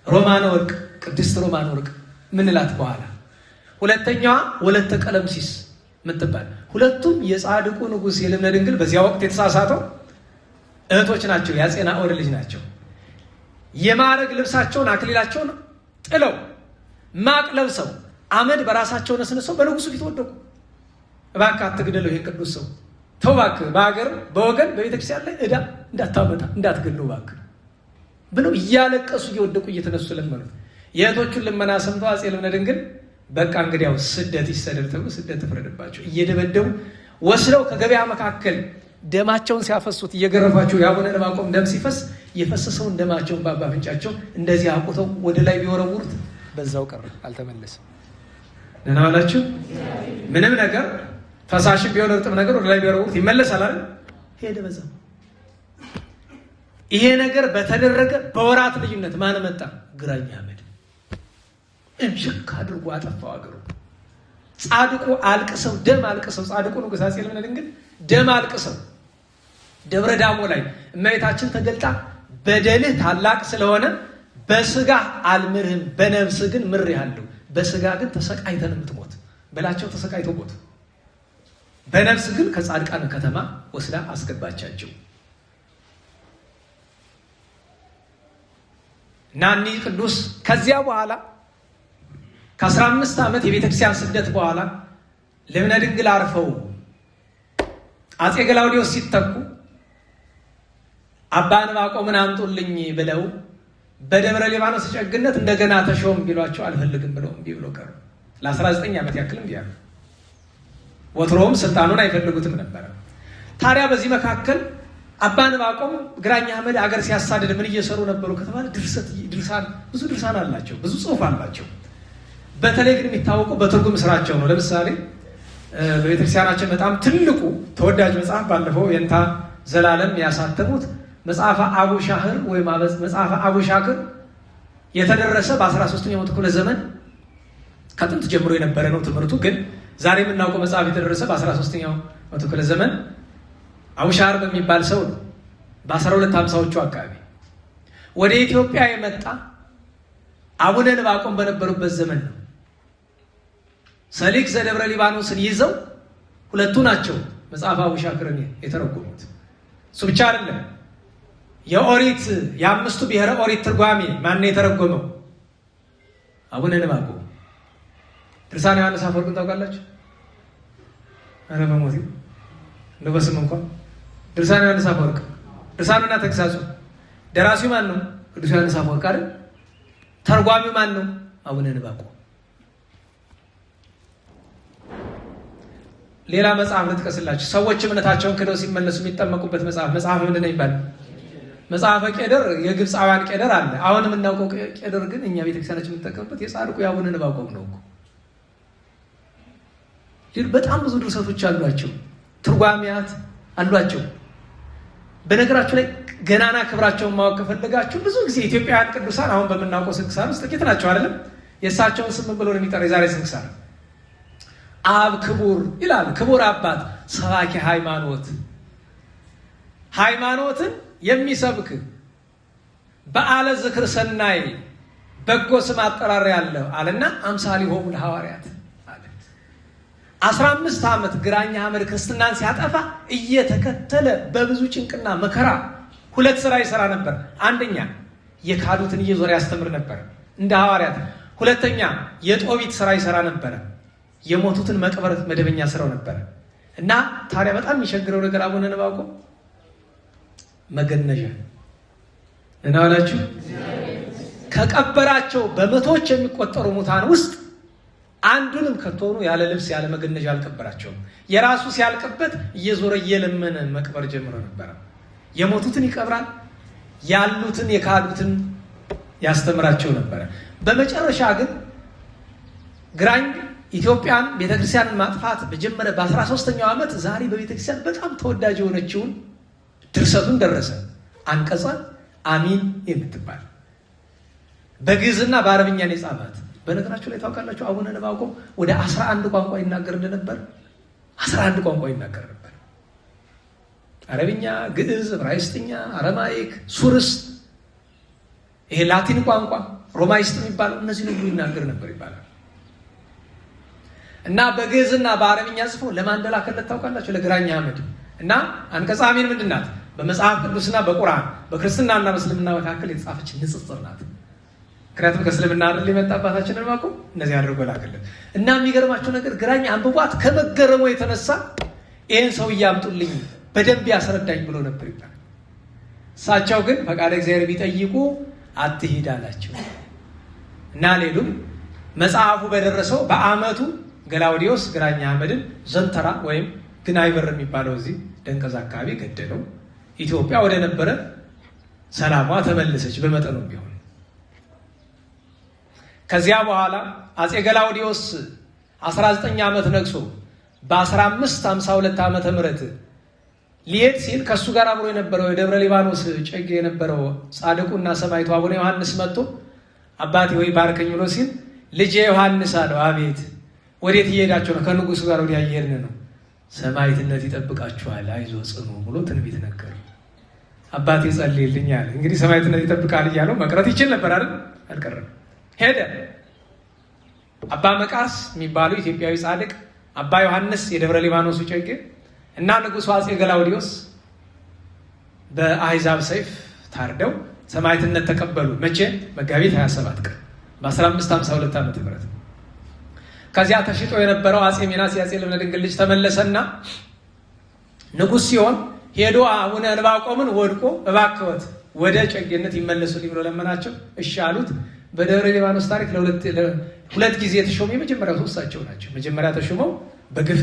ሮማነ ወርቅ፣ ቅድስት ሮማነ ወርቅ ምንላት በኋላ፣ ሁለተኛዋ ወለተ ቀለምሲስ ምትባል። ሁለቱም የጻድቁ ንጉሥ የልብነ ድንግል በዚያ ወቅት የተሳሳተው እህቶች ናቸው። የአፄ ናኦድ ልጅ ናቸው። የማዕረግ ልብሳቸውን አክሊላቸውን ጥለው ማቅ ለብሰው አመድ በራሳቸው ነስንሰው በንጉሱ ፊት ወደቁ። እባክህ አትግደለው ይሄን ቅዱስ ሰው፣ ተው እባክህ፣ በሀገር በወገን በቤተክርስቲያን ላይ ዕዳ እንዳታመጣ እንዳትገድለው እባክህ ብለው እያለቀሱ እየወደቁ እየተነሱ ለመኑት። የእህቶቹን ልመና ሰምተው አፄ ልብነ ድንግል በቃ እንግዲያው ስደት ይሰደድ ተብሎ ስደት ተፈረደባቸው። እየደበደቡ ወስደው ከገበያ መካከል ደማቸውን ሲያፈሱት እየገረፏቸው የአቡነ ዕንባቆም ደም ሲፈስ የፈሰሰውን ደማቸውን በአባ አፍንጫቸው እንደዚህ አቁተው ወደ ላይ ቢወረውሩት በዛው ቀረ፣ አልተመለሰም። ደህና ዋላችሁ። ምንም ነገር ፈሳሽም ቢሆን እርጥብ ነገር ወደ ላይ ቢወረውሩት ይመለሳል አይደል? ሄደ በዛው። ይሄ ነገር በተደረገ በወራት ልዩነት ማን መጣ? ግራኝ አህመድ እምሽክ አድርጎ አጠፋው አገሩ። ጻድቁ አልቅሰው ደም አልቅሰው፣ ጻድቁ ንጉሥ አፄ ልብነ ድንግል ደም አልቅሰው ደብረ ዳሞ ላይ እመቤታችን ተገልጣ በደልህ ታላቅ ስለሆነ በስጋ አልምርህም፣ በነፍስ ግን ምሬሃለሁ፣ በስጋ ግን ተሰቃይተን የምትሞት በላቸው። ተሰቃይተው ሞቱ። በነፍስ ግን ከጻድቃን ከተማ ወስዳ አስገባቻቸው። እና እኒህ ቅዱስ ከዚያ በኋላ ከ15 ዓመት የቤተክርስቲያን ስደት በኋላ ልብነ ድንግል አርፈው አፄ ገላውዲዮስ ሲተኩ አባ ዕንባቆምን አምጡልኝ ብለው በደብረ ሊባኖስ ጨግነት እንደገና ተሾም ቢሏቸው አልፈልግም ብለው እምቢ ብለው ቀሩ። ለ19 ዓመት ያክል እምቢ አሉ። ወትሮም ስልጣኑን አይፈልጉትም ነበረ። ታዲያ በዚህ መካከል አባ ዕንባቆም ግራኝ አህመድ አገር ሲያሳድድ ምን እየሰሩ ነበሩ ከተባለ ብዙ ድርሳን አላቸው፣ ብዙ ጽሑፍ አላቸው። በተለይ ግን የሚታወቁ በትርጉም ስራቸው ነው። ለምሳሌ በቤተክርስቲያናችን በጣም ትልቁ ተወዳጅ መጽሐፍ ባለፈው የንታ ዘላለም ያሳተሙት መጽሐፈ አቡሻህር ወይም መጽሐፈ አቡሻክር የተደረሰ በ13ኛው መቶ ክፍለ ዘመን ከጥንት ጀምሮ የነበረ ነው ትምህርቱ። ግን ዛሬ የምናውቀው መጽሐፍ የተደረሰ በ13ኛው መቶ ክፍለ ዘመን አቡሻህር በሚባል ሰው ነው። በ1250ዎቹ አካባቢ ወደ ኢትዮጵያ የመጣ አቡነ ዕንባቆም በነበሩበት ዘመን ነው። ሰሊክ ዘደብረ ሊባኖስን ይዘው ሁለቱ ናቸው መጽሐፈ አቡሻክርን የተረጎሙት። እሱ ብቻ አይደለም። የኦሪት የአምስቱ ብሔረ ኦሪት ትርጓሜ ማን የተረጎመው? አቡነ ዕንባቆም። ድርሳነ ዮሐንስ አፈወርቅን ታውቃላችሁ? ኧረ በሞቴ እንደው በስም እንኳን ድርሳነ ዮሐንስ አፈወርቅ፣ ድርሳኑና ተግሳጹ ደራሲው ማን ነው? ቅዱስ ዮሐንስ አፈወርቅ አይደል? ተርጓሚው ማን ነው? አቡነ ዕንባቆም። ሌላ መጽሐፍ ልጥቀስላችሁ። ሰዎች እምነታቸውን ክደው ሲመለሱ የሚጠመቁበት መጽሐፍ ምንድን ነው ይባላል? መጽሐፈ ቄደር፣ የግብፃውያን ቄደር አለ። አሁን የምናውቀው ቄደር ግን እኛ ቤተክርስቲያናችን የምንጠቀምበት የጻድቁ የአቡነ ዕንባቆም ነው እኮ። በጣም ብዙ ድርሰቶች አሏቸው፣ ትርጓሚያት አሏቸው። በነገራችሁ ላይ ገናና ክብራቸውን ማወቅ ከፈለጋችሁ ብዙ ጊዜ ኢትዮጵያውያን ቅዱሳን አሁን በምናውቀው ስንክሳር ውስጥ ጥቂት ናቸው አይደለም? የእሳቸውን ስም ብሎ ነው የሚጠራ የዛሬ ስንክሳር። አብ ክቡር ይላል። ክቡር አባት ሰባኪ ሃይማኖት፣ ሃይማኖትን የሚሰብክ በዓለ ዝክር ሰናይ በጎ ስም አጠራር ያለው አለና አምሳሊሆሙ ለሐዋርያት አለ። 15 ዓመት ግራኝ አህመድ ክርስትናን ሲያጠፋ እየተከተለ በብዙ ጭንቅና መከራ ሁለት ስራ ይሰራ ነበር። አንደኛ የካዱትን እየዞረ ያስተምር ነበር እንደ ሐዋርያት። ሁለተኛ የጦቢት ስራ ይሰራ ነበረ። የሞቱትን መቅበር መደበኛ ስራው ነበረ። እና ታዲያ በጣም የሚቸግረው ነገር አቡነ ዕንባቆም መገነዣ እናላችሁ ከቀበራቸው በመቶዎች የሚቆጠሩ ሙታን ውስጥ አንዱንም ከቶኑ ያለ ልብስ ያለ መገነዣ አልቀበራቸውም። የራሱ ሲያልቅበት እየዞረ እየለመነ መቅበር ጀምሮ ነበረ። የሞቱትን ይቀብራል፣ ያሉትን የካዱትን ያስተምራቸው ነበረ። በመጨረሻ ግን ግራኝ ኢትዮጵያን ቤተክርስቲያንን ማጥፋት በጀመረ በ13ኛው ዓመት ዛሬ በቤተክርስቲያን በጣም ተወዳጅ የሆነችውን ድርሰቱን ደረሰ። አንቀጸ አሚን የምትባል በግዕዝና በአረብኛ ነው የጻፋት። በነገራችሁ ላይ ታውቃላችሁ አቡነ ዕንባቆም ወደ 11 ቋንቋ ይናገር እንደነበር። 11 ቋንቋ ይናገር ነበር። አረብኛ፣ ግዕዝ፣ ዕብራይስጥኛ፣ አረማይክ፣ ሱርስት፣ ይሄ ላቲን ቋንቋ ሮማይስጥ የሚባለው እነዚህ ሁሉ ይናገር ነበር ይባላል። እና በግዕዝና በአረብኛ ጽፎ ለማን እንደላከለት ታውቃላችሁ? ለግራኝ አህመድ። እና አንቀጸ አሚን ምንድን ናት? በመጽሐፍ ቅዱስና በቁርአን በክርስትናና በእስልምና መካከል የተጻፈች ንጽጽር ናት። ምክንያቱም ከእስልምና አይደል የመጣ አባታችን ዕንባቆም እነዚህ አድርጎ ላከለት። እና የሚገርማቸው ነገር ግራኝ አንብቧት ከመገረሙ የተነሳ ይህን ሰው እያምጡልኝ በደንብ ያስረዳኝ ብሎ ነበር ይባላል። እሳቸው ግን ፈቃደ እግዚአብሔር ቢጠይቁ አትሂድ አላቸው እና ሌሉም መጽሐፉ በደረሰው በዓመቱ ገላውዲዮስ ግራኝ አህመድን ዘንተራ ወይም ግናይበር የሚባለው እዚህ ደንቀዝ አካባቢ ገደለው። ኢትዮጵያ ወደ ነበረ ሰላሟ ተመለሰች በመጠኑም ቢሆን። ከዚያ በኋላ አፄ ገላውዲዮስ 19 ዓመት ነግሶ በ1552 ዓመተ ምህረት ሊሄድ ሲል ከእሱ ጋር አብሮ የነበረው የደብረ ሊባኖስ ጨጌ የነበረው ጻድቁና ሰማዕቱ አቡነ ዮሐንስ መጥቶ አባቴ ወይ ባርከኝ ብሎ ሲል ልጄ ዮሐንስ አለው። አቤት ወዴት እየሄዳቸው ነው? ከንጉሱ ጋር ወዲያ እየሄድን ነው። ሰማዕትነት ይጠብቃችኋል፣ አይዞ ጽኑ ብሎ ትንቢት ነገር። አባቴ ጸልይልኝ አለ። እንግዲህ ሰማዕትነት ይጠብቃል እያለው መቅረት ይችል ነበር አይደል? አልቀረም። ሄደ። አባ መቃርስ የሚባሉ ኢትዮጵያዊ ጻድቅ፣ አባ ዮሐንስ የደብረ ሊባኖሱ ጨጌ እና ንጉሱ አፄ ገላውዲዮስ በአሕዛብ ሰይፍ ታርደው ሰማዕትነት ተቀበሉ። መቼ? መጋቢት 27 ቀን በ1552 ዓመተ ምህረት። ከዚያ ተሽጦ የነበረው አፄ ሚናስ የአፄ ልብነ ድንግል ልጅ ተመለሰና ንጉሥ ሲሆን ሄዶ አቡነ ዕንባቆምን ወድቆ እባክዎት ወደ ጨጌነት ይመለሱልኝ ብሎ ለመናቸው። እሺ አሉት። በደብረ ሊባኖስ ታሪክ ሁለት ጊዜ የተሾሙ የመጀመሪያው እሳቸው ናቸው። መጀመሪያ ተሾመው በግፍ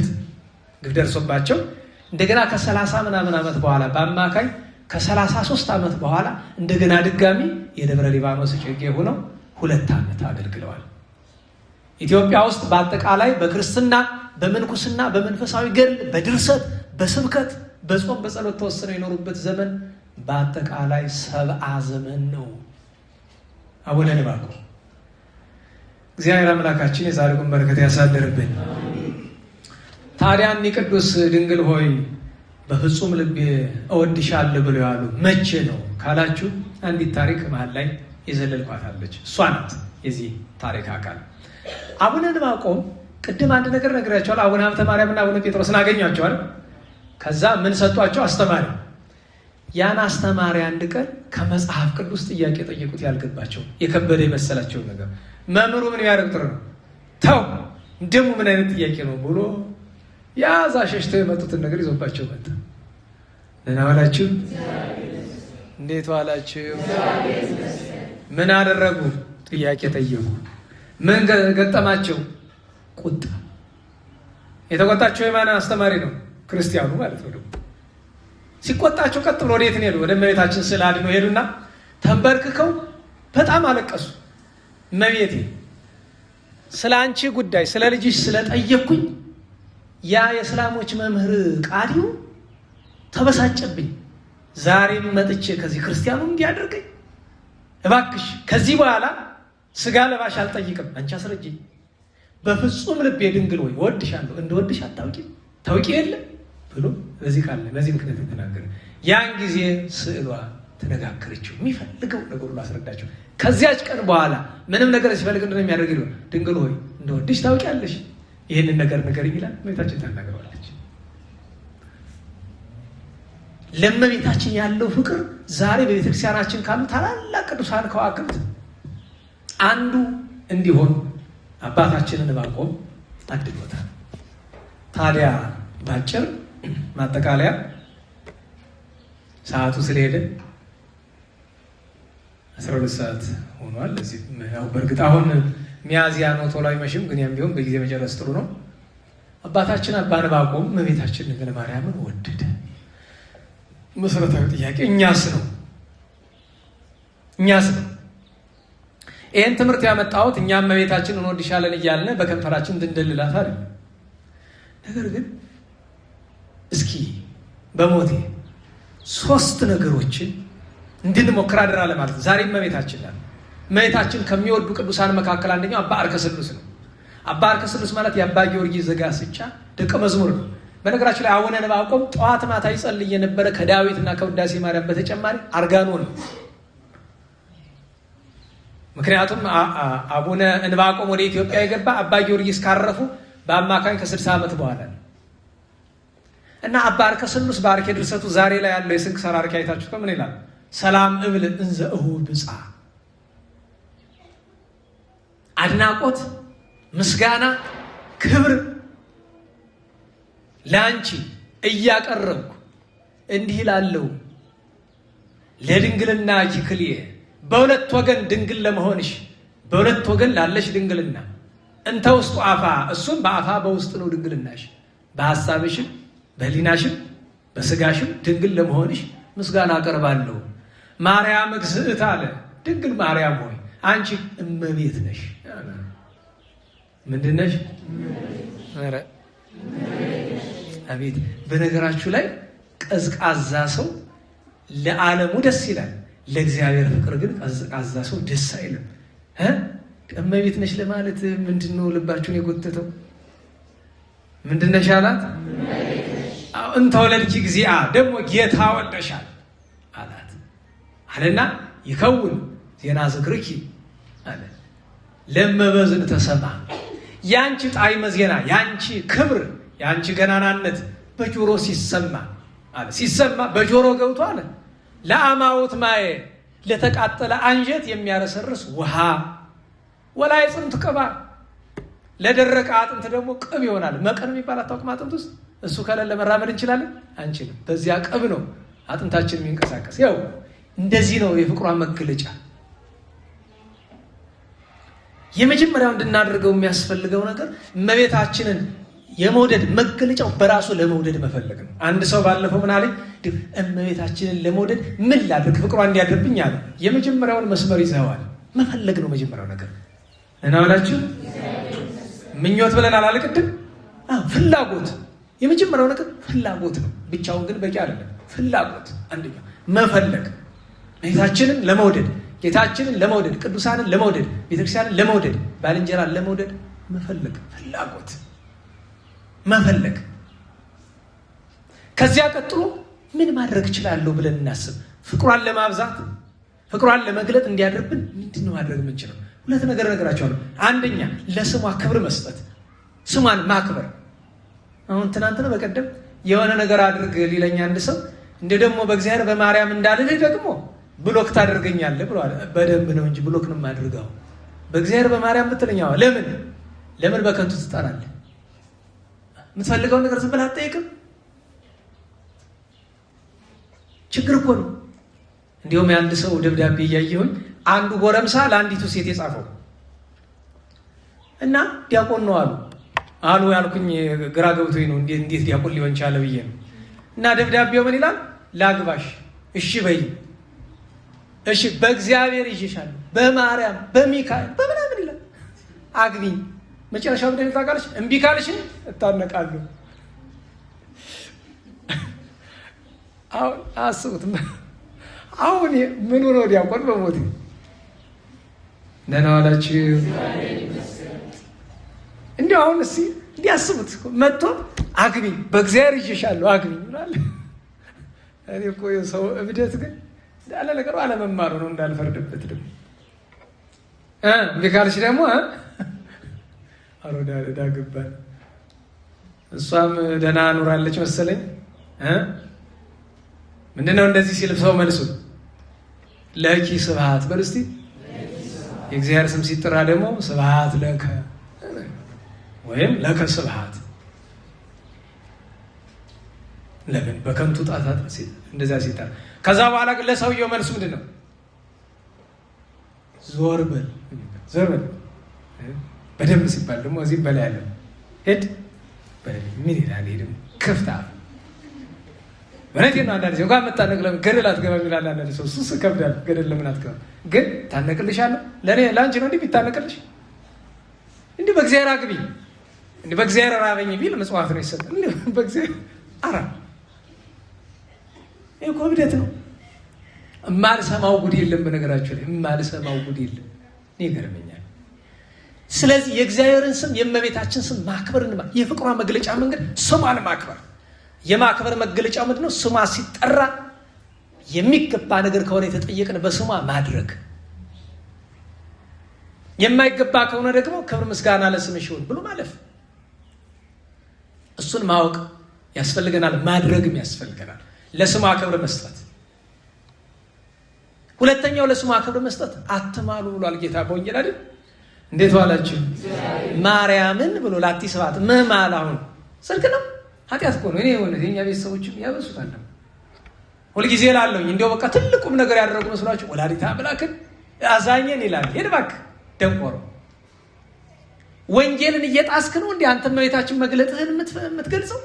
ደርሶባቸው እንደገና ከ30 ምናምን ዓመት በኋላ በአማካኝ ከ33 ዓመት በኋላ እንደገና ድጋሚ የደብረ ሊባኖስ ጨጌ ሆነው 2 ዓመት አገልግለዋል። ኢትዮጵያ ውስጥ በአጠቃላይ በክርስትና፣ በምንኩስና፣ በመንፈሳዊ ገድል፣ በድርሰት፣ በስብከት፣ በጾም፣ በጸሎት ተወስነው የኖሩበት ዘመን በአጠቃላይ 70 ዘመን ነው። አቡነ ዕንባቆም እግዚአብሔር አምላካችን የጻድቁን በረከት ያሳድርብን። ታዲያ እኒህ ቅዱስ ድንግል ሆይ በፍጹም ልቤ እወድሻለሁ ብለው ያሉ መቼ ነው ካላችሁ አንዲት ታሪክ መሀል ላይ የዘለልኳታለች። እሷ ናት የዚህ ታሪክ አካል። አቡነ ዕንባቆም ቅድም አንድ ነገር ነግሬያቸዋል። አቡነ ሀብተ ማርያምና አቡነ ጴጥሮስን አገኟቸዋል። ከዛ ምን ሰጧቸው? አስተማሪ። ያን አስተማሪ አንድ ቀን ከመጽሐፍ ቅዱስ ጥያቄ ጠየቁት። ያልገባቸው የከበደ የመሰላቸውን ነገር መምህሩ ምን ያደርግ ጥሩ ነው ተው ደግሞ ምን አይነት ጥያቄ ነው ብሎ ያዛ ሸሽተው የመጡትን ነገር ይዞባቸው መጣ። ደህና ዋላችሁ? እንዴት ዋላችሁ? ምን አደረጉ? ጥያቄ ጠየቁ። ምን ገጠማቸው? ቁጣ። የተቆጣቸው የማን አስተማሪ ነው? ክርስቲያኑ ማለት ነው። ደግሞ ሲቆጣቸው ቀጥ ብሎ ወዴት ሄዱ? ወደ እመቤታችን ስዕል አድኖ ሄዱና ተንበርክከው በጣም አለቀሱ። እመቤቴ ስለ አንቺ ጉዳይ ስለ ልጅሽ ስለጠየቅኩኝ ያ የእስላሞች መምህር ቃዲው ተበሳጨብኝ። ዛሬም መጥቼ ከዚህ ክርስቲያኑ እንዲያደርገኝ እባክሽ ከዚህ በኋላ ስጋ ለባሽ አልጠይቅም፣ አንቺ አስረጅኝ። በፍጹም ልቤ ድንግል ወይ እወድሻለሁ፣ እንደወድሽ አታውቂም፣ ታውቂ የለ ብሎ በዚህ ቃል በዚህ ምክንያት የተናገረ። ያን ጊዜ ስዕሏ ተነጋገረችው። የሚፈልገው ነገሩን አስረዳቸው። ከዚያች ቀን በኋላ ምንም ነገር ሲፈልግ እንደሆነ የሚያደርግ ይሆን ድንግል ሆይ እንደወድሽ ታውቂያለሽ፣ ይህንን ነገር ንገሪኝ ይላል። እመቤታችን ታናግረዋለች። ለእመቤታችን ያለው ፍቅር ዛሬ በቤተክርስቲያናችን ካሉ ታላላቅ ቅዱሳን ከዋክብት አንዱ እንዲሆን አባታችንን ዕንባቆም አድሎታል። ታዲያ ባጭር ማጠቃለያ ሰዓቱ ስለሄደ 12 ሰዓት ሆኗል። እዚህ በእርግጥ አሁን ሚያዝያ ነው፣ ቶሎ አይመሽም፣ ግን ያም ቢሆን በጊዜ መጨረስ ጥሩ ነው። አባታችን አባ ዕንባቆም እመቤታችን ድንግል ማርያምን ወደደ። መሰረታዊ ጥያቄ እኛስ ነው። ይህን ትምህርት ያመጣሁት እኛም እመቤታችን እንወድሻለን እያልን በከንፈራችን እንድንደልላት አይደለም። ነገር ግን እስኪ በሞቴ ሶስት ነገሮችን እንድንሞክር አደራ ለማለት ነው። ዛሬ እመቤታችን ናት። እመቤታችን ከሚወዱ ቅዱሳን መካከል አንደኛው አባ አርከስሉስ ነው። አባ አርከስሉስ ማለት የአባ ጊዮርጊስ ዘጋስጫ ደቀ መዝሙር ነው። በነገራችን ላይ አቡነ ዕንባቆም ጠዋት ማታ ይጸልይ የነበረ ከዳዊትና ከውዳሴ ማርያም በተጨማሪ አርጋኖ ነው። ምክንያቱም አቡነ ዕንባቆም ወደ ኢትዮጵያ የገባ አባ ጊዮርጊስ ካረፉ በአማካኝ ከ60 ዓመት በኋላ ነው። እና አባ አርከስሉስ በአርኬ ድርሰቱ ዛሬ ላይ ያለው የስንክሳር አርኬ አይታችሁ ከምን ይላል? ሰላም እብል እንዘ እሁብ ብጻ፣ አድናቆት፣ ምስጋና፣ ክብር ለአንቺ እያቀረብኩ እንዲህ ላለው ለድንግልና ጅክልየ፣ በሁለት ወገን ድንግል ለመሆንሽ በሁለት ወገን ላለሽ ድንግልና እንተ ውስጡ አፋ፣ እሱም በአፋ በውስጥ ነው ድንግልናሽ፣ በሐሳብሽም በህሊናሽም በስጋሽም ድንግል ለመሆንሽ ምስጋና አቀርባለሁ። ማርያም እግዝእት አለ። ድንግል ማርያም ሆይ አንቺ እመቤት ነሽ። ምንድን ነሽ? አቤት! በነገራችሁ ላይ ቀዝቃዛ ሰው ለዓለሙ ደስ ይላል፣ ለእግዚአብሔር ፍቅር ግን ቀዝቃዛ ሰው ደስ አይልም። እመቤት ነሽ ለማለት ምንድን ነው ልባችሁን የጎተተው? ምንድን ነሽ አላት? እንተ ወለድኪ እግዚአ፣ ደግሞ ጌታ ወልደሻል አላት አለና ይከውን ዜና ዝክርኪ አለ ለመበዝን ተሰማ፣ ያንቺ ጣዕመ ዜና፣ ያንቺ ክብር፣ ያንቺ ገናናነት በጆሮ ሲሰማ አለ። ሲሰማ በጆሮ ገብቶ አለ ለአማውት ማየ፣ ለተቃጠለ አንጀት የሚያረሰርስ ውሃ፣ ወላይ ጽምት ቅባ፣ ለደረቀ አጥንት ደግሞ ቅብ ይሆናል። መቀን የሚባል አታውቅም? አጥንት ውስጥ እሱ ከሌለ መራመድ እንችላለን? አንችልም። በዚያ ቅብ ነው አጥንታችን የሚንቀሳቀስ። ያው እንደዚህ ነው የፍቅሯ መገለጫ። የመጀመሪያው እንድናደርገው የሚያስፈልገው ነገር እመቤታችንን የመውደድ መገለጫው በራሱ ለመውደድ መፈለግ ነው። አንድ ሰው ባለፈው ምን አለኝ? እመቤታችንን ለመውደድ ምን ላድርግ ፍቅሯ እንዲያድርብኝ አለ። የመጀመሪያውን መስመር ይዘዋል። መፈለግ ነው መጀመሪያው ነገር። እናውላችሁ ምኞት ብለን አላለቅድም? ፍላጎት የመጀመሪያው ነገር ፍላጎት ነው። ብቻውን ግን በቂ አይደለም። ፍላጎት አንደኛ መፈለግ፣ እመቤታችንን ለመውደድ፣ ጌታችንን ለመውደድ፣ ቅዱሳንን ለመውደድ፣ ቤተክርስቲያንን ለመውደድ፣ ባልንጀራን ለመውደድ መፈለግ፣ ፍላጎት መፈለግ። ከዚያ ቀጥሎ ምን ማድረግ እችላለሁ ብለን እናስብ። ፍቅሯን ለማብዛት ፍቅሯን ለመግለጥ እንዲያደርብን ምንድን ነው ማድረግ የምንችለው? ሁለት ነገር ነገራቸዋለሁ። አንደኛ ለስሟ ክብር መስጠት፣ ስሟን ማክበር። አሁን ትናንትና በቀደም የሆነ ነገር አድርግ ሊለኝ አንድ ሰው እንደ ደግሞ በእግዚአብሔር በማርያም እንዳልልህ ደግሞ ብሎክ ታደርገኛለህ ብለዋል። በደንብ ነው እንጂ ብሎክ ነው የማድርገው። በእግዚአብሔር በማርያም ብትለኛው ለምን በከንቱ ትጠራለህ? የምትፈልገውን ነገር ዝም ብለህ አትጠይቅም? ችግር እኮ ነው። እንዲሁም የአንድ ሰው ደብዳቤ እያየሁኝ አንዱ ጎረምሳ ለአንዲቱ ሴት የጻፈው እና ዲያቆን ነው አሉ ያልኩኝ ግራ ገብቶኝ ነው። እንዴት ዲያቆን ሊሆን ቻለ ብዬ ነው። እና ደብዳቤው ምን ይላል? ላግባሽ፣ እሺ በይ፣ እሺ በእግዚአብሔር ይዤሻለሁ፣ በማርያም በሚካኤል በምናምን ይላል። አግቢኝ። መጨረሻው ምንድን ነው ታውቃለች? እምቢ ካልሽ እታነቃለሁ። አሁን አስቡት። አሁን ምን ሆኖ ዲያቆን በሞት ደህና ዋላችሁ። እንዲሁ አሁን እስኪ እንዲያስቡት መጥቶ አግቢኝ፣ በእግዚአብሔር ይዤሻለሁ አግቢኝ ይላል። እኔ እኮ የሰው እብደት ግን እንዳለ ነገሩ አለመማሩ ነው። እንዳልፈርድበት ደግሞ እምቢ ካልሽ ደግሞ አሮዳ ገባል። እሷም ደህና ኑራለች መሰለኝ። ምንድነው እንደዚህ ሲል ሰው መልሱ ለኪ ስብሐት በል እስቲ። የእግዚአብሔር ስም ሲጠራ ደግሞ ስብሐት ለከ ወይም ለከ ስብሐት። ለምን በከንቱ ጣጣ እንደዛ ሲጠራ። ከዛ በኋላ ግን ለሰውየው መልሱ ምንድን ነው? ዞር በል በደንብ ሲባል ደግሞ እዚህም በላይ ያለ ሄድ ምን ይላል? ሄድም ክፍታ በእውነቴን ነው። አንዳንድ ሰው ጋር መታነቅ ለምን ገደል አትገባም ይላል። አንዳንድ ሰው ሱስ ከብዳል። ገደል ለምን አትገባም? ግን ታነቅልሻለሁ ለአንቺ ነው እንዲህ ቢታነቅልሽ። እንዲህ በእግዚአብሔር አግቢኝ፣ እንዲህ በእግዚአብሔር ራበኝ ቢል መጽዋዕት ነው ይሰጣል። እንዲህ በእግዚአብሔር አራ ይህ እኮ እብደት ነው። የማልሰማው ጉድ የለም። በነገራችሁ ላይ የማልሰማው ጉድ የለም። እኔ ይገርመኛል። ስለዚህ የእግዚአብሔርን ስም የእመቤታችን ስም ማክበርን የፍቅሯ መግለጫ መንገድ ስሟን ማክበር። የማክበር መገለጫ ምንድን ነው? ስሟ ሲጠራ የሚገባ ነገር ከሆነ የተጠየቅን በስሟ ማድረግ፣ የማይገባ ከሆነ ደግሞ ክብር ምስጋና ለስምሽ ይሁን ብሎ ማለፍ። እሱን ማወቅ ያስፈልገናል፣ ማድረግም ያስፈልገናል። ለስሟ ክብር መስጠት። ሁለተኛው ለስሟ ክብር መስጠት አትማሉ ብሏል ጌታ በወንጌል አይደል? እንዴት ዋላችሁ ማርያምን ብሎ ላቲ ሰባት መማል አሁን ጽድቅ ነው? ኃጢአት እኮ ነው። እኔ ሆነ የኛ ቤተሰቦችም ያበሱታል። ሁልጊዜ ላለሁኝ እንዲያው በቃ ትልቁም ነገር ያደረጉ መስሏቸው ወላዲተ አምላክን አዛኘን ይላል። ሄድ እባክህ ደንቆሮ፣ ወንጌልን እየጣስክ ነው እንዴ አንተ እመቤታችን መግለጥህን የምትገልጸው?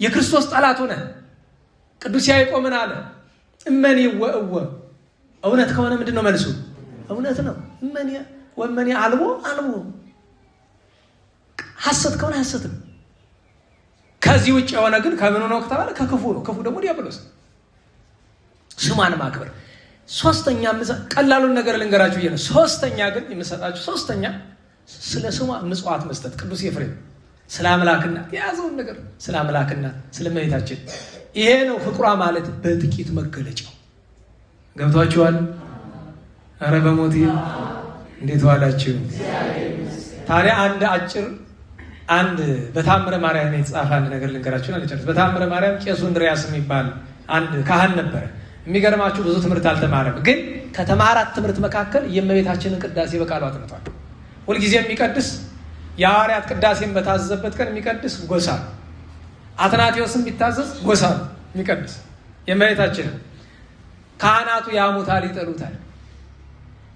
የክርስቶስ ጠላት ሆነ። ቅዱስ ያዕቆብ ምን አለ? እመኔ ወእወ፣ እውነት ከሆነ ምንድን ነው መልሱ? እውነት ነው። እመኔ ወእመኔ አልቦ አልቦ፣ ሐሰት ከሆነ ሐሰት ነው። ከዚህ ውጭ የሆነ ግን ከምኑ ነው ከተባለ ከክፉ ነው። ክፉ ደግሞ ዲያብሎስ። ስሟን ማክበር። ሶስተኛ ቀላሉን ነገር ልንገራችሁ ብዬ ነው። ሶስተኛ ግን የምሰጣችሁ ሶስተኛ ስለ ስሟ ምጽዋት መስጠት። ቅዱስ ኤፍሬም ስለ አምላክናት የያዘውን ነገር ስለ አምላክናት ስለ እመቤታችን፣ ይሄ ነው ፍቅሯ ማለት በጥቂት መገለጫው። ገብቷችኋል? ኧረ በሞቴ እንዴት ዋላችሁ? ታዲያ አንድ በታምረ ማርያም የተጻፈ አንድ ነገር ልንገራችሁ አልጨርስ። በታምረ ማርያም ቄሱ እንድርያስ የሚባል አንድ ካህን ነበረ። የሚገርማችሁ ብዙ ትምህርት አልተማረም፣ ግን ከተማራት ትምህርት መካከል የእመቤታችንን ቅዳሴ በቃሉ አጥንቷል። ሁልጊዜ የሚቀድስ የሐዋርያት ቅዳሴን በታዘዘበት ቀን የሚቀድስ ጎሳ ነው። አትናቴዎስም ቢታዘዝ ጎሳ ነው የሚቀድስ የእመቤታችንን። ካህናቱ ያሙታል፣ ይጠሉታል።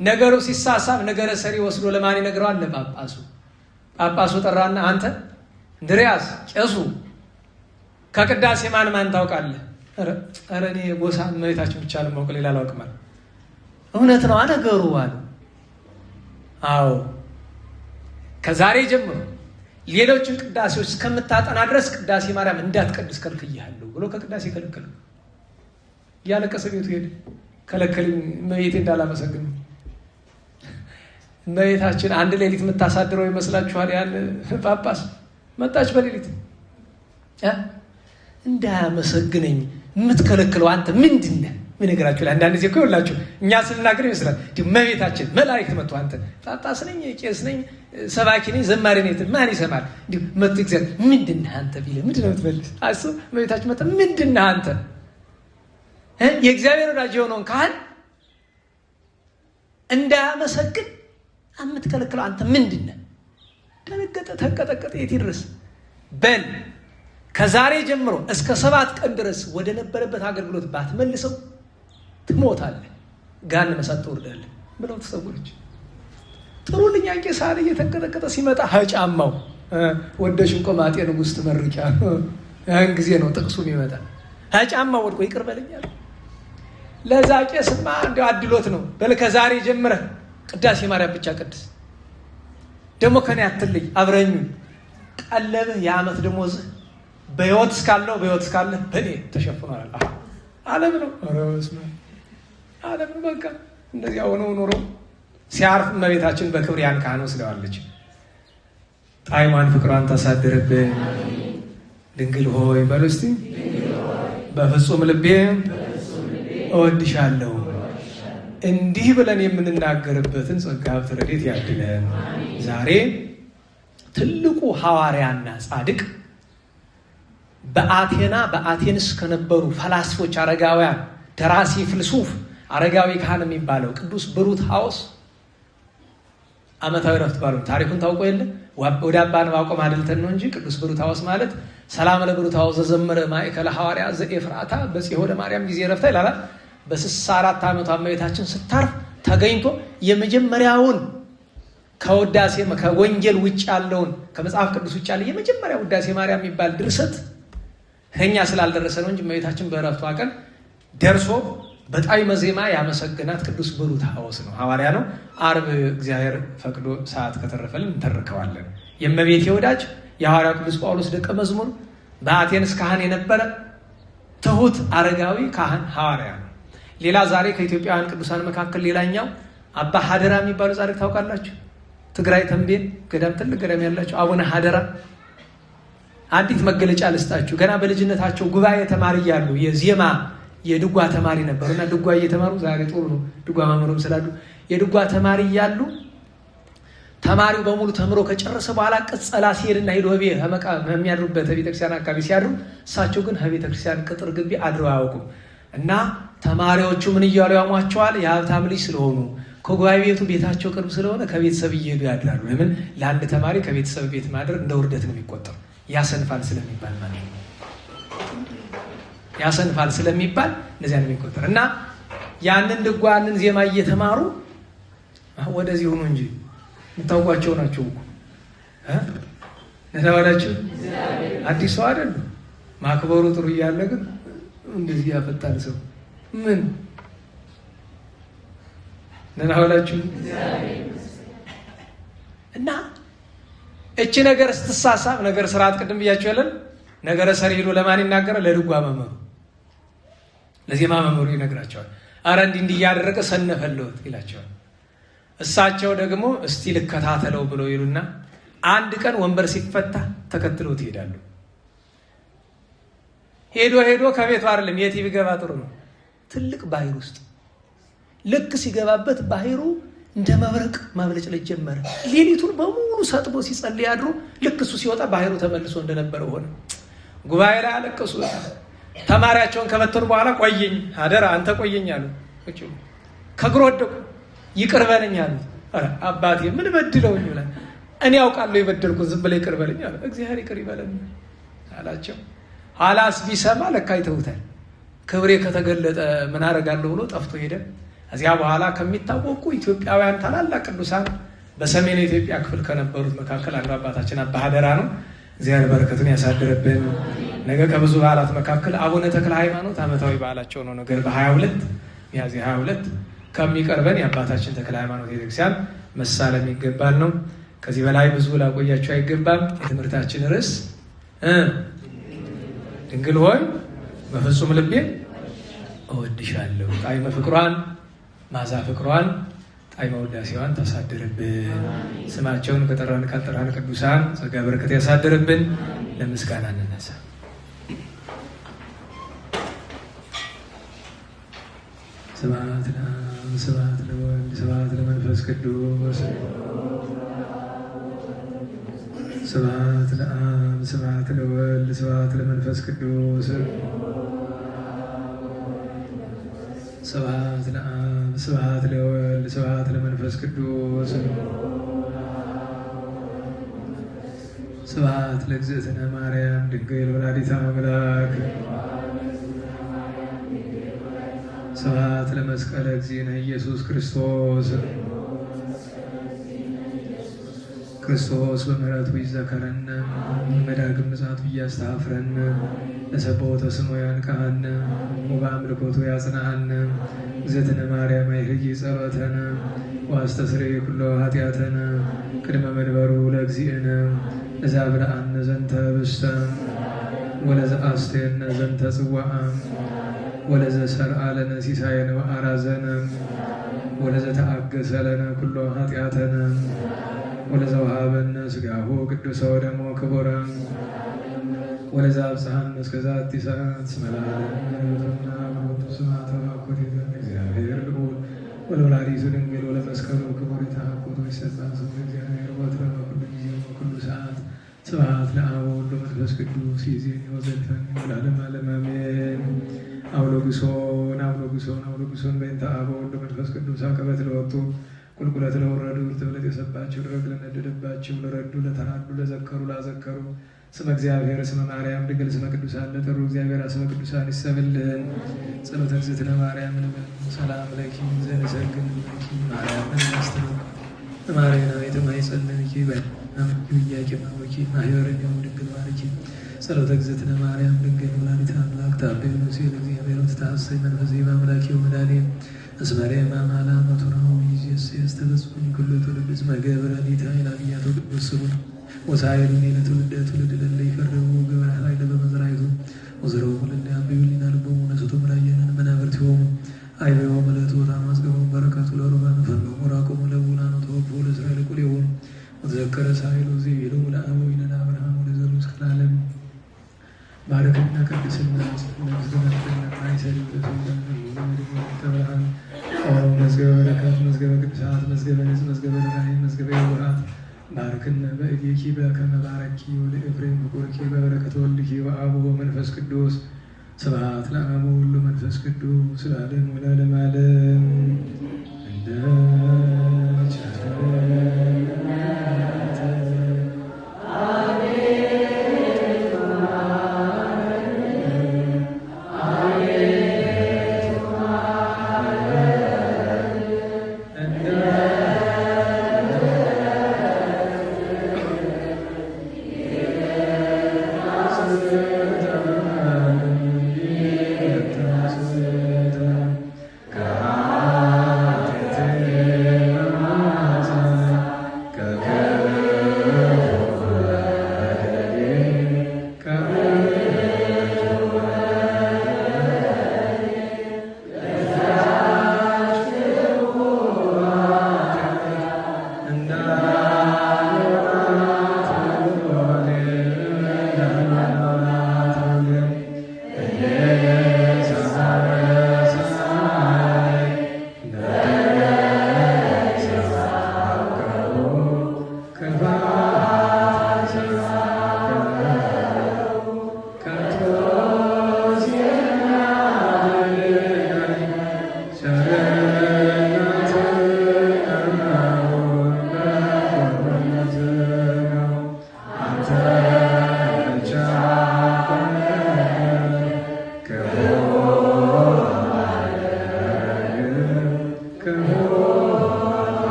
ነገሩ ሲሳሳብ ነገረ ሰሪ ወስዶ ለማን ይነግረዋል? ለጳጳሱ። ጳጳሱ ጠራና አንተ እንድርያስ ቄሱ ከቅዳሴ ማን ታውቃለህ? ኧረ እኔ ጎሳ እመቤታችን ብቻ ለማውቅ ሌላ አላውቅም አለ። እውነት ነው ነገሩ አሉ። አዎ ከዛሬ ጀምሮ ሌሎችን ቅዳሴዎች እስከምታጠና ድረስ ቅዳሴ ማርያም እንዳትቀድስ ከልክያለሁ ብሎ ከቅዳሴ ከለከለ። እያለቀሰ ቤቱ ሄደ። ከለከለኝ እመቤቴ እንዳላመሰግን። እመቤታችን አንድ ሌሊት የምታሳድረው ይመስላችኋል? ያን ጳጳስ መጣች በሌሊት እንዳያመሰግነኝ የምትከለክለው አንተ ምንድን ነህ? ምን ነገራችሁ ላይ አንዳንድ ጊዜ እኮ ይኸውላችሁ እኛ ስንናገር ይመስላል እመቤታችን መላእክት መጥቶ አንተ ጳጳስ ነኝ ቄስ ነኝ ሰባኪ ነኝ ዘማሪ ነኝ ማን ይሰማል? እንዲሁ መጥቶ እግዚአብሔር ምንድን ነህ አንተ ቢልህ ምንድን ነው የምትመልስ? አስብ። እመቤታችን መጣ ምንድን ነህ አንተ? የእግዚአብሔር ወዳጅ የሆነውን ካህን እንዳያመሰግን የምትከለክለው አንተ ምንድን ነህ? ደነገጠ፣ ተንቀጠቀጠ። የት ይድረስ? በል ከዛሬ ጀምሮ እስከ 7 ቀን ድረስ ወደ ነበረበት አገልግሎት ባትመልሰው ትሞታለህ፣ ገሃነመ እሳት ትወርዳለህ ብለው ተሰወረች። ጥሩልኛ ቄስ አለ። እየተንቀጠቀጠ ሲመጣ ጫማው ወደሽን ቆማጤ ንጉሥ ትመርቂያ። ያን ጊዜ ነው ጥቅሱ የሚመጣ። ጫማው ወድቆ ይቅር በለኛል። ለዛ ቄስማ እንዲያው አድሎት ነው። በል ከዛሬ ጀምረህ ቅዳሴ ማርያም ብቻ ቅድስ፣ ደግሞ ከኔ አትለይ፣ አብረኝ። ቀለብህ የዓመት ደሞዝህ በሕይወት እስካለህ በእኔ ተሸፍኗል። ዓለም ነው ዓለም ነው። በቃ እንደዚያ ሆነው ኖሮ ሲያርፍ እመቤታችን በክብር ያን ካህን ወስደዋለች። ጣዕሟን ፍቅሯን ታሳድርብን። ድንግል ሆይ በሉ እስቲ በፍጹም ልቤ እወድሻለሁ። እንዲህ ብለን የምንናገርበትን ጸጋ ረድኤት ያድለን። ዛሬ ትልቁ ሐዋርያና ጻድቅ በአቴንስ ከነበሩ ፈላስፎች አረጋውያን ደራሲ ፍልሱፍ አረጋዊ ካህን የሚባለው ቅዱስ ብሩታዎስ ዓመታዊ ረፍት ባሉ ታሪኩን ታውቆ የለ ወደ አባ ዕንባቆም አድልተን ነው እንጂ ቅዱስ ብሩታዎስ ማለት ሰላም ለብሩታዎስ ዘዘመረ ማእከለ ሐዋርያ ዘኤፍራታ በጽሖ ለማርያም ጊዜ ረፍታ ይላል። በ64 ዓመቷ እመቤታችን ስታርፍ ተገኝቶ የመጀመሪያውን ከውዳሴ ከወንጌል ውጭ ያለውን ከመጽሐፍ ቅዱስ ውጭ ያለ የመጀመሪያ ውዳሴ ማርያም የሚባል ድርሰት ከኛ ስላልደረሰ ነው እንጂ እመቤታችን በእረፍቷ ቀን ደርሶ በጣዕመ ዜማ ያመሰግናት ቅዱስ ብሩታዎስ ነው። ሐዋርያ ነው። ዓርብ እግዚአብሔር ፈቅዶ ሰዓት ከተረፈልን እንተርከዋለን። የእመቤቴ ወዳጅ የሐዋርያው ቅዱስ ጳውሎስ ደቀ መዝሙር በአቴንስ ካህን የነበረ ትሁት አረጋዊ ካህን ሐዋርያ ነው። ሌላ ዛሬ ከኢትዮጵያውያን ቅዱሳን መካከል ሌላኛው አባ ሀደራ የሚባሉ ጻድቅ ታውቃላችሁ? ትግራይ ተንቤን ገዳም ትልቅ ገዳም ያላቸው አቡነ ሀደራ። አንዲት መገለጫ ልስጣችሁ። ገና በልጅነታቸው ጉባኤ ተማሪ እያሉ የዜማ የድጓ ተማሪ ነበሩ እና ድጓ እየተማሩ ዛሬ ጥሩ ነው ድጓ መምህሩም ስላሉ የድጓ ተማሪ እያሉ ተማሪው በሙሉ ተምሮ ከጨረሰ በኋላ ቅጸላ ሲሄድና ሄዶ ቤት የሚያድሩበት ቤተክርስቲያን አካባቢ ሲያድሩ እሳቸው ግን ከቤተክርስቲያን ቅጥር ግቢ አድረው አያውቁም እና ተማሪዎቹ ምን እያሉ ያሟቸዋል? የሀብታም ልጅ ስለሆኑ ከጉባኤ ቤቱ ቤታቸው ቅርብ ስለሆነ ከቤተሰብ እየሄዱ ያድራሉ። ለምን? ለአንድ ተማሪ ከቤተሰብ ቤት ማድረግ እንደ ውርደት ነው የሚቆጠር። ያሰንፋል ስለሚባል ማለት ነው። ያሰንፋል ስለሚባል እንደዚያ ነው የሚቆጠር እና ያንን ድጓ ያንን ዜማ እየተማሩ ወደዚህ ሆኑ እንጂ የምታውቋቸው ናቸው እኮ ነታወዳችሁ አዲስ ሰው አይደለም። ማክበሩ ጥሩ እያለ ግን እንደዚህ ያፈጣል ሰው ምን ነታወዳችሁ እና እቺ ነገር ስትሳሳብ ነገር ስርዓት ቅድም ብያቸው ያለን ነገረ ሰሪ ሄዶ ለማን ይናገራል? ለድጓ መምህሩ ለዜማ መምህሩ ይነግራቸዋል። አረ እንዲህ እያደረገ ሰነፈለውት ይላቸዋል። እሳቸው ደግሞ እስቲ ልከታተለው ብለው ይሉና አንድ ቀን ወንበር ሲፈታ ተከትለው ይሄዳሉ። ሄዶ ከቤቱ አይደለም የት ቢገባ ጥሩ ነው፣ ትልቅ ባህር ውስጥ ልክ ሲገባበት ባህሩ እንደ መብረቅ ማብለጭለጭ ጀመረ። ሌሊቱን በሙሉ ሰጥቦ ሲጸልይ አድሮ ልክ እሱ ሲወጣ ባህሩ ተመልሶ እንደነበረ ሆነ። ጉባኤ ላይ አለቀሱ። ተማሪያቸውን ከመተኑ በኋላ ቆየኝ ሀደራ አንተ ቆየኝ አሉ። ከእግሩ ወደቁ። ይቅር በለኝ አሉት። ኧረ አባቴ ምን በድለውኝ ብላ እኔ ያውቃለሁ የበደልኩት ዝም ብለህ ይቅር በለኝ አለ። እግዚአብሔር ይቅር ይበለን አላቸው። ኋላስ ቢሰማ ለካ ይተውታል። ክብሬ ከተገለጠ ምን አደርጋለሁ ብሎ ጠፍቶ ሄደ። ከዚያ በኋላ ከሚታወቁ ኢትዮጵያውያን ታላላቅ ቅዱሳን በሰሜን ኢትዮጵያ ክፍል ከነበሩት መካከል አንዱ አባታችን አባ ሀደራ ነው። እግዚአብሔር በረከቱን ያሳድርብን። ነገ ከብዙ በዓላት መካከል አቡነ ተክለ ሃይማኖት ዓመታዊ በዓላቸው ነው። ነገር በ22 ሚያዝያ 22 ከሚቀርበን የአባታችን ተክለ ሃይማኖት ቤተክርስቲያን መሳለም ይገባል ነው። ከዚህ በላይ ብዙ ላቆያቸው አይገባም። የትምህርታችን ርዕስ ድንግል ሆይ በፍጹም ልቤ እወድሻለሁ፣ ጣዕመ ፍቅሯን ማዛ ፍቅሯን ጣዕመ ውዳሴዋን ታሳድርብን። ስማቸውን ከጠራን ካልጠራን ቅዱሳን ጸጋ በረከት ያሳድርብን። ለምስጋና እንነሳ። ስብሐት ለአብ ስብሐት ለወልድ ስብሐት ለመንፈስ ቅዱስ ስብሐት ለአብ ስብሐት ለወልድ ስብሐት ለመንፈስ ቅዱስ ስብሐት ለአብ ስብሐት ለወልድ ስብሐት ለመንፈስ ቅዱስ ስብሐት ለእግዝእትነ ማርያም ድንግል ወላዲተ አምላክ ስብሐት ለመስቀለ እግዚእነ ኢየሱስ ክርስቶስ ክርስቶስ በምሕረቱ ይዘከረነ በዳግም ምጽአቱ እያስተኀፍረነ ለሰብሖተ ስሙ ያንቃሐነ ወበአምልኮቱ ያጽንዓነ እግዝእትነ ማርያም አይህይ ጸሎተነ ወአስተስርይ ኩሎ ኃጢአተነ ቅድመ መንበሩ ለእግዚእነ ለዘአብልዐነ ዘንተ ኅብስተ ወለዘአስተየነ ዘንተ ጽዋዐ ወለዘሰርዐ ለነ ሲሳየነ ወአራዘነ ወለዘተአገሰ ለነ ኩሎ ኃጢአተነ ወለዘወሀበነ ሥጋሁ ቅዱሰ ወደሞ ክቡረ ወለዘአብጽሐነ እስከ ዛቲ ሰዓት እስመ ለዓለመ ስብሐት ወበረከቱ እግዚአብሔር ልዑል ወለወላዲቱ ድንግል ወለመስቀሉ ክቡር የተሐቆቱ ይሰጣን ስሙ እግዚአብሔር ወትረ በኩሉ ጊዜ ወበኩሉ ሰዓት ስብሐት ለአብ ወወልድ ወመንፈስ ቅዱስ ይእዜኒ ወዘልፈኒ ወለዓለመ ዓለም አሜን። አውሎግሶን አውሎግሶን አውሎግሶን በእንተ አብ ወወልድ ወመንፈስ ቅዱስ አቀበት ለወጡ ቁልቁለት ለወረዱ ትብለት የሰባቸው ደረግ ለነደደባቸው ለረዱ ለተራዱ ለዘከሩ ላዘከሩ ስመ እግዚአብሔር ስመ ማርያም ድንግል ስመ ቅዱሳን ለጠሩ እግዚአብሔር ስመ ቅዱሳን ይሰብልን። ጸሎተ እግዝእትነ ማርያም ሰላም ለኪ ዘንሰግድ ለኪ ማርያም ነስተነ ማርያም የተማይጸልንኪ በል አምኪ ያቂ ማወቂ ማህበረን የሙ ድንግል ማርኪ ጸሎተ እግዝእትነ ማርያም ድንግል ወላዲተ አምላክ ታቤኑ ሲል እግዚአብሔር ተታሰይ መንፈስ አምላኪ ወመድኃኒየ እስመሬ ማማላ መቱራው ይስ ያስተበጽኩኝ ኩሉ ትውልድ መገብረ ሊታ ይላልያቶ ቅዱስ ስቡን ወሳይሉን የትውልድ ትውልድ ለለ ይፈርሙ ግብረ ኃይለ በመዝራይቱ ወዘረው ሁሉ ያብዩልናል
ባረክና ቅድስና ብርሃን መዝገበ በረከት መዝገበ ቅዱሳት መዝገበ ንጽሕ መዝገበ ራእይ መዝገበ የውራት ባርክነ በእዴኪ በከመ ባረኪ ወለኤፍሬም በኮርኪ በበረከተ ወልድኪ ወአብ ወመንፈስ ቅዱስ ስብሐት ለአብ ወወልድ ወመንፈስ ቅዱስ ለዓለሙ ወለዓለመ ዓለም እንደ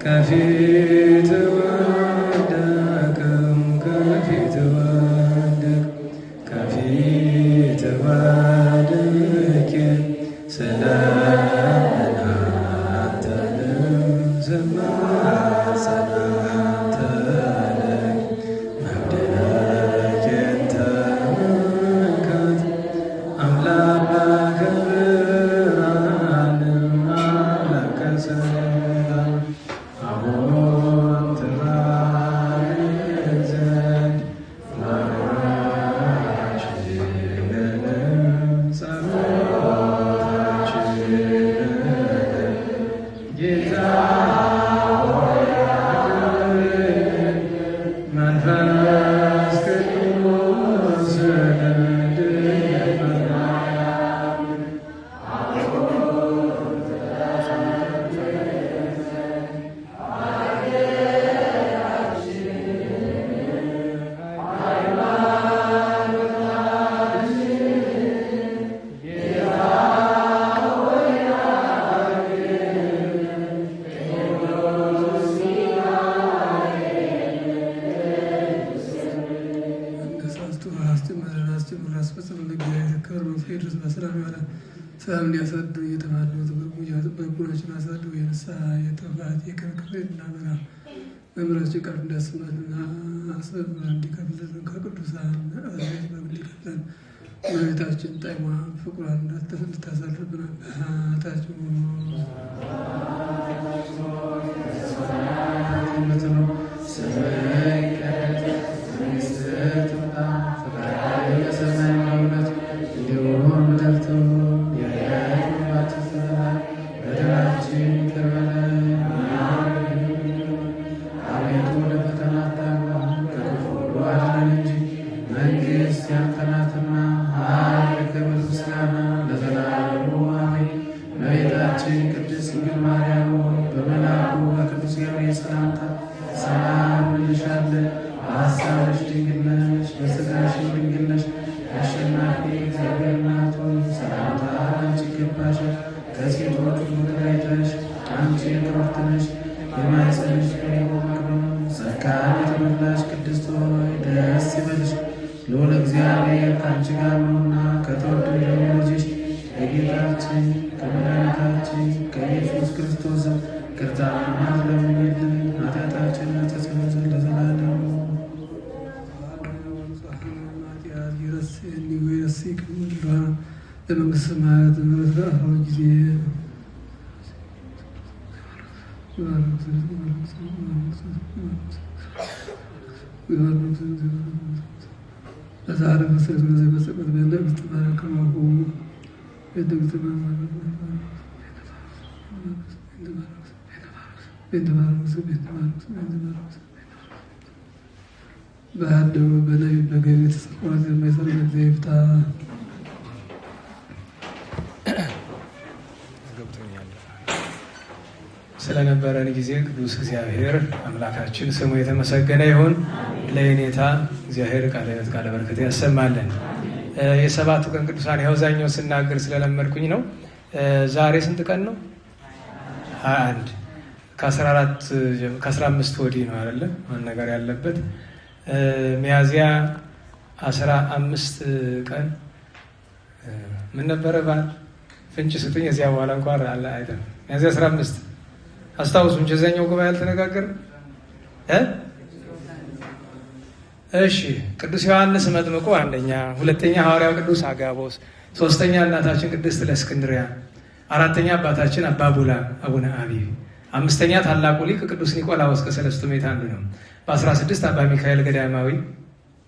ከፊት ወደቅም ከፊት ወደቅ ከፊት ወድቄ ስለምናተን ስማጸናተን መውደቄን ተመልከት አምላከ ብርሃን አምላከ ሰላም አሁን ትባረክ ዘንድ ጸሎታችንን ጌታ ሆይ አድነን። መንፈስ ቅዱስ ሰላም እንዲያሳድሩ እየተማሉ በጎናችን አሳድሩ የንስሐ የጥፋት የክርክር እናበራ መምህራችን ቃል እንዳስማልና አስበብ እንዲከፍልን ከቅዱሳን አዛዥ እንዲከፍለን እመቤታችን ጣዕሟ ፍቅሯን እንድታሳልፍብን አባታችን ሰላም እንልሻለን። በሐሳብሽ ድንግል ነሽ፣ በሥጋሽም ድንግል ነሽ። አሸናፊ እግዚአብሔር እናት ሆይ ሰላምታ አንቺ ይገባሻል። ከሴቶች ሁሉ ተለይተሽ አንቺ የተባረክሽ ነሽ፣ የማኅፀንሽ ፍሬ የተባረከ ነው። ጸጋን የተመላሽ ቅድስት ሆይ ደስ ይበልሽ፣ ልዑል እግዚአብሔር ከአንቺ ጋር ነውና ከተወደደው ልጅሽ ከጌታችን ከመድኃኒታችን ከኢየሱስ ክርስቶስ ይቅርታና ለምኝልን ኃጢአታችንን ተሰረይ ዘንድ ለዘላለሙ። በመንግሥተ ሰማያት ምሕረት በአፍሮ ጊዜ በአደው በላይ በገቢ ተሰቅሏል የማይሰራ ጊዜ ይፍታ።
ስለነበረን ጊዜ ቅዱስ እግዚአብሔር አምላካችን ስሙ የተመሰገነ ይሁን። ለየኔታ እግዚአብሔር ቃለ ሕይወት ቃለ በረከት ያሰማለን። የሰባቱ ቀን ቅዱሳን ያውዛኛው ስናገር ስለለመድኩኝ ነው። ዛሬ ስንት ቀን ነው? 21 ከ15 ወዲህ ነው አይደለ? ነገር ያለበት ሚያዝያ 15 ቀን ምን ነበረ በዓል? ፍንጭ ስጡኝ። እዚያ በኋላ እንኳን አለ አይደል? ሚያዝያ 15 አስታውሱ እንጂ እዛኛው ጉባኤ አልተነጋገርንም። እሺ፣ ቅዱስ ዮሐንስ መጥምቁ አንደኛ፣ ሁለተኛ ሐዋርያው ቅዱስ አጋቦስ፣ ሶስተኛ እናታችን ቅድስት ለእስክንድርያ፣ አራተኛ አባታችን አባ ቡላ አቡነ አቢብ፣ አምስተኛ ታላቁ ሊቅ ቅዱስ ኒቆላዎስ ከሰለስቱ ምዕት አንዱ ነው። በ16 አባ ሚካኤል ገዳማዊ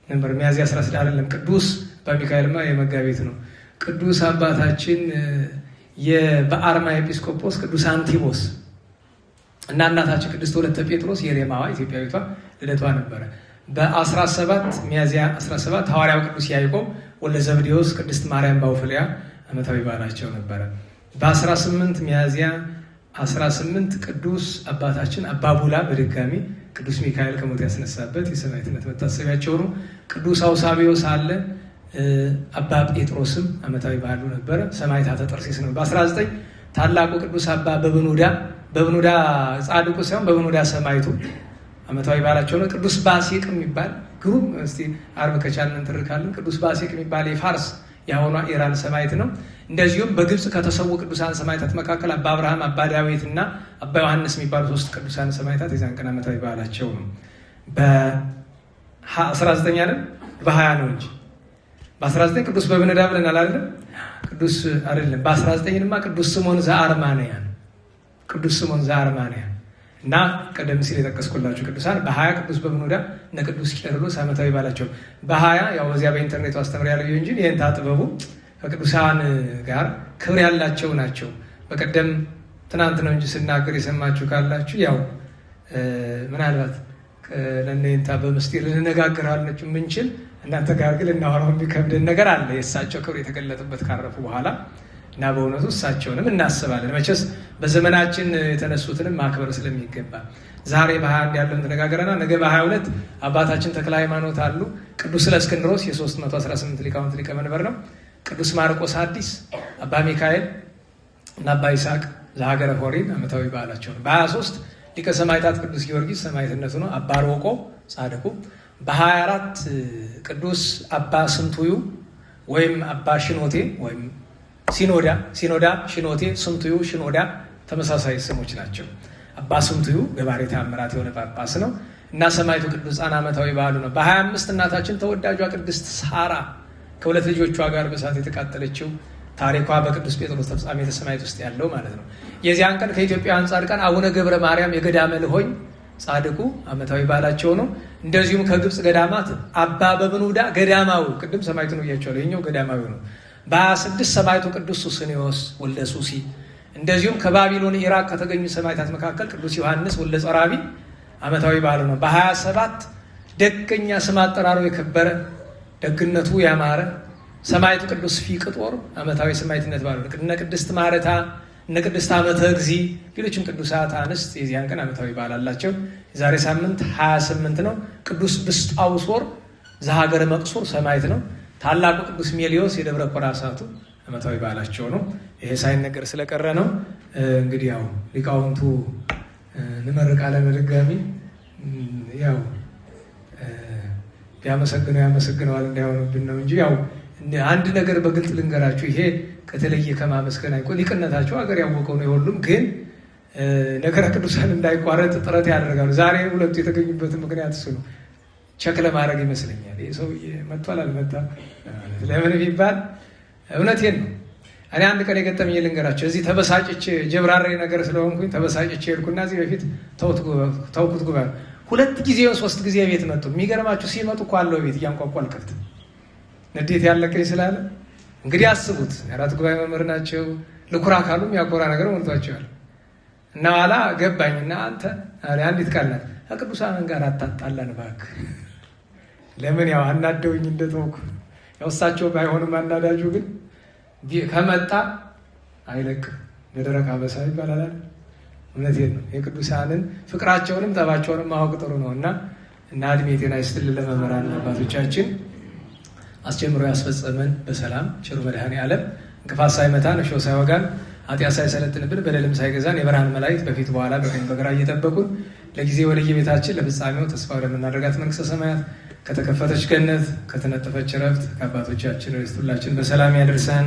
ነበር። ሚያዝያ 16 አይደለም፣ ቅዱስ አባ ሚካኤልማ የመጋቢት ነው። ቅዱስ አባታችን የበአርማ ኤጲስቆጶስ ቅዱስ አንቲቦስ እና እናታችን ቅድስት ወለተ ጴጥሮስ የሬማዋ ኢትዮጵያዊቷ ልደቷ ነበረ። በ17 ሚያዝያ 17 ሐዋርያው ቅዱስ ያዕቆብ ወልደ ዘብዴዎስ ቅድስት ማርያም ባውፍልያ ዓመታዊ በዓላቸው ነበረ። በ18 ሚያዝያ 18 ቅዱስ አባታችን አባ ቡላ በድጋሚ ቅዱስ ሚካኤል ከሞት ያስነሳበት የሰማዕትነት መታሰቢያቸው ነው። ቅዱስ አውሳቢዮስ አለ። አባ ጴጥሮስም ዓመታዊ በዓሉ ነበረ። ሰማዕታተ ጠርሴስ ነው። በ19 ታላቁ ቅዱስ አባ በብኑዳ ጻድቁ ሳይሆን በብኑዳ ሰማዕቱ ዓመታዊ በዓላቸው ነው። ቅዱስ ባሲቅ የሚባል ግሩም እስቲ አርብ ከቻልን እንትርካለን። ቅዱስ ባሲቅ የሚባል የፋርስ የአሁኗ ኢራን ሰማዕት ነው። እንደዚሁም በግብፅ ከተሰዉ ቅዱሳን ሰማዕታት መካከል አባ አብርሃም፣ አባ ዳዊት እና አባ ዮሐንስ የሚባሉ 3 ቅዱሳን ሰማዕታት የዛን ቀን ዓመታዊ በዓላቸው ነው። በ19 አይደል? በ20 ነው እንጂ በ19 ቅዱስ በብኑዳ ብለናል አይደለም? ቅዱስ አይደለም። በ19ማ ቅዱስ ስምዖን ዘአርማንያ ቅዱስ ስምዖን ዘአርማንያ እና ቀደም ሲል የጠቀስኩላችሁ ቅዱሳን በ20 ቅዱስ በብኑዳ እነ ቅዱስ ቄርሎስ ዓመታዊ በዓላቸው በ20 ያው በዚያ በኢንተርኔቱ አስተምር ያለው እንጂ ይህን ታጥበቡ ከቅዱሳን ጋር ክብር ያላቸው ናቸው። በቀደም ትናንት ነው እንጂ ስናገር የሰማችሁ ካላችሁ ያው ምናልባት ለእነንታ በምስጢር ልንነጋገራለች የምንችል እናንተ ጋር ግን ልናወራው የሚከብድን ነገር አለ። የእሳቸው ክብር የተገለጠበት ካረፉ በኋላ እና በእውነቱ እሳቸውንም እናስባለን። መቼስ በዘመናችን የተነሱትንም ማክበር ስለሚገባ ዛሬ በ21 ያለውን ተነጋገረና ነገ በ22 አባታችን ተክለ ሃይማኖት አሉ። ቅዱስ ለእስክንድሮስ የ318 ሊቃውንት ሊቀ መንበር ነው። ቅዱስ ማርቆስ አዲስ፣ አባ ሚካኤል እና አባ ይስሐቅ ዘሀገረ ሆሪን ዓመታዊ በዓላቸው ነው። በ23 ሊቀ ሰማዕታት ቅዱስ ጊዮርጊስ ሰማዕትነቱ ነው። አባ ሮቆ ጻድቁ። በ24 ቅዱስ አባ ስንቱዩ ወይም አባ ሽኖቴ ወይም ሲኖዳ ሽኖቴ፣ ስንቱዩ፣ ሽኖዳ ተመሳሳይ ስሞች ናቸው። አባ ስንቱዩ ገባሬ ተአምራት የሆነ ጳጳስ ነው እና ሰማዕቱ ቅዱሳን ዓመታዊ በዓሉ ነው። በ25 እናታችን ተወዳጇ ቅድስት ሳራ ከሁለት ልጆቿ ጋር በእሳት የተቃጠለችው ታሪኳ በቅዱስ ጴጥሮስ ተፍጻሜተ ሰማዕት ውስጥ ያለው ማለት ነው። የዚያን ቀን ከኢትዮጵያውያን ጻድቃን አቡነ ገብረ ማርያም የገዳመ ልሆኝ ጻድቁ ዓመታዊ በዓላቸው ነው። እንደዚሁም ከግብፅ ገዳማት አባ በብኑዳ ገዳማዊ ቅድም ሰማዕቱ ነው እያቸዋለሁ፣ ይኸኛው ገዳማዊ ነው። በ26 ሰማዕቱ ቅዱስ ሱስንዮስ ወልደ ሱሲ፣ እንደዚሁም ከባቢሎን ኢራቅ ከተገኙ ሰማዕታት መካከል ቅዱስ ዮሐንስ ወልደ ጸራቢ ዓመታዊ በዓሉ ነው። በ27 ደገኛ ስም አጠራሩ የከበረ ደግነቱ ያማረ ሰማዕቱ ቅዱስ ፊቅጦር ዓመታዊ ሰማዕትነት በዓሉ ነው። እነ ቅድስት ማረታ፣ እነ ቅድስት ዓመተ እግዚእ፣ ሌሎችም ቅዱሳት አንስት የዚያን ቀን ዓመታዊ በዓል አላቸው። የዛሬ ሳምንት 28 ነው። ቅዱስ ብስጣውሶር ዘሀገረ መቅሱር ሰማዕት ነው። ታላቁ ቅዱስ ሜሊዮስ የደብረ ኮራሳቱ ዓመታዊ በዓላቸው ነው። ይሄ ሳይነገር ስለቀረ ነው። እንግዲህ ያው ሊቃውንቱ እንመርቃለን በድጋሚ ያው ያመሰግነው ያመሰግነዋል እንዳይሆንብን ነው እንጂ ያው አንድ ነገር በግልጽ ልንገራችሁ። ይሄ ከተለየ ከማመስገን አይቆ ሊቅነታቸው ሀገር ያወቀው ነው። የሁሉም ግን ነገረ ቅዱሳን እንዳይቋረጥ ጥረት ያደርጋሉ። ዛሬ ሁለቱ የተገኙበትን ምክንያት እሱ ነው። ቸክ ለማድረግ ይመስለኛል። ይህ ሰው መጥቷል አልመጣም ለምን ቢባል እውነቴን ነው። እኔ አንድ ቀን የገጠመኝ ልንገራቸው። እዚህ ተበሳጭቼ ጀብራሬ ነገር ስለሆንኩኝ ተበሳጭቼ ሄድኩና እዚህ በፊት ተውኩት ጉባኤ 2 ጊዜ 3 ጊዜ ቤት መጡ። የሚገርማችሁ ሲመጡ እኮ አለው ቤት እያንኳኳ አልከፍትም ንዴት ያለቀኝ ስላለ። እንግዲህ አስቡት፣ የአራት ጉባኤ መምህር ናቸው። ልኩራ ካሉ የሚያኮራ ነገር ሞልቷቸዋል። እና ኋላ ገባኝና አንተ አንዲት ቃል ናት፣ ከቅዱሳን ጋር አታጣላን እባክህ። ለምን ያው አናደውኝ እንደተውኩ ያው እሳቸው ባይሆንም አናዳጁ ግን ከመጣ አይለቅም። በደረቅ አበሳ ይባላል። እውነቴን ነው። የቅዱሳንን ፍቅራቸውንም ጠባቸውንም ማወቅ ጥሩ ነው እና እድሜ ጤና ይስጥልን ለመምህራን አባቶቻችን አስጀምሮ ያስፈጸመን በሰላም ቸሩ መድኃኔዓለም እንቅፋት ሳይመታን እሾህ ሳይወጋን ኃጢአት ሳይሰለጥንብን በደልም ሳይገዛን የብርሃን መላእክት በፊት በኋላ በቀኝ በግራ እየጠበቁን ለጊዜ ወደየቤታችን ለፍጻሜው ተስፋ ወደምናደርጋት መንግሥተ ሰማያት ከተከፈተች ገነት ከተነጠፈች ዕረፍት ከአባቶቻችን ርስት ሁላችን በሰላም ያደርሰን።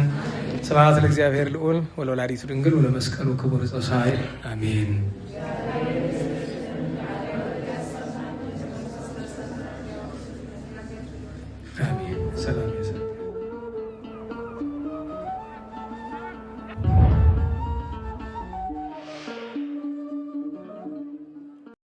ስብሐት ለእግዚአብሔር ልዑል ወለወላዲቱ ድንግል ወለመስቀሉ ክቡር ጸሳይል አሜን። አሜን። ሰላም